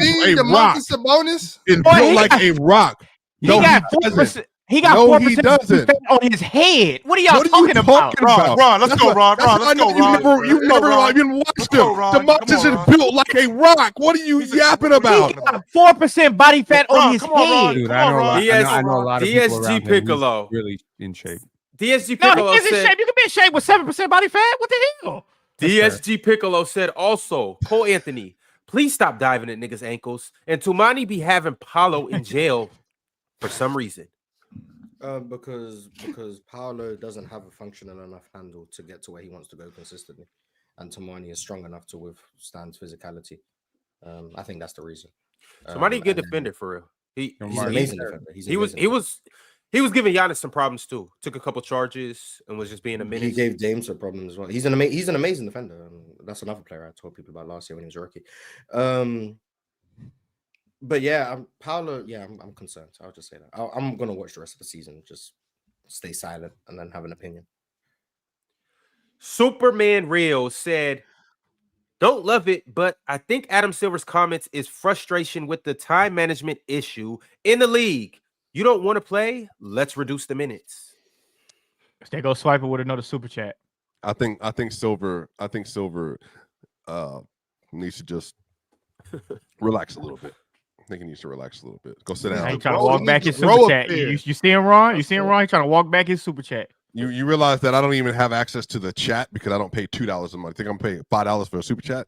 rock. Sabonis is built like a rock. No, he doesn't. He got 4% on his head. What are y'all talking about? Ron, let's go, Ron. Let's go, Ron. You've never even watched him. DeMontis is built like a rock. What are you yapping about? He got 4% body fat on his head. Dude, I know a lot of people around DSG Piccolo really in shape. DSG Piccolo he's in shape. You can be in shape with 7% body fat. What the hell? DSG Piccolo said also, Karl-Anthony, please stop diving at niggas' ankles. And Tumani be having Paulo in jail for some reason. Because Paolo doesn't have a functional enough handle to get to where he wants to go consistently, and Tumani is strong enough to withstand physicality. I think that's the reason. Tumani a good defender for real. He's an amazing defender. He was giving Giannis some problems too. Took a couple charges and was just being a menace. He gave Dame some problems as well. He's an amazing defender. That's another player I told people about last year when he was a rookie. But yeah, Paolo. Yeah, I'm concerned. I'll just say that. I'm gonna watch the rest of the season. Just stay silent and then have an opinion. Superman Real said, "Don't love it, but I think Adam Silver's comments is frustration with the time management issue in the league. You don't want to play? Let's reduce the minutes." There goes Swiper with another super chat. I think Silver needs to just relax a little bit. I think he needs to relax a little bit. Go sit down. He trying to walk back his super chat. You seeing Ron? You seeing Ron? He trying to walk back his super chat. You realize that I don't even have access to the chat because I don't pay $2 a month. I think I'm paying $5 for a super chat.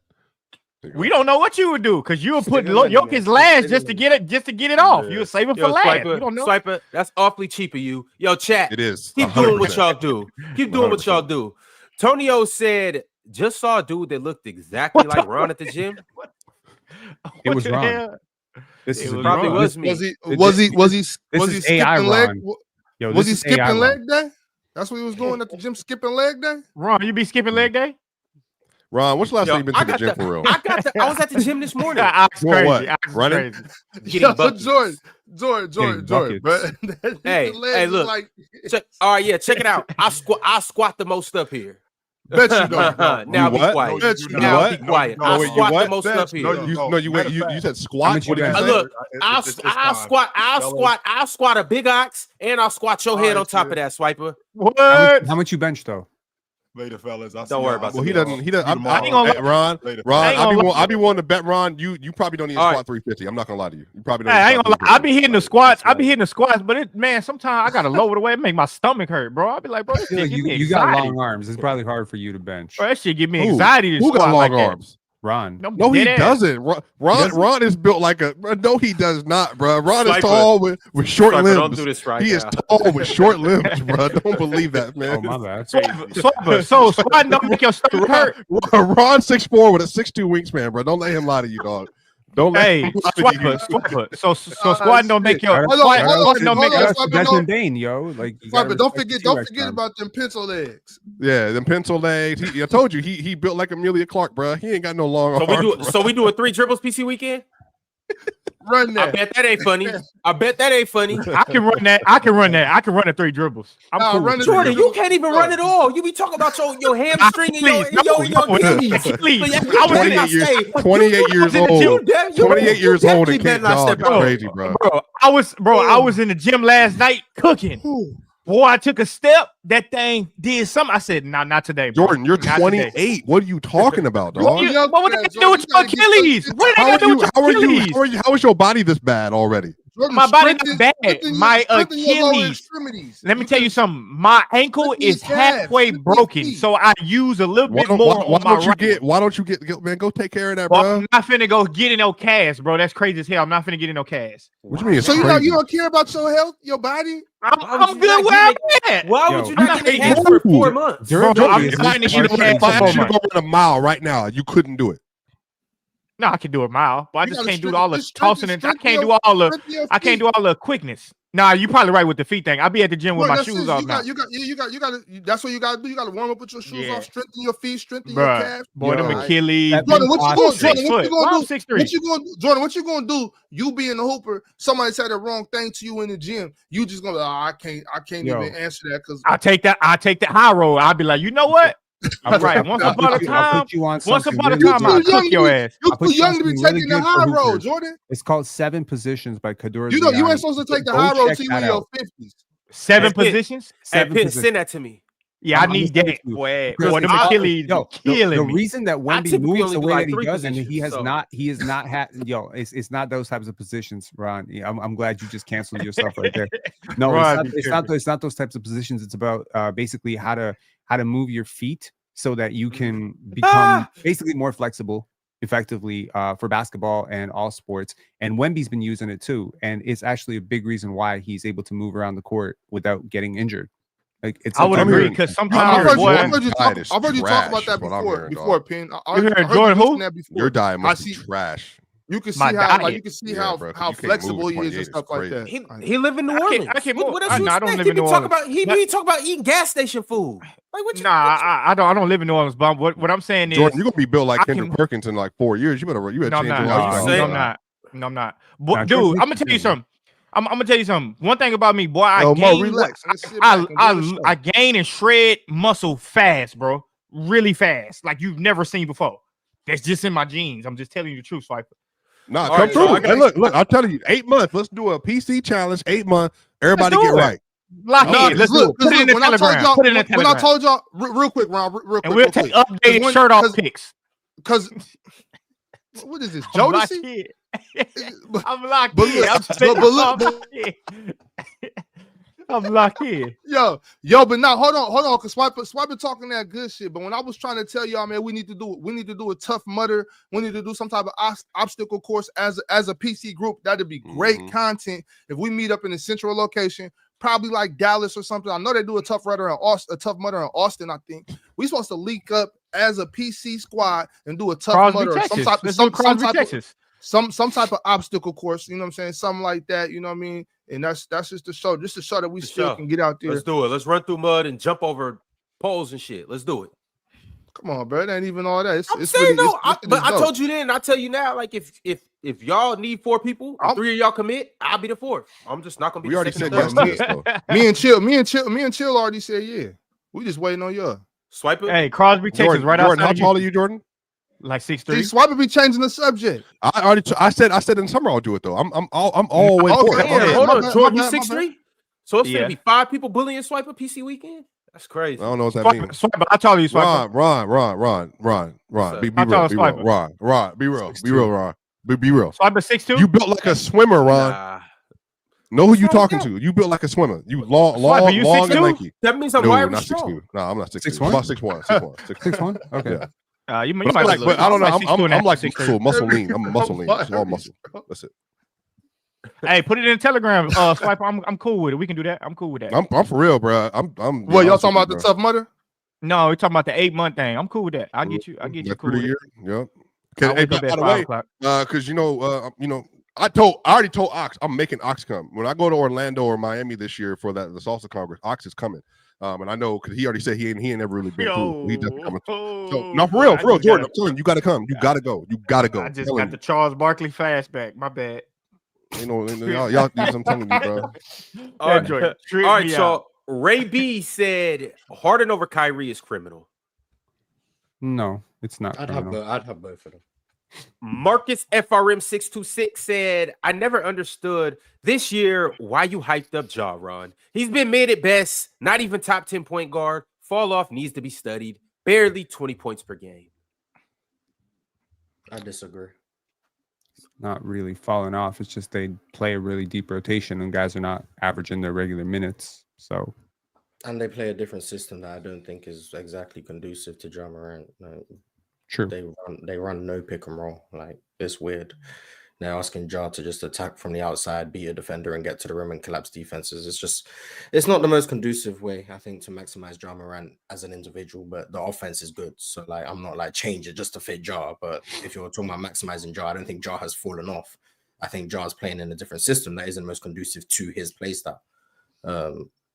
We don't know what you would do because you would put Jokic's last just to get it off. You would save it for last. You don't know. Swiper, that's awfully cheap of you. Yo, chat. It is. Keep 100%. Doing what y'all do. Keep doing 100%. What y'all do. Tonio said, just saw a dude that looked exactly like Ron at the gym. It was Ron. This is probably Ron. Was me. Was he skipping leg? Yo, was he skipping leg day? That's what he was doing at the gym, skipping leg day. Ron, you be skipping leg day? Ron, what's the last time you been to the gym for real? I was at the gym this morning. Crazy. Running? Jordan, bro. Hey, look. All right, yeah, check it out. I squat the most up here. Bet you don't. Now be quiet. Now be quiet. I squat the most up here. You said squat. Look, I'll squat a big ox and I'll squat your head on top of that, Swiper. What? How much you bench though? Later, fellas. Don't worry about that. Well, he doesn't. Ron, I'll be willing to bet Ron. You probably don't need to squat 350. I'm not gonna lie to you. You probably don't. I ain't gonna lie. I be hitting the squats. But man, sometimes I gotta lower the weight. It make my stomach hurt, bro. I be like, bro, this shit give me anxiety. You got long arms. It's probably hard for you to bench. Bro, that shit give me anxiety. Who got long arms? Ron. No, he doesn't. Ron is built like a. No, he does not, bro. Ron is tall with short limbs. Don't do this right now. He is tall with short limbs, bro. Don't believe that, man. Oh, my bad. So squatting don't make your stomach hurt. Ron 6'4" with a 6'2" wingspan, bro. Don't let him lie to you, dog. Don't let him lie to you. So squatting don't make your squatting don't make your. That's mundane, yo. Like, but don't forget about them pencil legs. Yeah, them pencil legs. I told you he built like Amelia Clark, bro. He ain't got no long arms. So we do a 3 dribbles PC weekend. Run that. I bet that ain't funny. I can run that. I can run the 3 dribbles. I'm cool. Jordan, you can't even run it all. You be talking about your hamstring and your knees. Please. I was 28 years old. 28 years old and can't dog. Crazy, bro. I was in the gym last night cooking. Boy, I took a step. That thing did something. I said, "Nah, not today." Bro. Jordan, you're 28. What are you talking about, dog? What did that do with your Achilles? What did that do with your Achilles? How is your body this bad already? My body not bad. My Achilles. Let me tell you something. My ankle is halfway broken, so I use a little bit more on my right. Why don't you get man? Go take care of that, bro. bro. I'm not finna go get in no cast, bro. That's crazy as hell. I'm not finna get in no cast. What you mean? So you don't care about your health, your body? I'm good where I'm at. Why would you not get cast for 4 months? I'm trying to get if I asked you to go run a mile right now, you couldn't do it. No, I can do a mile, but I just can't do all the tossing and I can't do all the quickness. Nah, you probably right with the feet thing. I'll be at the gym with my shoes off now. You got. That's what you got to do. You got to warm up with your shoes off, strengthen your feet, strengthen your calves. Boy, them Achilles. Jordan, what you going to do? Jordan, What you going to do? You being the hooper, somebody said the wrong thing to you in the gym. You just gonna, I can't even answer that because I take that high road. I'll be like, you know what? I'm right. Once upon a time, I'll cook your ass. You're too young to be taking the high road, Jordan. It's called 7 Positions by Kadura. You know, you ain't supposed to take the high road till you in your 50s. 7 positions? Send that to me. Yeah, I need that, boy. Boy, them Achilles killing me. The reason that Wemby moves the way that he does, and he has not had, it's not those types of positions, Ron. Yeah, I'm glad you just canceled yourself right there. No, Ron, it's not those types of positions. It's about basically how to move your feet so that you can become basically more flexible effectively for basketball and all sports. And Wemby's been using it too. And it's actually a big reason why he's able to move around the court without getting injured. Like I would agree because sometimes I've heard you talk about that before, Pin. Jordan, who? Your diet must be trash. You can see how flexible he is and stuff like that. He live in New Orleans. I can't move. I don't live in New Orleans. He talk about eating gas station food. Like what? I don't live in New Orleans, but what I'm saying is, Jordan, you're gonna be built like Kendrick Perkins in like 4 years. You better change your life. No, I'm not. But dude, I'm gonna tell you something. I'm gonna tell you something. One thing about me, boy, I gain and shred muscle fast, bro. Really fast, like you've never seen before. That's just in my genes. I'm just telling you the truth, Swiper. Nah, come through. Hey, look, I'm telling you, 8 months. Let's do a PC challenge. 8 months. Everybody get right. Lock in. Let's do it. Put it in the Telegram. Put it in the Telegram. When I told y'all, real quick, Ron, real quick. And we'll take updated shirt off pics. Because what is this, Jodeci? I'm locked in. I'm locked in. Yo, but now hold on, because Swiper talking that good shit. But when I was trying to tell y'all, man, we need to do a tough mutter. We need to do some type of obstacle course as a PC group. That'd be great content if we meet up in a central location, probably like Dallas or something. I know they do a tough mutter in Austin. I think we supposed to link up as a PC squad and do a tough mutter. Some type of obstacle course, you know what I'm saying? Something like that, you know what I mean? And that's just the show. Just to show that we still can get out there. Let's do it. Let's run through mud and jump over poles and shit. Let's do it. Come on, bro. It ain't even all that. I told you then, and I tell you now, like if y'all need 4 people, 3 of y'all commit, I'll be the 4th. I'm just not gonna be. We already said yes. Me and Chill already said yeah. We just waiting on y'all. Swipe it. Hey, Crosby, Texas, right Jordan, outside. how tall are you, Jordan? Like 6'3". Swiper be changing the subject. I said in summer I'll do it though. I'm all way for it. Hold on, Jordan, you 6'3"? So it's gonna be 5 people bullying Swiper PC weekend. That's crazy. I don't know what that means. Swiper, I told you, Swiper. Ron. Be real. Ron. Be real, Ron. Be real. Swiper 6'2". You built like a swimmer, Ron. Know who you talking to? You built like a swimmer. You long and lanky. That means I'm wired. Not 6'2". No, I'm not 6'2". About 6'1". 6'1". Okay. Yeah. You might like, but I don't know. I'm like muscle lean. I'm muscle lean. Small muscle. That's it. Hey, put it in Telegram. Swipe. I'm cool with it. We can do that. I'm cool with that. I'm for real, bro. I'm. What y'all talking about the tough mutter? No, we're talking about the 8-month thing. I'm cool with that. I'll get you cool with it. Yeah. Okay. Hey, by the way, because I already told Ox I'm making Ox come when I go to Orlando or Miami this year for the Salsa Congress. Ox is coming. And I know because he already said he ain't never really been through. He definitely coming. So no, for real, Jordan. I'm telling you, you gotta come. You gotta go. I just got the Charles Barkley fastback. My bad. Y'all I'm telling you, bro. All right. So Ray B said Harden over Kyrie is criminal. No, it's not. I'd have both of them. Marcus FRM 626 said, I never understood this year why you hyped up Ja, Ron. He's been mid at best, not even top 10 point guard. Fall off needs to be studied. Barely 20 points per game. I disagree. Not really falling off. It's just they play a really deep rotation and guys are not averaging their regular minutes. So, and they play a different system that I don't think is exactly conducive to Ja Morant. True. They run no pick and roll. Like, it's weird. They're asking Ja to just attack from the outside, beat a defender, and get to the rim and collapse defenses. It's not the most conducive way, I think, to maximize Ja Morant as an individual, but the offense is good. So, like, I'm not like change it just to fit Ja. But if you're talking about maximizing Ja, I don't think Ja has fallen off. I think Ja's playing in a different system that isn't most conducive to his play style.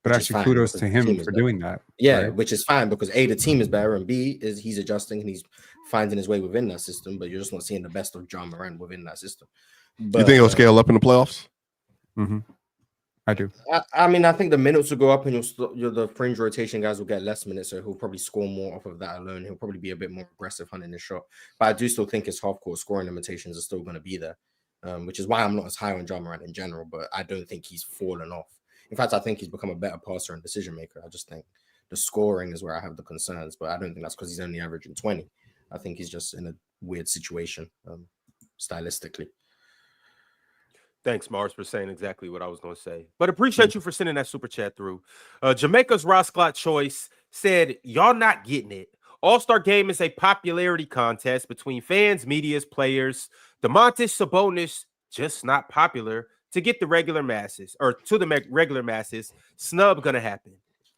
But actually, kudos to him for doing that. Yeah, right? Which is fine because A, the team is better, and B, is he's adjusting and he's finding his way within that system, but you're just not seeing the best of Ja Morant within that system. But, you think he'll scale up in the playoffs? Mm-hmm. I do. I mean, I think the minutes will go up and the fringe rotation guys will get less minutes, so he'll probably score more off of that alone. He'll probably be a bit more aggressive hunting his shot. But I do still think his half-court scoring limitations are still going to be there, which is why I'm not as high on Ja Morant in general, but I don't think he's fallen off. In fact, I think he's become a better passer and decision maker. I just think the scoring is where I have the concerns, but I don't think that's because he's only averaging 20. I think he's just in a weird situation stylistically. Thanks, Mars, for saying exactly what I was going to say. But appreciate you for sending that super chat through. Jamaica's Rosclot Choice said, y'all not getting it. All-Star Game is a popularity contest between fans, medias, players. Domantas Sabonis, just not popular to get the regular masses, or to the regular masses. Snub going to happen.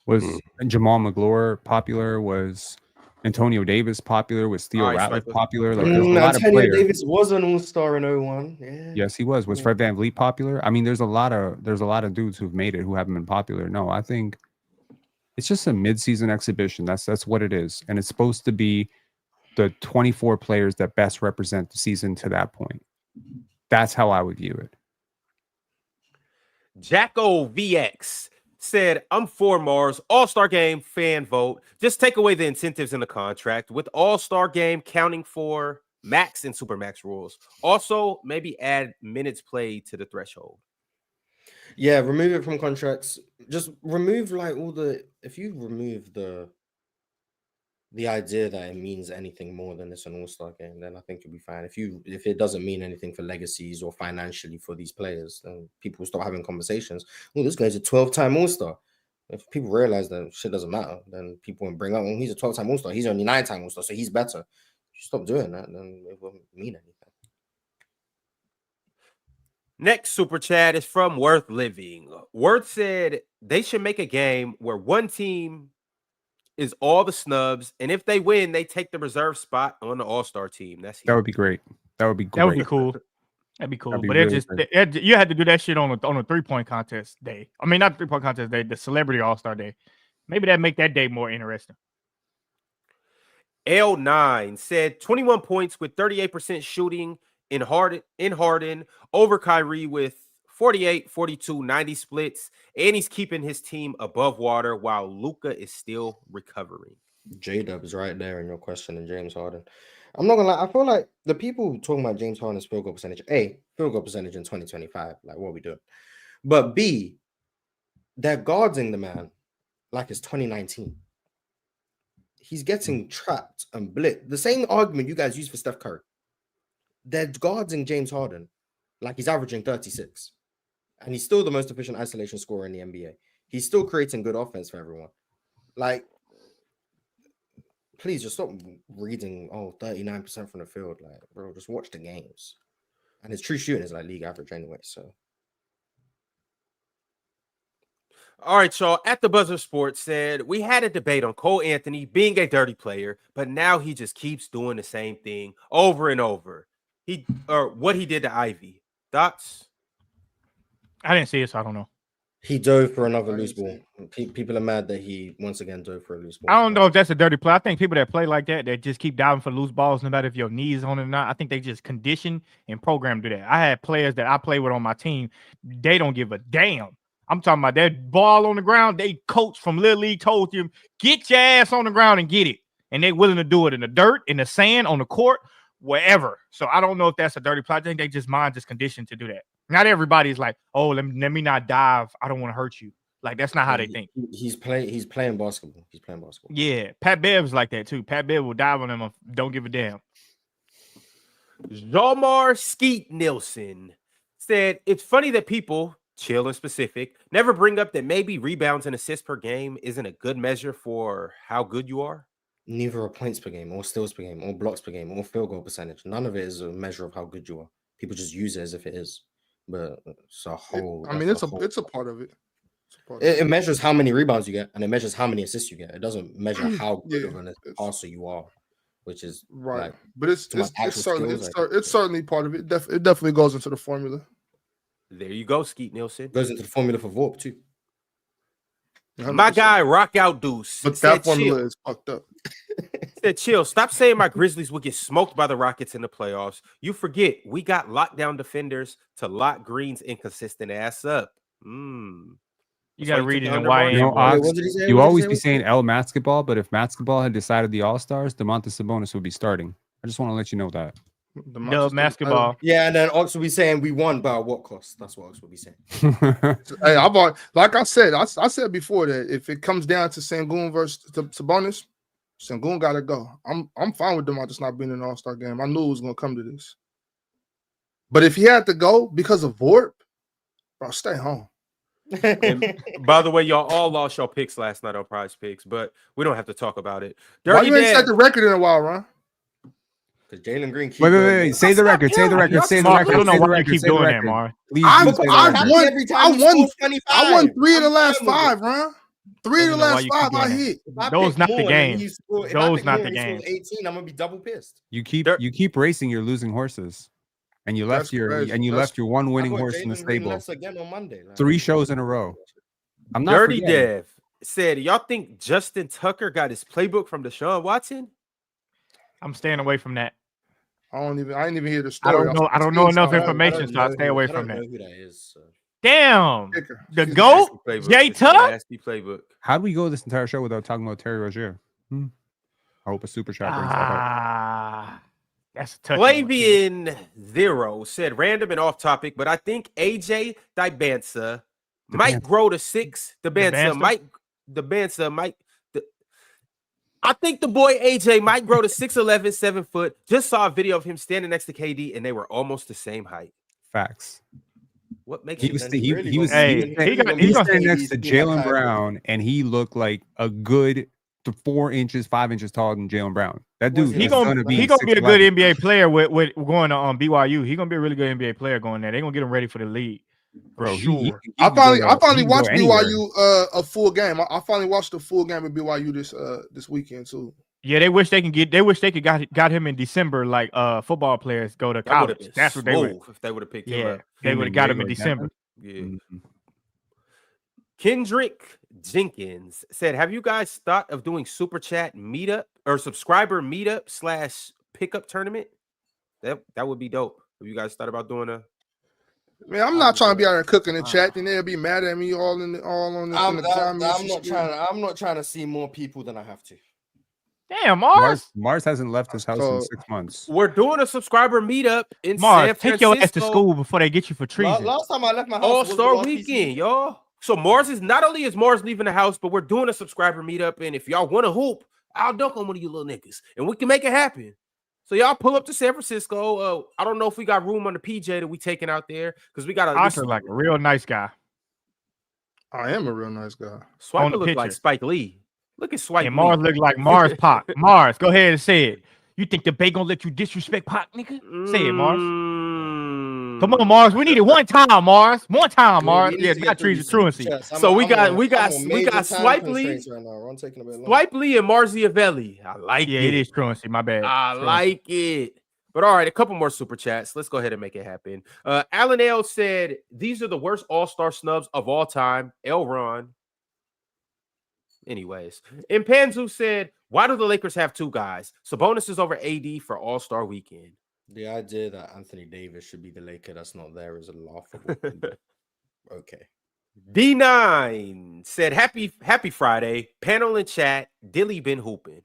Was Jamal McGlure popular? Was Antonio Davis popular? Was Theo Ratliff popular? Like, there's a lot Antonio of players. Davis was an all-star in 01. Yeah. Yes, he was. Was Fred VanVleet popular? I mean, there's a lot of dudes who've made it who haven't been popular. No, I think it's just a mid-season exhibition. That's what it is. And it's supposed to be the 24 players that best represent the season to that point. That's how I would view it. Jacko VX said, I'm for Mars. All-Star Game fan vote. Just take away the incentives in the contract with All-Star Game counting for max and Supermax rules. Also, maybe add minutes played to the threshold. Yeah, remove it from contracts. Just remove if you remove the idea that it means anything more than it's an all-star game, then I think you'll be fine. If it doesn't mean anything for legacies or financially for these players, then people will start having conversations. Oh, this guy's a 12-time all-star. If people realize that shit doesn't matter, then people will bring up, he's a 12-time all-star. He's only 9-time all-star, so he's better. If you stop doing that, then it won't mean anything. Next super chat is from Worth Living. Worth said they should make a game where one team is all the snubs, and if they win, they take the reserve spot on the all-star team. That would be great. That would be great. That would be cool. That'd be cool. But really you had to do that shit on a 3-point contest day. I mean, not the 3-point contest day, the celebrity all-star day. Maybe that make that day more interesting. L9 said 21 points with 38% shooting in Harden over Kyrie with 48, 42, 90 splits, and he's keeping his team above water while Luka is still recovering. J-Dub is right there in your question, and James Harden. I'm not gonna lie, I feel like the people talking about James Harden's field goal percentage, A, field goal percentage in 2025, like what are we doing? But B, they're guarding the man like it's 2019. He's getting trapped and blitzed. The same argument you guys use for Steph Curry. They're guarding James Harden like he's averaging 36. And he's still the most efficient isolation scorer in the NBA. He's still creating good offense for everyone. Like, please just stop reading, 39% from the field. Like, bro, just watch the games. And his true shooting is like league average anyway, so. All right, y'all. At the Buzzer Sports said, we had a debate on Karl-Anthony being a dirty player, but now he just keeps doing the same thing over and over. What he did to Ivy. Thoughts? I didn't see it, so I don't know. He dove for another loose ball. People are mad that he once again dove for a loose ball. I don't know if that's a dirty play. I think people that play like that just keep diving for loose balls, no matter if your knees on it or not. I think they just condition and program to do that. I had players that I play with on my team. They don't give a damn. I'm talking about that ball on the ground. They coach from Little League told you, get your ass on the ground and get it. And they're willing to do it in the dirt, in the sand, on the court, wherever. So I don't know if that's a dirty play. I think they just conditioned to do that. Not everybody's like, oh, let me not dive. I don't want to hurt you. Like, that's not how they think. He's playing basketball. He's playing basketball. Yeah. Pat Bev's like that too. Pat Bev will dive on him. Don't give a damn. Jalmar Skeet Nilsson said, it's funny that people, Chill in specific, never bring up that maybe rebounds and assists per game isn't a good measure for how good you are. Neither are points per game, or steals per game, or blocks per game, or field goal percentage. None of it is a measure of how good you are. People just use it as if it is. But it's a whole. It's a part of it. It measures how many rebounds you get, and it measures how many assists you get. It doesn't measure how good of an passer you are. which is right. Like, but it's certainly part of it. It definitely goes into the formula. There you go, Skeet Nielsen. Goes into the formula for VoRP too. 100%. My guy, Rock Out Deuce. But that formula is fucked up. Said, chill. Stop saying my Grizzlies will get smoked by the Rockets in the playoffs. You forget we got lockdown defenders to lock Green's inconsistent ass up. You got to read it in YN. You always be saying L basketball, but if basketball had decided the All-Stars, Domantas Sabonis would be starting. I just want to let you know that. No basketball. Yeah, and then Ox will be saying we won by what cost? That's what Ox will be saying. Hey, like I said before that if it comes down to Sengun versus Sabonis, Sengun gotta go. I'm fine with Domantas not being in the All-Star game. I knew it was gonna come to this. But if he had to go because of VoRP, bro, stay home. And by the way, y'all all lost your picks last night on PrizePicks, but we don't have to talk about it. Why you ain't set the record in a while, Ron? Because Jalen Green. Wait. Say the record. Say the record. Say the record. I don't know why you keep doing that, Mar. I won 3 of the last 5, Ron. 3 of the last 5 I hit. Those not the game. Those not the game. 18, I'm gonna be double pissed. You keep racing your losing horses, and you left your one winning horse in the stable. Again on Monday. 3 shows in a row. I'm not Dirty Dev said, y'all think Justin Tucker got his playbook from Deshaun Watson? I'm staying away from that. I didn't even hear the story. I don't know enough information, so I stay away from that. Who that is, so. Damn, the GOAT, Jay Tuck. Nasty playbook. How do we go this entire show without talking about Terry Rozier? I hope a super chat brings that up. That's a touch. Flavian Zero said random and off topic, but I think AJ Dibansa might grow to 6. I think the boy AJ might grow to 6'11", 7 foot. Just saw a video of him standing next to KD, and they were almost the same height. Facts. What makes he was standing next to Jaylen Brown, and he looked like a good 4 inches, 5 inches taller than Jaylen Brown. That dude, he gonna be a good NBA player with going on BYU. He gonna be a really good NBA player going there. They gonna get him ready for the league. Bro, sure. I finally watched BYU a full game. I finally watched the full game of BYU this weekend too. Yeah, they wish they could got him in December like football players go to college. That's what they would if they would have picked him up. They would have got him in December. Yeah. Kendrick Jenkins said, have you guys thought of doing super chat meetup or subscriber meetup / pickup tournament? That would be dope. Have you guys thought about doing a Man, I'm not trying to be out there cooking in chat, and they'll be mad at me all in the comments. I'm not trying to see more people than I have to. Damn, Mars hasn't left his house in 6 months. We're doing a subscriber meetup in Mars. San Francisco. Take your ass to school before they get you for treason. Last time I left my house, All-Star weekend, y'all. So Mars is not only is Mars leaving the house, but we're doing a subscriber meetup. And if y'all want to hoop, I'll dunk on one of you little niggas, and we can make it happen. So y'all pull up to San Francisco. I don't know if we got room on the PJ that we taking out there because we got like a real nice guy. I am a real nice guy. Swiper look like Spike Lee. Look at Swipe. And Mars look like Mars Pac. Mars, go ahead and say it. You think the Bay gonna let you disrespect Pac, nigga? Say it, Mars. Come on, Mars. We need it one time, Mars. One time, Mars. Yeah, got treason truancy. So we got Swipe Lee, Swipe Lee, and Marziavelli. I like it. It is truancy. My bad. I like it. But all right, a couple more super chats. Let's go ahead and make it happen. Alan L said these are the worst all-star snubs of all time. Elron. Anyways, and Panzu said, why do the Lakers have 2 guys? Sabonis is over AD for All-Star weekend. The idea that Anthony Davis should be the Laker that's not there is a laughable. Okay. D9 said, happy Friday. Panel and chat. Dilly been hooping.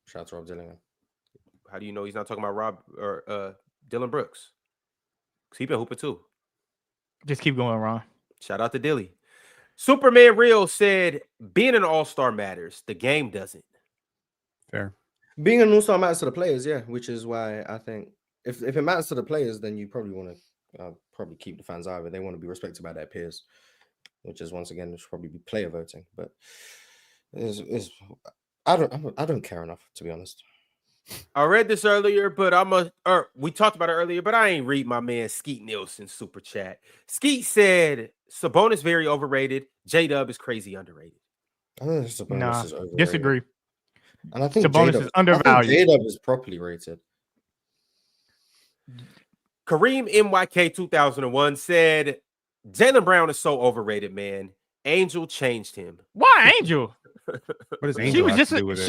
Shout out to Rob Dillingham. How do you know he's not talking about Rob or Dylan Brooks? Because he been hooping too. Just keep going, Ron. Shout out to Dilly. Superman Real said, being an all-star matters. The game doesn't. Fair. Being an all-star matters to the players, yeah, which is why I think if it matters to the players, then you probably want to probably keep the fans out of it. They want to be respected by their peers, which is once again, it should probably be player voting. But I don't care enough, to be honest. I read this earlier, but we talked about it earlier, but I ain't read my man Skeet Nielsen's super chat. Skeet said Sabonis very overrated. J-Dub is crazy underrated. Nah, disagree. And I think Sabonis is undervalued. J-Dub is properly rated. Kareem MYK 2001 said, Jaylen Brown is so overrated, man. Angel changed him. Why Angel? What does Angel have to do with it?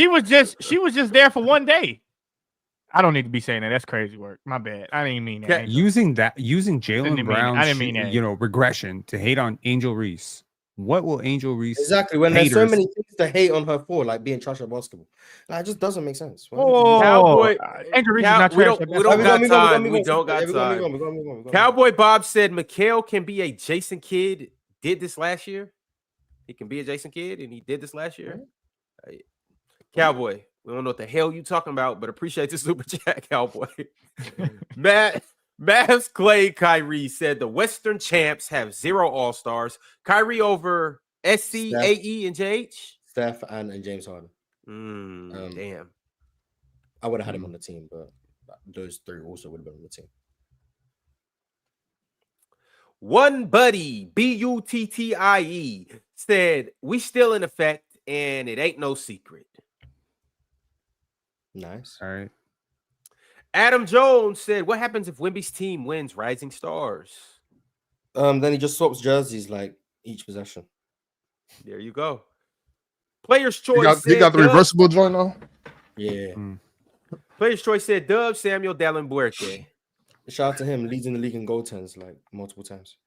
She was just there for one day. I don't need to be saying that. That's crazy work. My bad. I didn't mean that. Using Jaylen Brown's regression to hate on Angel Reese. What will Angel Reese exactly when there's so many things to hate on her for, like being trash at basketball? Like, it just doesn't make sense. Cowboy, Angel Reese is not trash. We don't got time. We don't got time. Cowboy Bob said Mikal can be a Jason Kidd. Did this last year. He can be a Jason Kidd, and he did this last year. Right. Cowboy, we don't know what the hell you talking about, but appreciate the super chat, Cowboy. Mavs Clay Kyrie said the Western champs have 0 All-Stars. Kyrie over SC, Steph, AE, and JH? Steph and James Harden. Damn. I would have had him on the team, but those 3 also would have been on the team. One buddy, Buttie, said, we still in effect, and it ain't no secret. Nice. All right. Adam Jones said, what happens if Wemby's team wins Rising Stars? Then he just swaps jerseys like each possession. There you go. Player's Choice. He got the reversible joint on? Yeah. Player's Choice said Dub Samuel Dallenbuerque. Shout out to him, leading the league in goaltends like multiple times.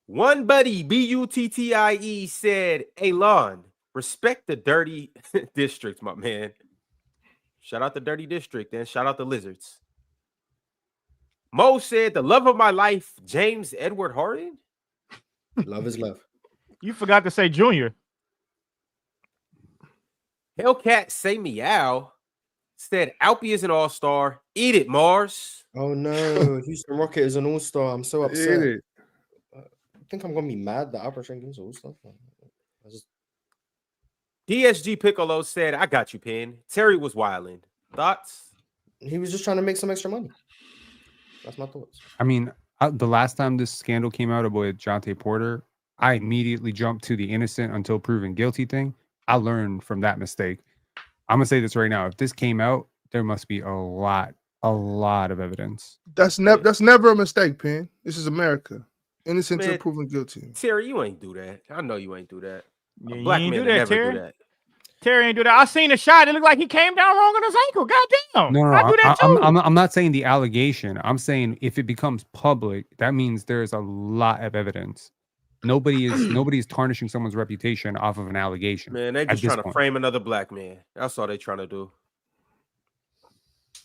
One buddy, Buttie, said, hey, Lon, respect the dirty districts, my man. Shout out the dirty district and shout out the Lizards. Mo said, the love of my life, James Edward Harden. Love is love. You forgot to say Junior. Hellcat Say Meow said, Alpie is an all-star. Eat it, Mars. Oh, no. Houston Rocket is an all-star. I'm so upset. I think I'm going to be mad that Alpha Jenkins is an all-star. DSG Piccolo said, I got you, Pin. Terry was wilding. Thoughts? He was just trying to make some extra money. That's my thoughts. I mean, the last time this scandal came out about Jonte Porter, I immediately jumped to the innocent until proven guilty thing. I learned from that mistake. I'm going to say this right now. If this came out, there must be a lot of evidence. That's never a mistake, Pin. This is America. Innocent until proven guilty. Terry, you ain't do that. I know you ain't do that. Yeah, Black man never do that. Terry ain't do that. I seen a shot. It looked like he came down wrong on his ankle. Goddamn. No, I do that too. I'm not saying the allegation. I'm saying if it becomes public, that means there's a lot of evidence. Nobody's tarnishing someone's reputation off of an allegation. Man, they just trying to frame another black man. That's all they trying to do.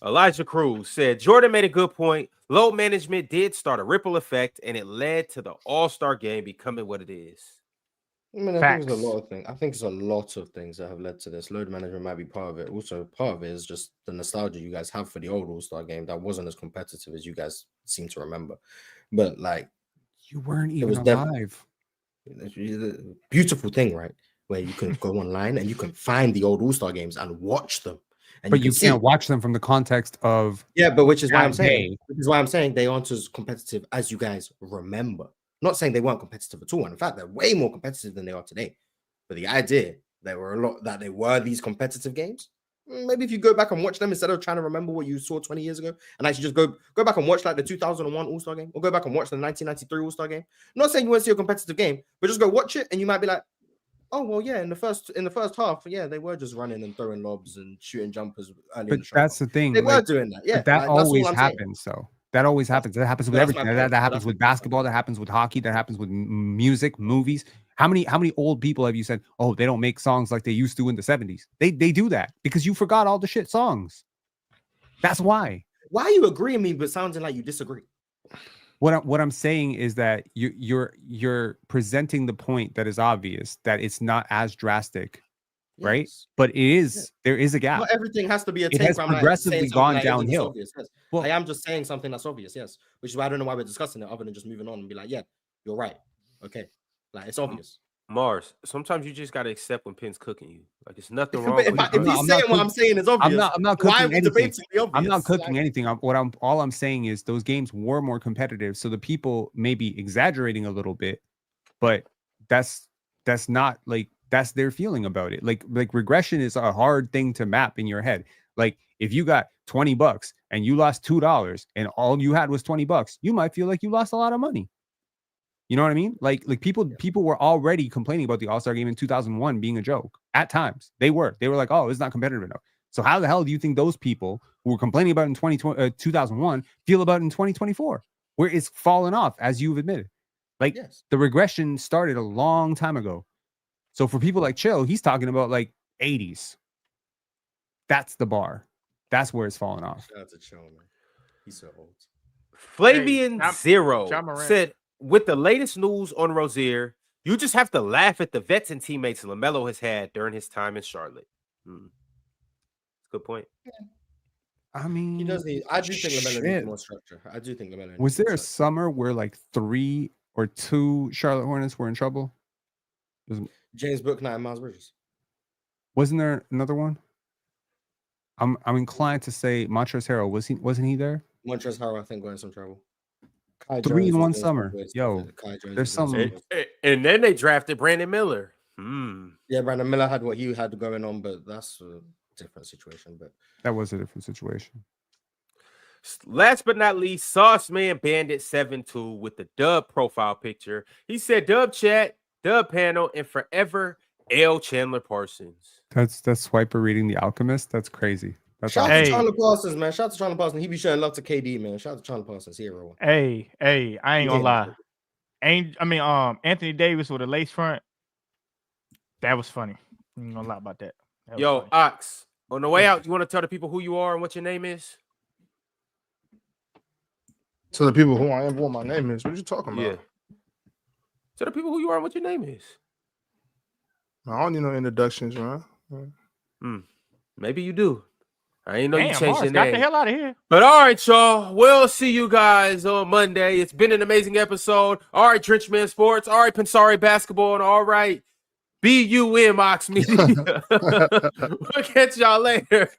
Elijah Cruz said, Jordan made a good point. Load management did start a ripple effect, and it led to the All-Star game becoming what it is. I mean, I think there's a lot of things. I think it's a lot of things that have led to this. Load management might be part of it. Also, part of it is just the nostalgia you guys have for the old All-Star game that wasn't as competitive as you guys seem to remember. But like, you weren't even alive. It's a beautiful thing, right? Where you can go online and you can find the old All-Star games and watch them. And but you can't watch them from the context of which is why I'm saying. Which is why I'm saying they aren't as competitive as you guys remember. Not saying they weren't competitive at all. And in fact, they're way more competitive than they are today. But the idea they were these competitive games. Maybe if you go back and watch them instead of trying to remember what you saw 20 years ago, and actually just go back and watch like the 2001 All-Star game, or go back and watch the 1993 All-Star game. I'm not saying you won't see a competitive game, but just go watch it, and you might be like, oh well, yeah. In the first half, yeah, they were just running and throwing lobs and shooting jumpers. But that's the thing. They were doing that. Yeah, but that always happens. So that always happens. That happens with everything. That happens with basketball. That happens with hockey. That happens with music, movies. How many old people have you said, oh, they don't make songs like they used to in the 70s? They do that because you forgot all the shit songs. That's why. Why are you agreeing with me but sounding like you disagree? What I'm saying is that you're presenting the point that is obvious, that it's not as drastic, right? But it is. Yeah. There is a gap. Not everything has to be a take. It has progressively gone downhill. Yes. Well, I am just saying something that's obvious, yes. Which is why I don't know why we're discussing it, other than just moving on and be like, yeah, you're right. Okay, like it's obvious. Mars, sometimes you just gotta accept when Pin's cooking you. Like it's nothing wrong. If he's saying what I'm saying is obvious, I'm not cooking anything. I'm not cooking anything. All I'm saying is those games were more competitive, so the people may be exaggerating a little bit, but that's not like that's their feeling about it. Like regression is a hard thing to map in your head. Like if you got $20 and you lost $2 and all you had was $20, you might feel like you lost a lot of money. You know what I mean? Like people were already complaining about the All-Star game in 2001 being a joke at times. They were like, oh, it's not competitive enough. So how the hell do you think those people who were complaining about it in 2001 feel about it in 2024, where it's fallen off, as you've admitted? Like the regression started a long time ago. So for people like Chill, he's talking about like 80s. That's the bar. That's where it's fallen off. Shout out to Chill, man. He's so old. Flavian Zero said, with the latest news on Rozier, you just have to laugh at the vets and teammates LaMelo has had during his time in Charlotte. Good point. Yeah. I mean, he does need. I do think LaMelo needs more structure. I do think LaMelo. Was there a summer where like 3 or 2 Charlotte Hornets were in trouble? James Bouknight and Miles Bridges. Wasn't there another one? I'm inclined to say Montrezl Harrell. Wasn't he there? Montrezl Harrell, I think, got in some trouble. 3 in one summer. Yo, there's some. And then they drafted Brandon Miller. Yeah, Brandon Miller had what he had going on, but that's a different situation. But that was a different situation. Last but not least, Sauce Man Bandit 72 with the Dub profile picture. He said, "Dub chat, Dub panel, and forever L. Chandler Parsons." That's Swiper reading The Alchemist. That's crazy. That's shout out to Chandler Parsons, man. Shout out to Chandler Parsons. He be showing love to KD, man. Shout out to Chandler Parsons. Hero. Hey, I ain't gonna lie. Anthony Davis with a lace front. That was funny. I ain't gonna lie about that. Yo, Ox, on the way out, you want to tell the people who you are and what your name is? To the people who I am, what my name is. What are you talking about? Yeah. Tell the people who you are and what your name is. I don't need no introductions, man. Maybe you do. I ain't know you changed your name. Got the hell out of here. But all right, y'all. We'll see you guys on Monday. It's been an amazing episode. All right, Drenchman Sports. All right, Pensari Basketball. And all right, BUM Ox Media. We'll catch y'all later.